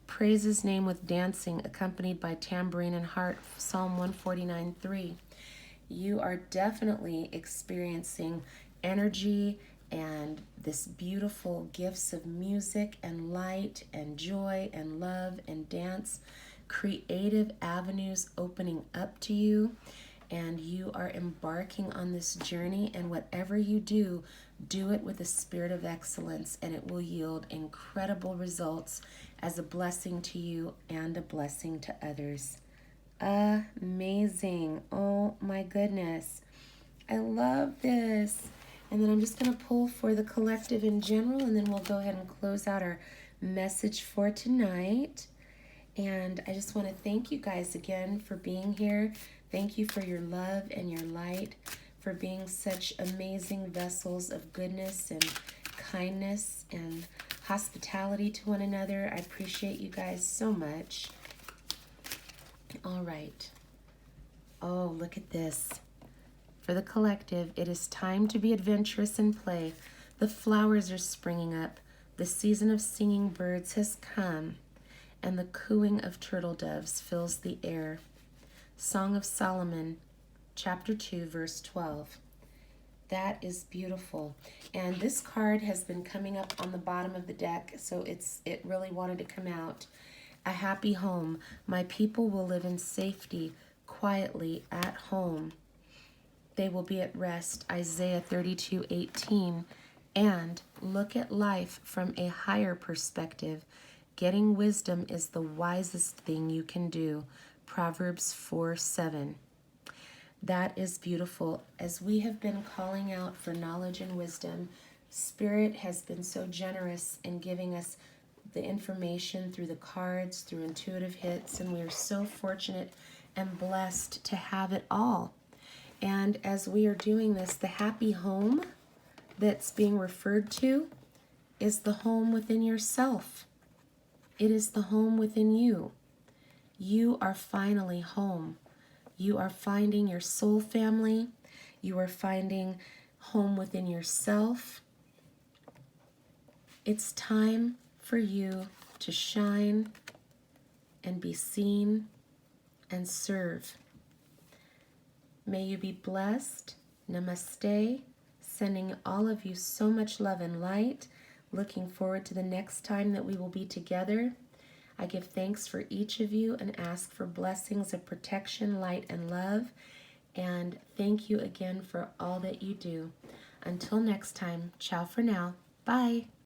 Praise his name with dancing, accompanied by tambourine and harp. Psalm 149:3. You are definitely experiencing energy and this beautiful gifts of music and light and joy and love and dance. Creative avenues opening up to you. and you are embarking on this journey, and whatever you do, do it with a spirit of excellence, and it will yield incredible results as a blessing to you and a blessing to others. Amazing. Oh my goodness. I love this. And then I'm just going to pull for the collective in general, and then we'll go ahead and close out our message for tonight. And I just want to thank you guys again for being here. Thank you for your love and your light, for being such amazing vessels of goodness and kindness and hospitality to one another. I appreciate you guys so much. All right. Oh, look at this. For the collective, it is time to be adventurous and play. The flowers are springing up. The season of singing birds has come, and the cooing of turtle doves fills the air. Song of Solomon, chapter 2, verse 12. That is beautiful. And this card has been coming up on the bottom of the deck, so it really wanted to come out. A happy home. My people will live in safety, quietly at home. They will be at rest, Isaiah 32:18. And look at life from a higher perspective. Getting wisdom is the wisest thing you can do, Proverbs 4:7. That is beautiful. As we have been calling out for knowledge and wisdom, Spirit has been so generous in giving us the information through the cards, through intuitive hits, and we are so fortunate and blessed to have it all. And as we are doing this, the happy home that's being referred to is the home within yourself. It is the home within you. You are finally home. You are finding your soul family. You are finding home within yourself. It's time for you to shine and be seen and serve. May you be blessed. Namaste. Sending all of you so much love and light. Looking forward to the next time that we will be together. I give thanks for each of you and ask for blessings of protection, light, and love. And thank you again for all that you do. Until next time, ciao for now. Bye.